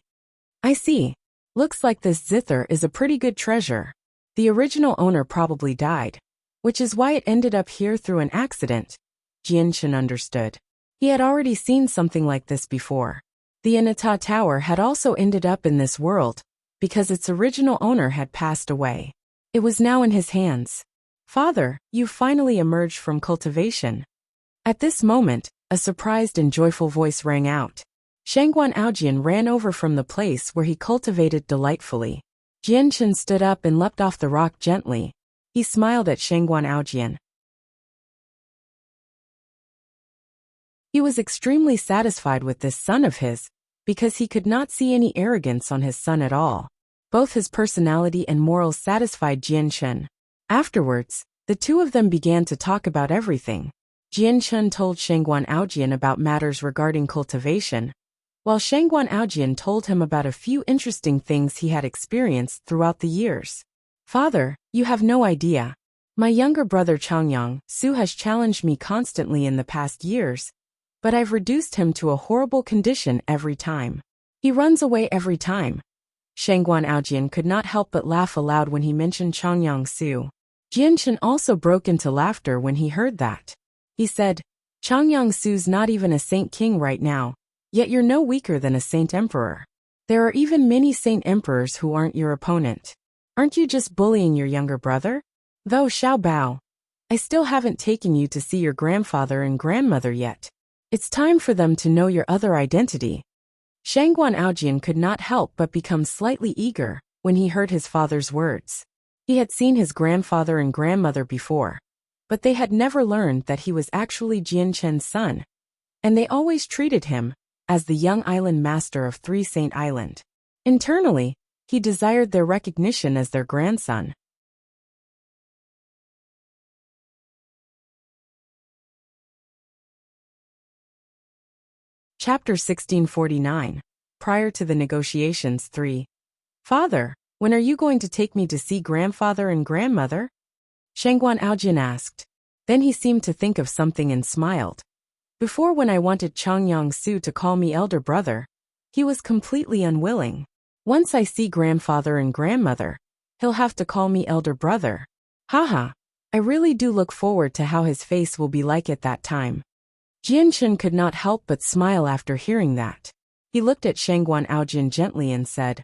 I see. Looks like this zither is a pretty good treasure. The original owner probably died, which is why it ended up here through an accident. Jianshan understood. He had already seen something like this before. The Inata Tower had also ended up in this world, because its original owner had passed away. It was now in his hands. Father, you finally emerged from cultivation. At this moment, a surprised and joyful voice rang out. Shangguan Aojian ran over from the place where he cultivated delightfully. Jianshan stood up and leapt off the rock gently. He smiled at Shangguan Aojian. He was extremely satisfied with this son of his, because he could not see any arrogance on his son at all. Both his personality and morals satisfied Jianshan. Afterwards, the two of them began to talk about everything. Jianshan told Shangguan Aojian about matters regarding cultivation, while Shangguan Aojian told him about a few interesting things he had experienced throughout the years. Father, you have no idea. My younger brother Changyang Su has challenged me constantly in the past years, but I've reduced him to a horrible condition every time. He runs away every time. Shangguan Aojian could not help but laugh aloud when he mentioned Changyang Su. Jianshan also broke into laughter when he heard that. He said, Changyang Su's not even a saint king right now, yet you're no weaker than a saint emperor. There are even many saint emperors who aren't your opponent. Aren't you just bullying your younger brother? Though Xiao Bao, I still haven't taken you to see your grandfather and grandmother yet. It's time for them to know your other identity. Shangguan Aojian could not help but become slightly eager when he heard his father's words. He had seen his grandfather and grandmother before, but they had never learned that he was actually Jianshan's son, and they always treated him as the young island master of Three Saint Island. Internally, he desired their recognition as their grandson. Chapter 1649. Prior to the negotiations 3. Father, when are you going to take me to see grandfather and grandmother? Shangguan Aojian asked. Then he seemed to think of something and smiled. Before, when I wanted Changyang Su to call me elder brother, he was completely unwilling. Once I see grandfather and grandmother, he'll have to call me elder brother. Haha, I really do look forward to how his face will be like at that time. Jianshan could not help but smile after hearing that. He looked at Shangguan Aojian gently and said,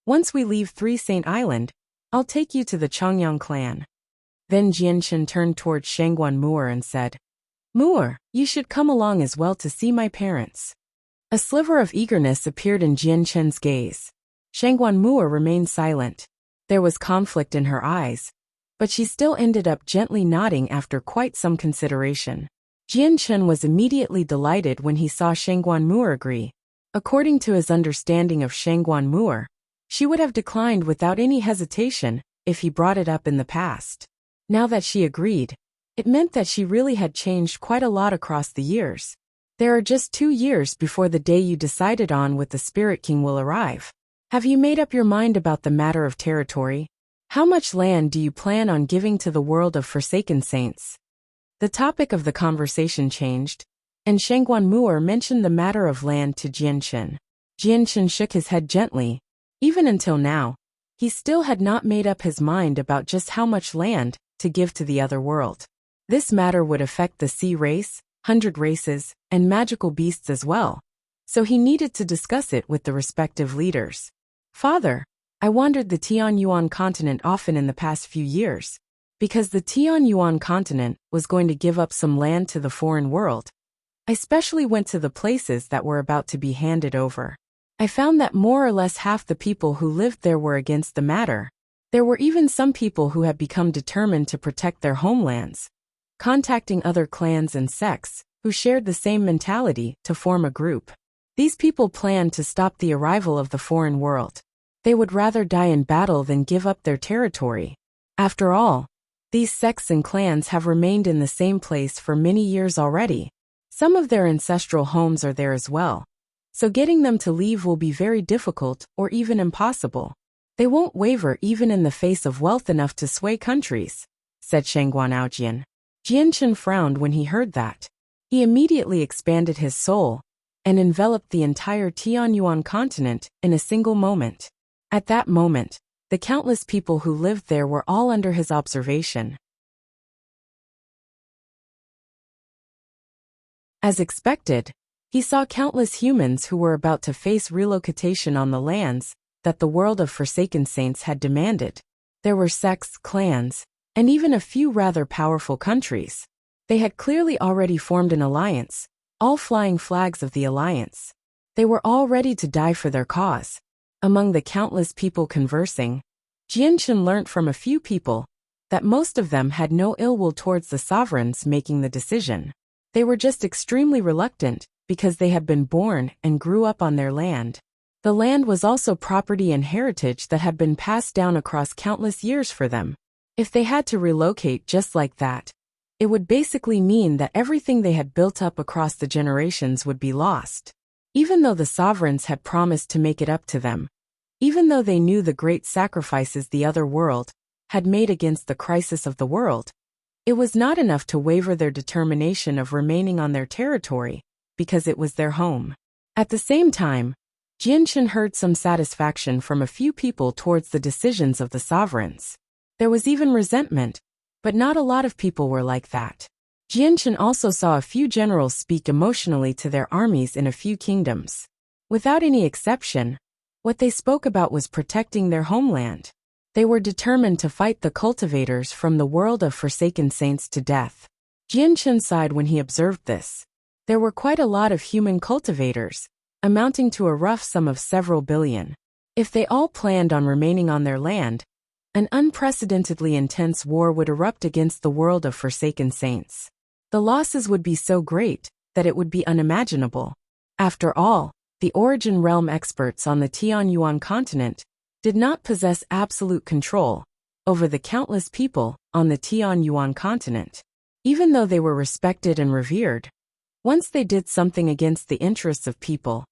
Once we leave Three Saint Island, I'll take you to the Changyang clan. Then Jianshan turned towards Shangguan Mu'er and said, Mu'er, you should come along as well to see my parents. A sliver of eagerness appeared in Jianshan's gaze. Shangguan Mu'er remained silent. There was conflict in her eyes, but she still ended up gently nodding after quite some consideration. Jianshan was immediately delighted when he saw Shangguan Mu'er agree. According to his understanding of Shangguan Mu'er, she would have declined without any hesitation if he brought it up in the past. Now that she agreed, it meant that she really had changed quite a lot across the years. There are just 2 years before the day you decided on with the Spirit King will arrive. Have you made up your mind about the matter of territory? How much land do you plan on giving to the world of Forsaken Saints? The topic of the conversation changed, and Shangguan Mu'er mentioned the matter of land to Jianshan. Jianshan shook his head gently. Even until now, he still had not made up his mind about just how much land to give to the other world. This matter would affect the sea race, 100 races, and magical beasts as well, so he needed to discuss it with the respective leaders. Father, I wandered the Tianyuan continent often in the past few years, because the Tianyuan continent was going to give up some land to the foreign world. I specially went to the places that were about to be handed over. I found that more or less half the people who lived there were against the matter. There were even some people who had become determined to protect their homelands, contacting other clans and sects who shared the same mentality to form a group. These people planned to stop the arrival of the foreign world. They would rather die in battle than give up their territory. After all, These sects and clans have remained in the same place for many years already. Some of their ancestral homes are there as well. So getting them to leave will be very difficult or even impossible. They won't waver even in the face of wealth enough to sway countries, said Shangguanaojian. Jianchen frowned when he heard that. He immediately expanded his soul and enveloped the entire Tianyuan continent in a single moment. At that moment, the countless people who lived there were all under his observation. As expected, he saw countless humans who were about to face relocation on the lands that the world of Forsaken Saints had demanded. There were sects, clans, and even a few rather powerful countries. They had clearly already formed an alliance, all flying flags of the alliance. They were all ready to die for their cause. Among the countless people conversing, Jianchen learnt from a few people that most of them had no ill will towards the sovereigns making the decision. They were just extremely reluctant because they had been born and grew up on their land. The land was also property and heritage that had been passed down across countless years for them. If they had to relocate just like that, it would basically mean that everything they had built up across the generations would be lost. Even though the sovereigns had promised to make it up to them, even though they knew the great sacrifices the other world had made against the crisis of the world, it was not enough to waver their determination of remaining on their territory, because it was their home. At the same time, Jianchen heard some satisfaction from a few people towards the decisions of the sovereigns. There was even resentment, but not a lot of people were like that. Jianchen also saw a few generals speak emotionally to their armies in a few kingdoms. Without any exception, what they spoke about was protecting their homeland. They were determined to fight the cultivators from the world of Forsaken Saints to death. Jianchen sighed when he observed this. There were quite a lot of human cultivators, amounting to a rough sum of several billion. If they all planned on remaining on their land, an unprecedentedly intense war would erupt against the world of Forsaken Saints. The losses would be so great that it would be unimaginable. After all, the Origin Realm experts on the Tianyuan continent did not possess absolute control over the countless people on the Tianyuan continent. Even though they were respected and revered, once they did something against the interests of people,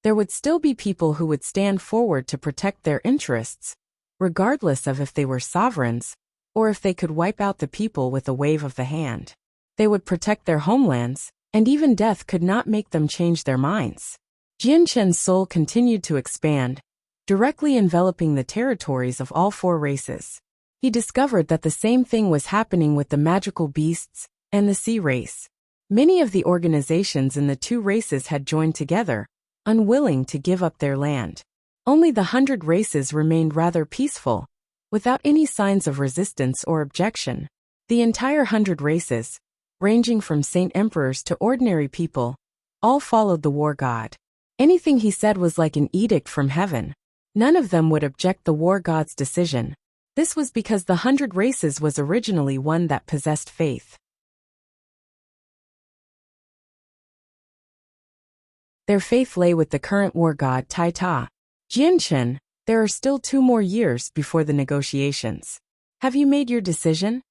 there would still be people who would stand forward to protect their interests, regardless of if they were sovereigns or if they could wipe out the people with a wave of the hand. They would protect their homelands, and even death could not make them change their minds. Jianchen's soul continued to expand, directly enveloping the territories of all four races. He discovered that the same thing was happening with the magical beasts and the sea race. Many of the organizations in the two races had joined together, unwilling to give up their land. Only the 100 races remained rather peaceful, without any signs of resistance or objection. The entire 100 races, ranging from saint emperors to ordinary people, all followed the war god. Anything he said was like an edict from heaven. None of them would object the war god's decision. This was because the 100 races was originally one that possessed faith. Their faith lay with the current war god Tai Ta. Jianchen, there are still 2 more years before the negotiations. Have you made your decision?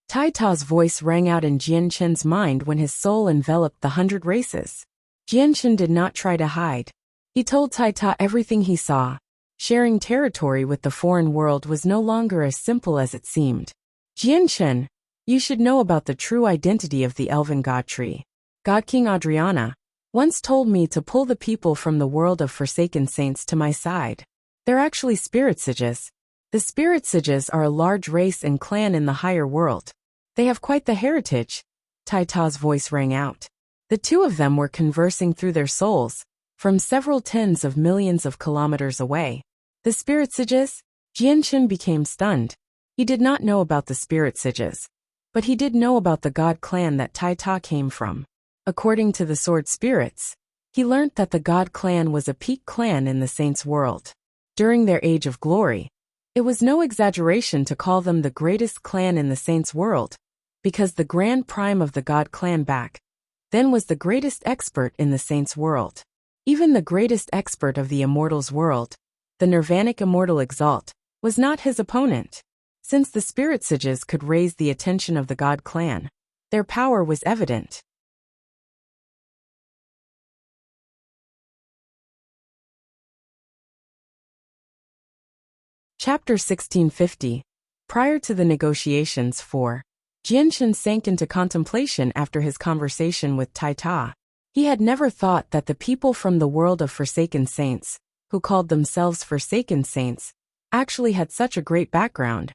Tai Ta's voice rang out in Jianchen's mind when his soul enveloped the 100 races. Jianchen did not try to hide. He told Tai Ta everything he saw. Sharing territory with the foreign world was no longer as simple as it seemed. Jianchen, you should know about the true identity of the elven god tree. God King Adriana once told me to pull the people from the world of Forsaken Saints to my side. They're actually spirit sages. The spirit sages are a large race and clan in the higher world. They have quite the heritage. Tai Ta's voice rang out. The two of them were conversing through their souls, from several tens of millions of kilometers away. The spirit sages? Jianchen became stunned. He did not know about the spirit sages, but he did know about the god clan that Tai Ta came from. According to the sword spirits, he learnt that the god clan was a peak clan in the saints' world. During their age of glory, it was no exaggeration to call them the greatest clan in the saints' world, because the grand prime of the god clan back then was the greatest expert in the saints' world. Even the greatest expert of the immortals' world, the Nirvanic immortal Exalt, was not his opponent. Since the spirit sages could raise the attention of the god clan, their power was evident. Chapter 1650. Prior to the negotiations 4. Jianshan sank into contemplation after his conversation with Tai Ta. He had never thought that the people from the world of Forsaken Saints, who called themselves Forsaken Saints, actually had such a great background,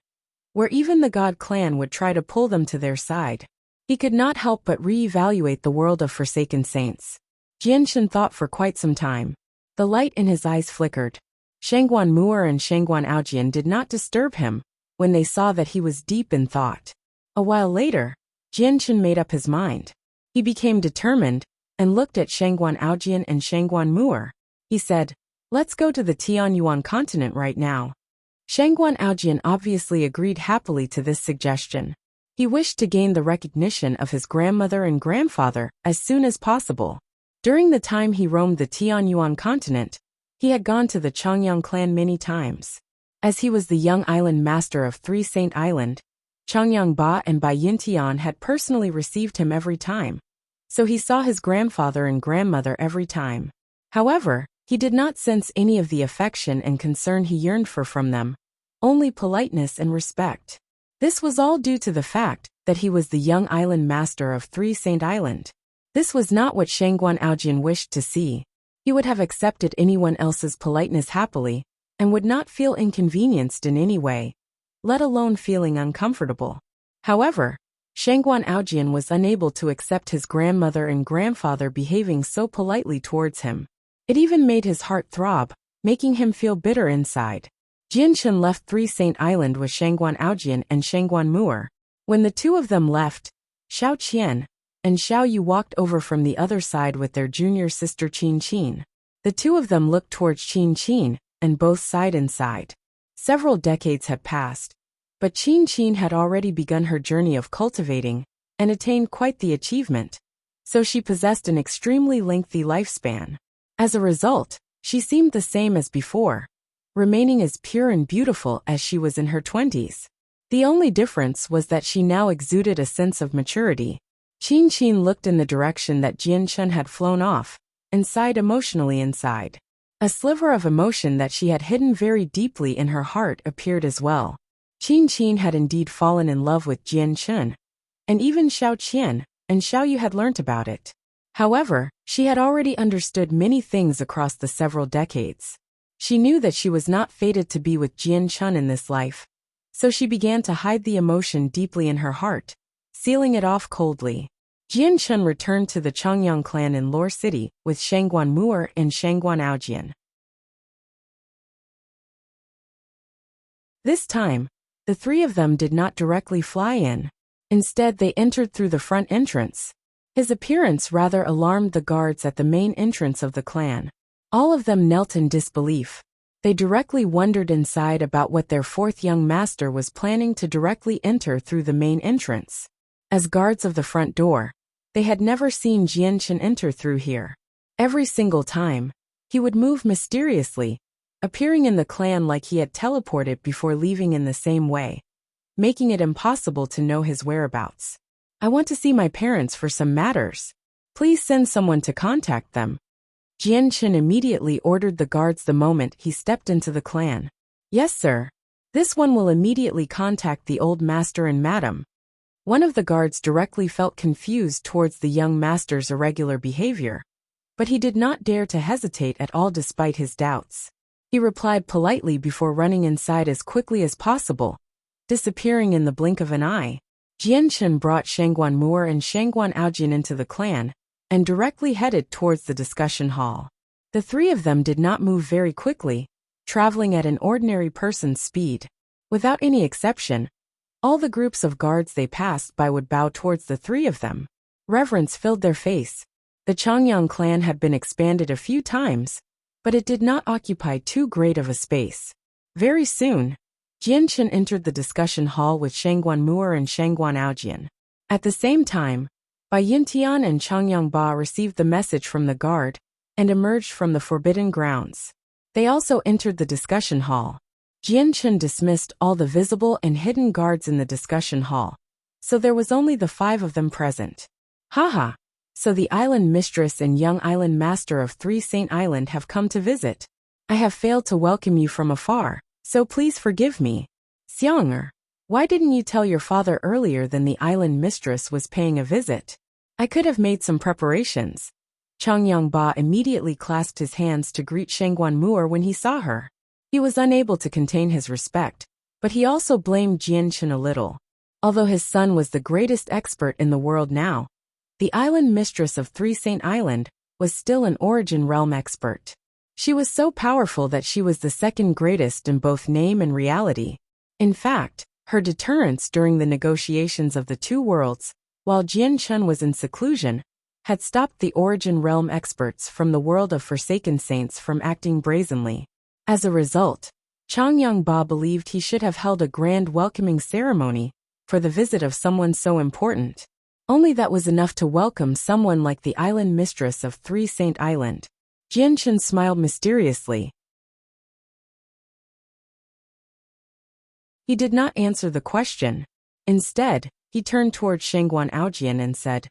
where even the god clan would try to pull them to their side. He could not help but re-evaluate the world of Forsaken Saints. Jianshan thought for quite some time. The light in his eyes flickered. Shangguan Mu'er and Shangguan Aojian did not disturb him when they saw that he was deep in thought. A while later, Jianshan made up his mind. He became determined and looked at Shangguan Aojian and Shangguan Mu'er. He said, "Let's go to the Tianyuan continent right now." Shangguan Aojian obviously agreed happily to this suggestion. He wished to gain the recognition of his grandmother and grandfather as soon as possible. During the time he roamed the Tianyuan continent, he had gone to the Changyang clan many times. As he was the young island master of Three Saint Island, Changyang Ba and Bai Yintian had personally received him every time, so he saw his grandfather and grandmother every time. However, he did not sense any of the affection and concern he yearned for from them, only politeness and respect. This was all due to the fact that he was the young island master of Three Saint Island. This was not what Shangguan Aojian wished to see. He would have accepted anyone else's politeness happily, and would not feel inconvenienced in any way, let alone feeling uncomfortable. However, Shangguan Aojian was unable to accept his grandmother and grandfather behaving so politely towards him. It even made his heart throb, making him feel bitter inside. Jianshan left Three Saint Island with Shangguan Aojian and Shangguan Mu'er. When the two of them left, Xiao Qian and Xiao Yu walked over from the other side with their junior sister Qin Qin. The two of them looked towards Qin Qin, and both sighed inside. Several decades had passed, but Qin Qin had already begun her journey of cultivating and attained quite the achievement, so she possessed an extremely lengthy lifespan. As a result, she seemed the same as before, remaining as pure and beautiful as she was in her 20s. The only difference was that she now exuded a sense of maturity. Qin Qin looked in the direction that Jianshan had flown off, and sighed emotionally inside. A sliver of emotion that she had hidden very deeply in her heart appeared as well. Qin Qin had indeed fallen in love with Jianshan, and even Xiao Qian and Xiao Yu had learnt about it. However, she had already understood many things across the several decades. She knew that she was not fated to be with Jianshan in this life, so she began to hide the emotion deeply in her heart, sealing it off coldly. Jianshan returned to the Changyang clan in Lore City with Shangguan Mu'er and Shangguan Aojian. This time, the three of them did not directly fly in. Instead, they entered through the front entrance. His appearance rather alarmed the guards at the main entrance of the clan. All of them knelt in disbelief. They directly wondered inside about what their fourth young master was planning to directly enter through the main entrance. As guards of the front door, they had never seen Jianshan enter through here. Every single time, he would move mysteriously, appearing in the clan like he had teleported before leaving in the same way, making it impossible to know his whereabouts. "I want to see my parents for some matters. Please send someone to contact them." Jianshan immediately ordered the guards the moment he stepped into the clan. "Yes, sir. This one will immediately contact the old master and madam." One of the guards directly felt confused towards the young master's irregular behavior, but he did not dare to hesitate at all despite his doubts. He replied politely before running inside as quickly as possible, disappearing in the blink of an eye. Jianshan brought Shangguan Mu'er and Shangguan Aojian into the clan, and directly headed towards the discussion hall. The three of them did not move very quickly, traveling at an ordinary person's speed. Without any exception, all the groups of guards they passed by would bow towards the three of them. Reverence filled their face. The Changyang clan had been expanded a few times, but it did not occupy too great of a space. Very soon, Jianshan entered the discussion hall with Shangguan Mu'er and Shangguan Aojian. At the same time, Bai Yintian and Changyang Ba received the message from the guard and emerged from the forbidden grounds. They also entered the discussion hall. Jianchen dismissed all the visible and hidden guards in the discussion hall, so there was only the 5 of them present. Haha! So the island mistress and young island master of Three Saint Island have come to visit. I have failed to welcome you from afar, so please forgive me. Xiang'er, why didn't you tell your father earlier than the island mistress was paying a visit? I could have made some preparations. Changyangba immediately clasped his hands to greet Shangguan Mu'er when he saw her. He was unable to contain his respect, but he also blamed Jianchen a little. Although his son was the greatest expert in the world now, the island mistress of Three Saint Island was still an origin realm expert. She was so powerful that she was the second greatest in both name and reality. In fact, her deterrence during the negotiations of the two worlds, while Jianchen was in seclusion, had stopped the origin realm experts from the world of Forsaken Saints from acting brazenly. As a result, Changyangba believed he should have held a grand welcoming ceremony for the visit of someone so important. Only that was enough to welcome someone like the island mistress of Three Saint Island. Jianchen smiled mysteriously. He did not answer the question. Instead, he turned toward Shangguan Aojian and said,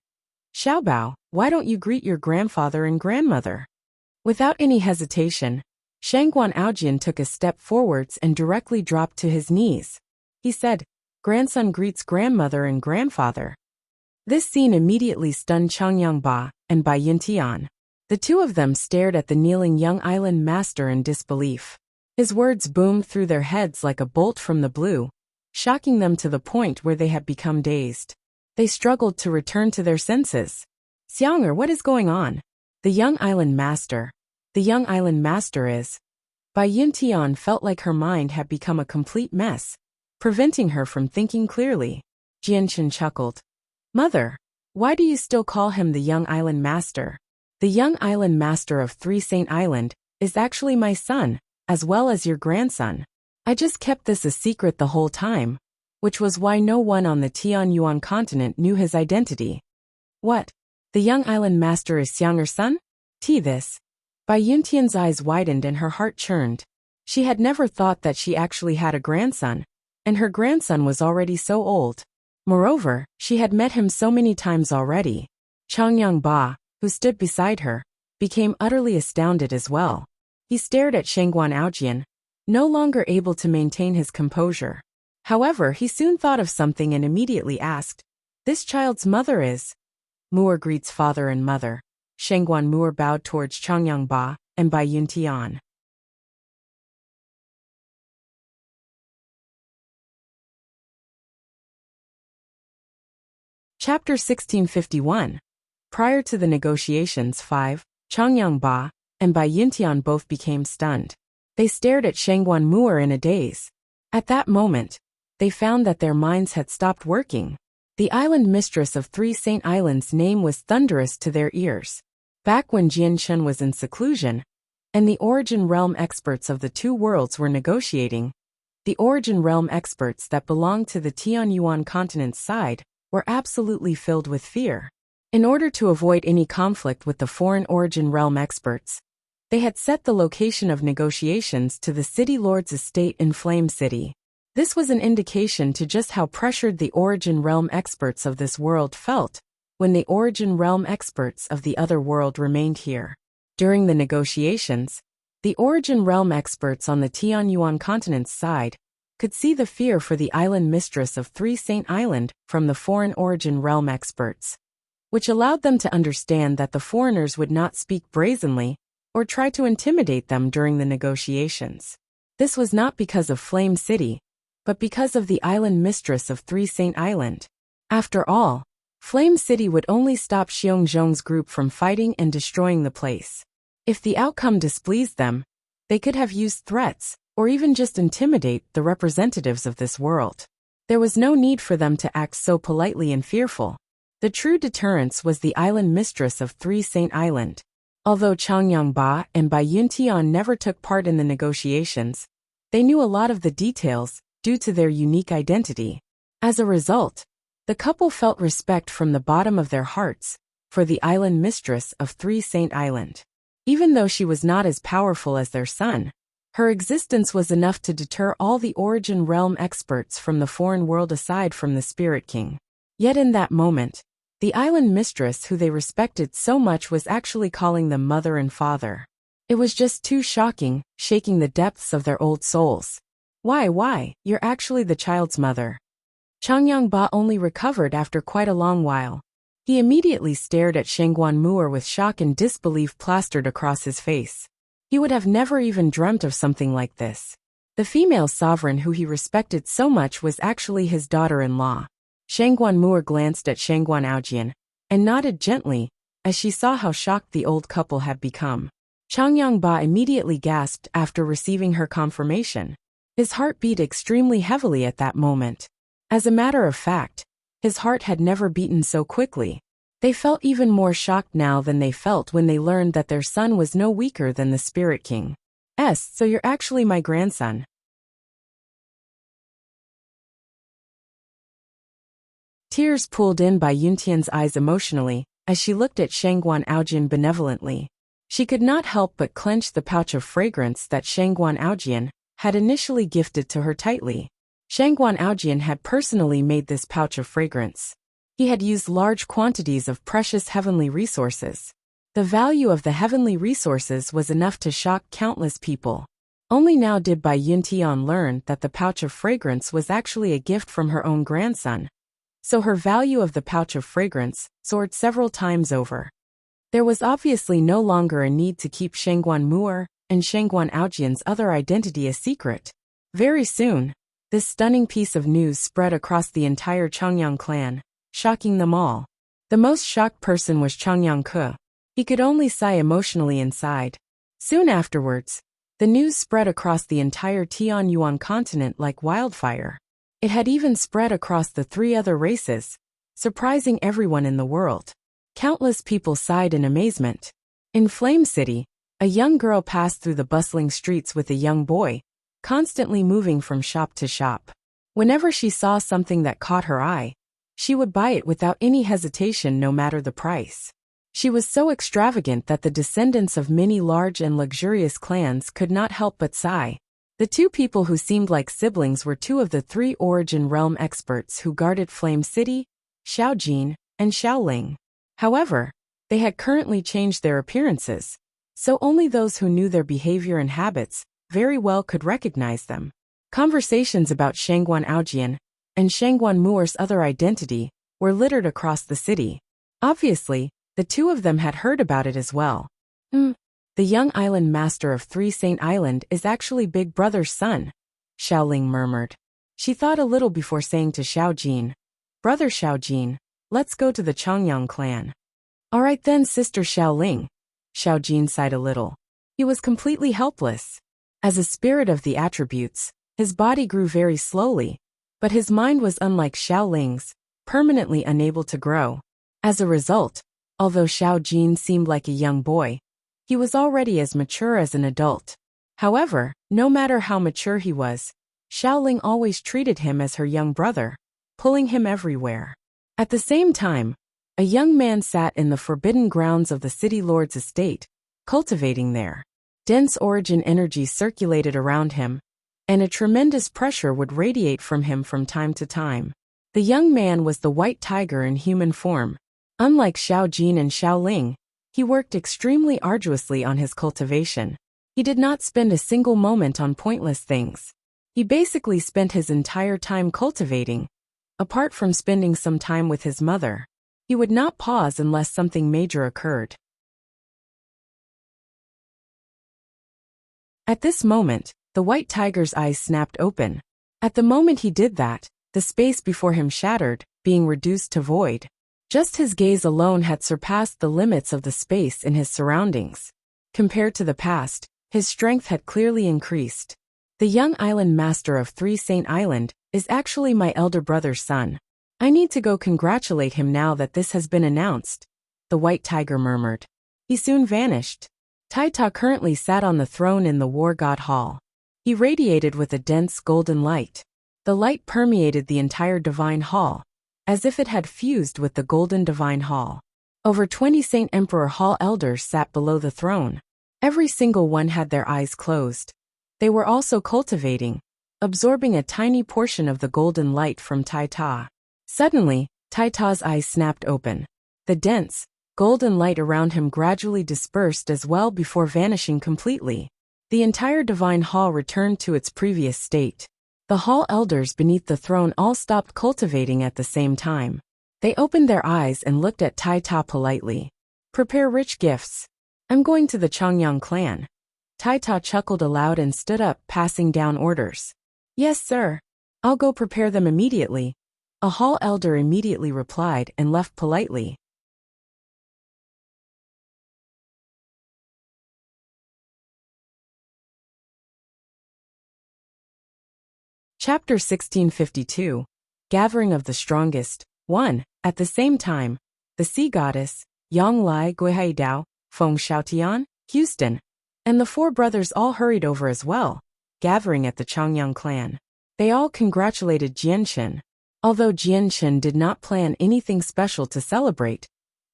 Xiaobao, why don't you greet your grandfather and grandmother? Without any hesitation, Shangguan Aojian took a step forwards and directly dropped to his knees. He said, Grandson greets grandmother and grandfather. This scene immediately stunned Changyangba and Bai Yintian. The two of them stared at the kneeling young island master in disbelief. His words boomed through their heads like a bolt from the blue, shocking them to the point where they had become dazed. They struggled to return to their senses. Xiang'er, what is going on? The young island master is. Bai Yintian felt like her mind had become a complete mess, preventing her from thinking clearly. Jianchen chuckled. Mother, why do you still call him the young island master? The young island master of Three Saint Island is actually my son, as well as your grandson. I just kept this a secret the whole time, which was why no one on the Tianyuan continent knew his identity. What? The young island master is Xiang'er's son? This. Bai Yuntian's eyes widened and her heart churned. She had never thought that she actually had a grandson, and her grandson was already so old. Moreover, she had met him so many times already. Changyangba, who stood beside her, became utterly astounded as well. He stared at Shangguan Aojian, no longer able to maintain his composure. However, he soon thought of something and immediately asked, This child's mother is? Mu'er greets father and mother. Shangguan Mu'er bowed towards Changyangba and Bai Yuntian. Chapter 1651. Prior to the negotiations 5, Changyangba and Bai Yintian both became stunned. They stared at Shangguan Mu'er in a daze. At that moment, they found that their minds had stopped working. The island mistress of Three Saint Islands' name was thunderous to their ears. Back when Jianchen was in seclusion, and the origin realm experts of the two worlds were negotiating, the origin realm experts that belonged to the Tianyuan continent's side were absolutely filled with fear. In order to avoid any conflict with the foreign origin realm experts, they had set the location of negotiations to the city lord's estate in Flame City. This was an indication to just how pressured the origin realm experts of this world felt when the origin realm experts of the other world remained here. During the negotiations, the origin realm experts on the Tianyuan continent's side could see the fear for the island mistress of Three Saint Island from the foreign origin realm experts, which allowed them to understand that the foreigners would not speak brazenly or try to intimidate them during the negotiations. This was not because of Flame City, but because of the island mistress of Three Saint Island. After all, Flame City would only stop Xiongzhong's group from fighting and destroying the place. If the outcome displeased them, they could have used threats, or even just intimidate the representatives of this world. There was no need for them to act so politely and fearful. The true deterrence was the island mistress of Three Saint Island. Although Changyangba and Bai Yuntian never took part in the negotiations, they knew a lot of the details due to their unique identity. As a result, the couple felt respect from the bottom of their hearts for the island mistress of Three Saint Island. Even though she was not as powerful as their son, Her existence was enough to deter all the origin realm experts from the foreign world aside from the Spirit King. Yet in that moment, the island mistress who they respected so much was actually calling them mother and father. It was just too shocking, shaking the depths of their old souls. Why, you're actually the child's mother. Changyangba only recovered after quite a long while. He immediately stared at Shengguan Mu'er with shock and disbelief plastered across his face. He would have never even dreamt of something like this. The female sovereign who he respected so much was actually his daughter-in-law. Shengguan Mu'er glanced at Shengguan Aojian and nodded gently as she saw how shocked the old couple had become. Changyangba immediately gasped after receiving her confirmation. His heart beat extremely heavily at that moment. As a matter of fact, his heart had never beaten so quickly. They felt even more shocked now than they felt when they learned that their son was no weaker than the Spirit King. So you're actually my grandson. Tears pulled in by Yuntian's eyes emotionally as she looked at Shengguan Aojian benevolently. She could not help but clench the pouch of fragrance that Shengguan Aojian had initially gifted to her tightly. Shengguan Aojian had personally made this pouch of fragrance. He had used large quantities of precious heavenly resources. The value of the heavenly resources was enough to shock countless people. Only now did Bai Yuntian learn that the pouch of fragrance was actually a gift from her own grandson. So her value of the pouch of fragrance soared several times over. There was obviously no longer a need to keep Shengguan Mu'er and Shengguan Aojian's other identity a secret. Very soon, this stunning piece of news spread across the entire Changyang clan, shocking them all. The most shocked person was Changyang Ke. He could only sigh emotionally inside. Soon afterwards, the news spread across the entire Tianyuan continent like wildfire. It had even spread across the 3 other races, surprising everyone in the world. Countless people sighed in amazement. In Flame City, a young girl passed through the bustling streets with a young boy, constantly moving from shop to shop. Whenever she saw something that caught her eye, she would buy it without any hesitation no matter the price. She was so extravagant that the descendants of many large and luxurious clans could not help but sigh. The 2 people who seemed like siblings were 2 of the 3 origin realm experts who guarded Flame City, Xiaojin and Xiaoling. However, they had currently changed their appearances, so only those who knew their behavior and habits very well could recognize them. Conversations about Shengguan Aojian and Shengguan Mu'er's other identity were littered across the city. Obviously, the 2 of them had heard about it as well. The young island master of 3 Saint Island is actually Big Brother's son, Xiaoling murmured. She thought a little before saying to Xiaojin, Brother Xiaojin, let's go to the Changyang clan. All right then, Sister Xiaoling. Xiaojin sighed a little. He was completely helpless. As a spirit of the attributes, his body grew very slowly, but his mind was unlike Xiaoling's, permanently unable to grow. As a result, although Xiaojin seemed like a young boy, he was already as mature as an adult. However, no matter how mature he was, Xiaoling always treated him as her young brother, pulling him everywhere. At the same time, a young man sat in the forbidden grounds of the city lord's estate, cultivating there. Dense origin energy circulated around him, and a tremendous pressure would radiate from him from time to time. The young man was the white tiger in human form. Unlike Xiaojin and Xiaoling, he worked extremely arduously on his cultivation. He did not spend a single moment on pointless things. He basically spent his entire time cultivating. Apart from spending some time with his mother, he would not pause unless something major occurred. At this moment, the white tiger's eyes snapped open. At the moment he did that, the space before him shattered, being reduced to void. Just his gaze alone had surpassed the limits of the space in his surroundings. Compared to the past, his strength had clearly increased. The young island master of 3 Saint Island is actually my elder brother's son. I need to go congratulate him now that this has been announced, the white tiger murmured. He soon vanished. Taita currently sat on the throne in the War God Hall. He radiated with a dense golden light. The light permeated the entire divine hall, as if it had fused with the golden divine hall. Over 20 Saint Emperor Hall elders sat below the throne. Every single one had their eyes closed. They were also cultivating, absorbing a tiny portion of the golden light from Tai Ta. Suddenly, Tai Ta's eyes snapped open. The dense, golden light around him gradually dispersed as well before vanishing completely. The entire divine hall returned to its previous state. The hall elders beneath the throne all stopped cultivating at the same time. They opened their eyes and looked at Tai Ta politely. Prepare rich gifts. I'm going to the Changyang clan. Tai Ta chuckled aloud and stood up, passing down orders. Yes, sir. I'll go prepare them immediately. A hall elder immediately replied and left politely. Chapter 1652. Gathering of the Strongest. 1. At the same time, the sea goddess, Yang Lai Guihai Dao, Feng Xiaotian, Houston, and the four brothers all hurried over as well, gathering at the Changyang clan. They all congratulated Jianchen, although Jianchen did not plan anything special to celebrate,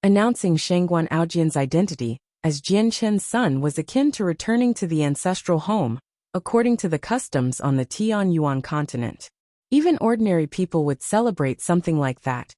announcing Shangguan Aojian's identity as Jianchen's son was akin to returning to the ancestral home, according to the customs on the Tianyuan continent. Even ordinary people would celebrate something like that.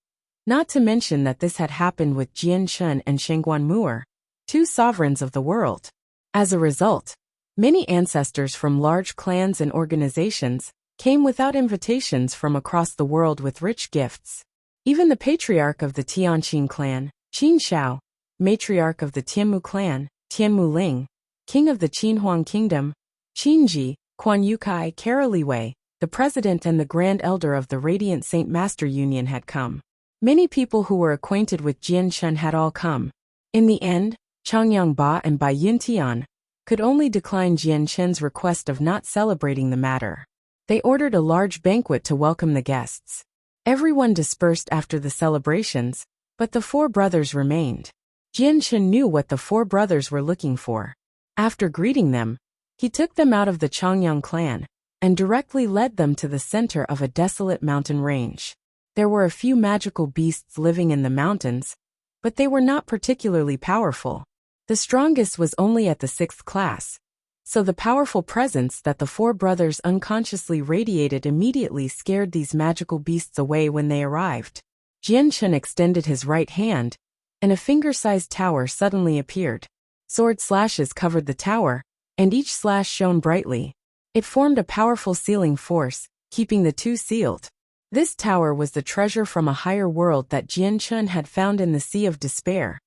Not to mention that this had happened with Jianchen and Shangguan Mu'er, two sovereigns of the world. As a result, many ancestors from large clans and organizations came without invitations from across the world with rich gifts. Even the patriarch of the Tianqin clan, Qin Shao, matriarch of the Tianmu clan, Tianmu Ling, king of the Qinhuang kingdom, Qinji, Quan Yukai Karaliwei, the president and the grand elder of the Radiant Saint Master Union had come. Many people who were acquainted with Jianchen had all come. In the end, Changyang Ba and Bai Yintian could only decline Jianchen's request of not celebrating the matter. They ordered a large banquet to welcome the guests. Everyone dispersed after the celebrations, but the four brothers remained. Jianchen knew what the four brothers were looking for. After greeting them, he took them out of the Changyang clan and directly led them to the center of a desolate mountain range. There were a few magical beasts living in the mountains, but they were not particularly powerful. The strongest was only at the 6th class, so the powerful presence that the four brothers unconsciously radiated immediately scared these magical beasts away when they arrived. Jianchen extended his right hand, and a finger-sized tower suddenly appeared. Sword slashes covered the tower, and each slash shone brightly. It formed a powerful sealing force, keeping the two sealed. This tower was the treasure from a higher world that Jianchen had found in the Sea of Despair,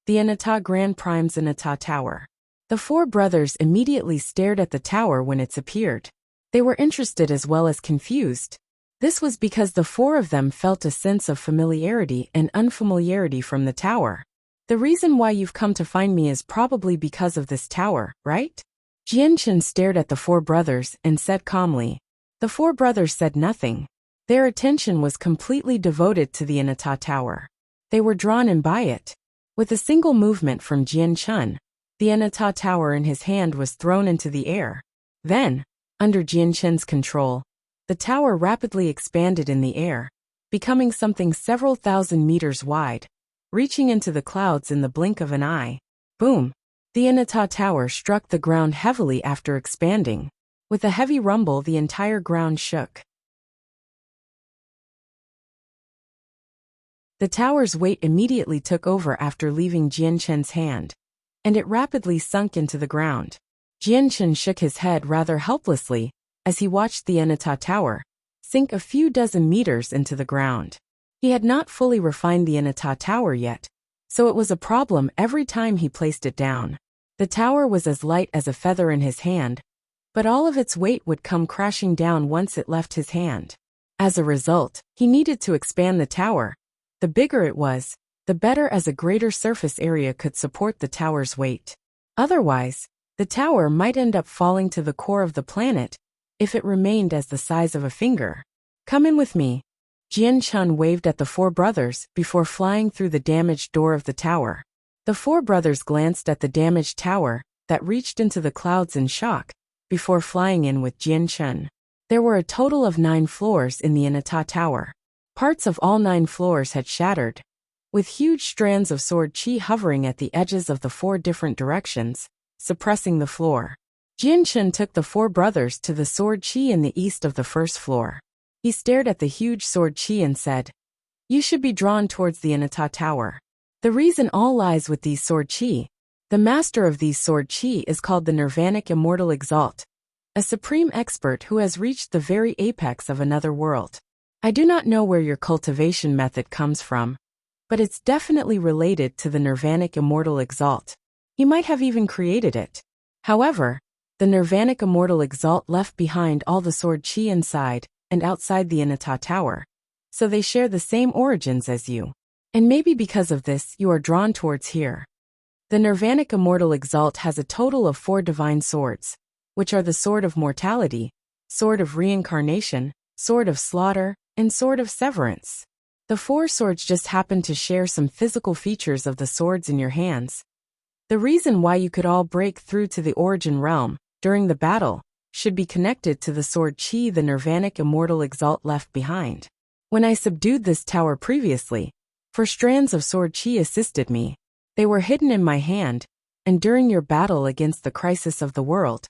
the Anata Grand Prime's Anata Tower. The four brothers immediately stared at the tower when it appeared. They were interested as well as confused. This was because the four of them felt a sense of familiarity and unfamiliarity from the tower. The reason why you've come to find me is probably because of this tower, right? Jianchen stared at the four brothers and said calmly. The four brothers said nothing. Their attention was completely devoted to the Anata Tower. They were drawn in by it. With a single movement from Jianchen, the Anata Tower in his hand was thrown into the air. Then, under Jianchen's control, the tower rapidly expanded in the air, becoming something several thousand meters wide, reaching into the clouds in the blink of an eye. Boom! The Anata Tower struck the ground heavily after expanding. With a heavy rumble, the entire ground shook. The tower's weight immediately took over after leaving Jianchen's hand, and it rapidly sunk into the ground. Jianchen shook his head rather helplessly as he watched the Anata Tower sink a few dozen meters into the ground. He had not fully refined the Anata Tower yet, so it was a problem every time he placed it down. The tower was as light as a feather in his hand, but all of its weight would come crashing down once it left his hand. As a result, he needed to expand the tower. The bigger it was, the better, as a greater surface area could support the tower's weight. Otherwise, the tower might end up falling to the core of the planet if it remained as the size of a finger. Come in with me. Jianchen waved at the four brothers before flying through the damaged door of the tower. The four brothers glanced at the damaged tower that reached into the clouds in shock before flying in with Jianchen. There were a total of 9 floors in the Anata Tower. Parts of all 9 floors had shattered, with huge strands of sword chi hovering at the edges of the 4 different directions, suppressing the floor. Jianchen took the four brothers to the sword chi in the east of the first floor. He stared at the huge sword chi and said, "You should be drawn towards the Inata Tower. The reason all lies with these sword chi. The master of these sword chi is called the Nirvanic Immortal Exalt, a supreme expert who has reached the very apex of another world. I do not know where your cultivation method comes from, but it's definitely related to the Nirvanic Immortal Exalt. He might have even created it. However, the Nirvanic Immortal Exalt left behind all the sword chi inside and outside the Inata Tower, so they share the same origins as you. And maybe because of this you are drawn towards here. The Nirvanic Immortal Exalt has a total of 4 divine swords, which are the Sword of Mortality, Sword of Reincarnation, Sword of Slaughter, and Sword of Severance. The 4 swords just happen to share some physical features of the swords in your hands. The reason why you could all break through to the origin realm during the battle should be connected to the sword chi the Nirvanic Immortal Exalt left behind. When I subdued this tower previously, 4 strands of sword chi assisted me. They were hidden in my hand, and during your battle against the crisis of the world,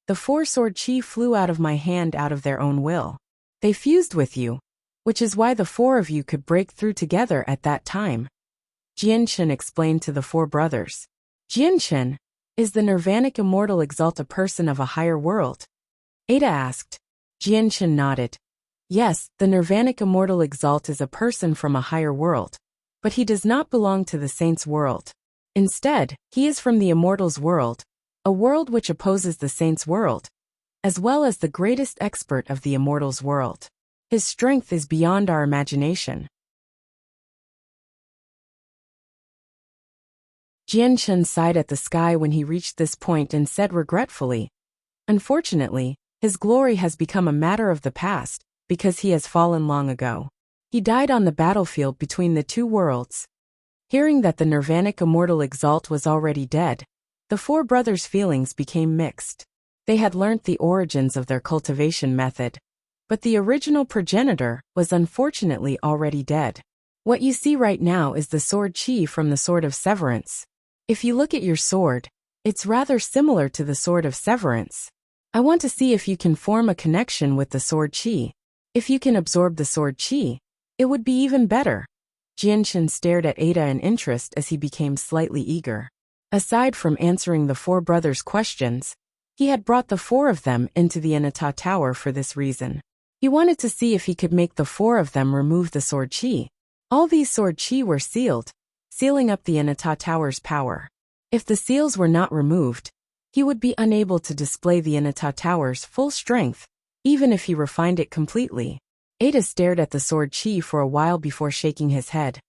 the 4 sword chi flew out of my hand out of their own will. They fused with you, which is why the 4 of you could break through together at that time." Jianchen explained to the 4 brothers. "Jianchen, is the Nirvanic Immortal Exalt a person of a higher world?" Ada asked. Jianchen nodded. "Yes, the Nirvanic Immortal Exalt is a person from a higher world, but he does not belong to the saints' world. Instead, he is from the immortals' world, a world which opposes the saints' world, as well as the greatest expert of the immortals' world. His strength is beyond our imagination." Jianchen sighed at the sky when he reached this point and said regretfully, "Unfortunately, his glory has become a matter of the past, because he has fallen long ago. He died on the battlefield between the 2 worlds." Hearing that the Nirvanic Immortal Exalt was already dead, the 4 brothers' feelings became mixed. They had learnt the origins of their cultivation method, but the original progenitor was unfortunately already dead. What you see right now is the sword chi from the Sword of Severance. If you look at your sword, it's rather similar to the Sword of Severance. I want to see if you can form a connection with the sword chi. If you can absorb the sword chi, it would be even better." Jianchen stared at Ada in interest as he became slightly eager. Aside from answering the 4 brothers' questions, he had brought the 4 of them into the Inata Tower for this reason. He wanted to see if he could make the 4 of them remove the sword chi. All these sword chi were sealed, sealing up the Inata Tower's power. If the seals were not removed, he would be unable to display the Inata Tower's full strength, even if he refined it completely. Ada stared at the sword chi for a while before shaking his head.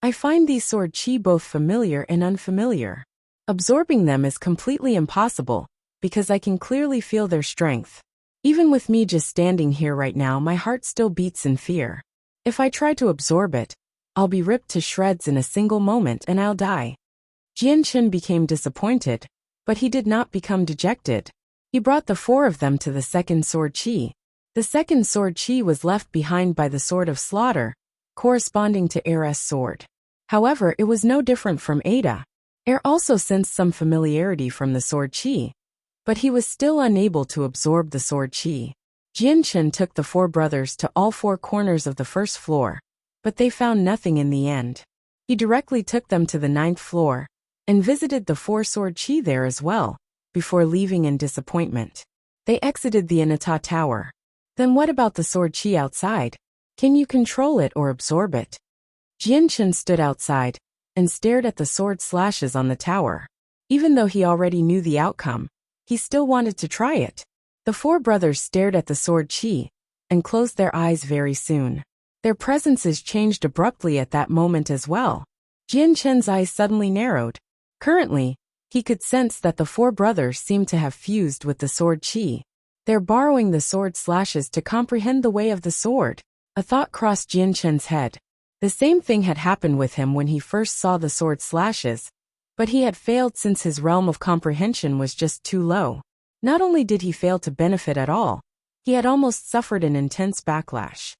"I find these sword chi both familiar and unfamiliar. Absorbing them is completely impossible, because I can clearly feel their strength. Even with me just standing here right now, my heart still beats in fear. If I try to absorb it, I'll be ripped to shreds in a single moment and I'll die." Jianchen became disappointed, but he did not become dejected. He brought the 4 of them to the second sword chi. The second sword chi was left behind by the Sword of Slaughter, corresponding to Air's sword. However, it was no different from Ada. Air also sensed some familiarity from the sword chi, but he was still unable to absorb the sword chi. Jianchen took the 4 brothers to all 4 corners of the first floor, but they found nothing in the end. He directly took them to the 9th floor, and visited the 4 sword chi there as well, before leaving in disappointment. They exited the Inata Tower. "Then what about the sword chi outside? Can you control it or absorb it?" Jianchen stood outside, and stared at the sword slashes on the tower. Even though he already knew the outcome, he still wanted to try it. The 4 brothers stared at the sword chi, and closed their eyes very soon. Their presences changed abruptly at that moment as well. Jianchen's eyes suddenly narrowed. Currently, he could sense that the 4 brothers seemed to have fused with the sword chi. They're borrowing the sword slashes to comprehend the way of the sword. A thought crossed Jianchen's head. The same thing had happened with him when he first saw the sword slashes, but he had failed since his realm of comprehension was just too low. Not only did he fail to benefit at all, he had almost suffered an intense backlash.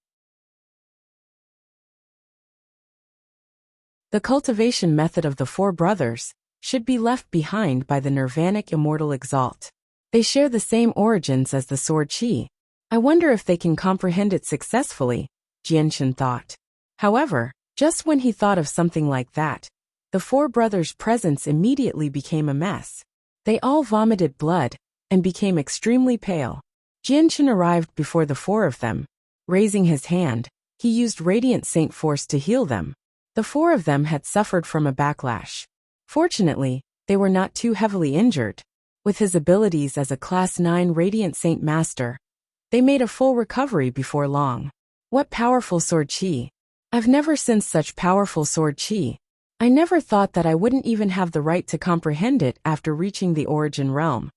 The cultivation method of the 4 brothers should be left behind by the Nirvanic Immortal Exalt. They share the same origins as the sword qi. I wonder if they can comprehend it successfully, Jianshan thought. However, just when he thought of something like that, the four brothers' presence immediately became a mess. They all vomited blood and became extremely pale. Jianshan arrived before the four of them. Raising his hand, he used Radiant Saint Force to heal them. The four of them had suffered from a backlash. Fortunately, they were not too heavily injured. With his abilities as a Class 9 Radiant Saint Master, they made a full recovery before long. What powerful sword qi! I've never seen such powerful sword qi. I never thought that I wouldn't even have the right to comprehend it after reaching the origin realm.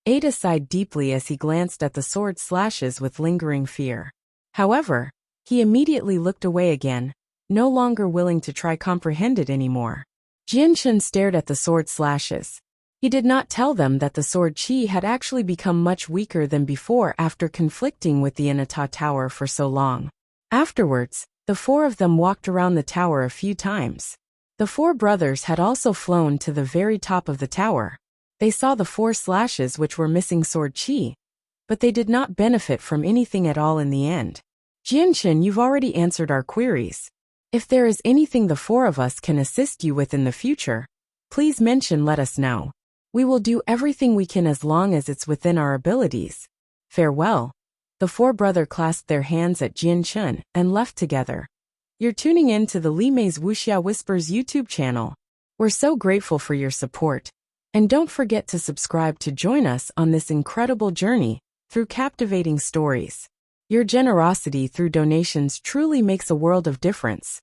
Ada sighed deeply as he glanced at the sword slashes with lingering fear. However, he immediately looked away again, no longer willing to try comprehend it anymore. Jianshan stared at the sword slashes. He did not tell them that the sword qi had actually become much weaker than before after conflicting with the Inata Tower for so long. Afterwards, the four of them walked around the tower a few times. The four brothers had also flown to the very top of the tower. They saw the four slashes which were missing sword qi, but they did not benefit from anything at all in the end. Jianshan, you've already answered our queries. If there is anything the four of us can assist you with in the future, please let us know. We will do everything we can as long as it's within our abilities. Farewell. The four brothers clasped their hands at Jianshan and left together. You're tuning in to the Li Mei's Wuxia Whispers YouTube channel. We're so grateful for your support. And don't forget to subscribe to join us on this incredible journey through captivating stories. Your generosity through donations truly makes a world of difference,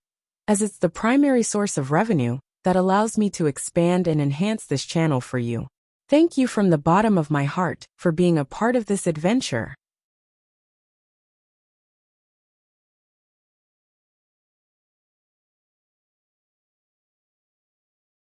as it's the primary source of revenue that allows me to expand and enhance this channel for you. Thank you from the bottom of my heart for being a part of this adventure.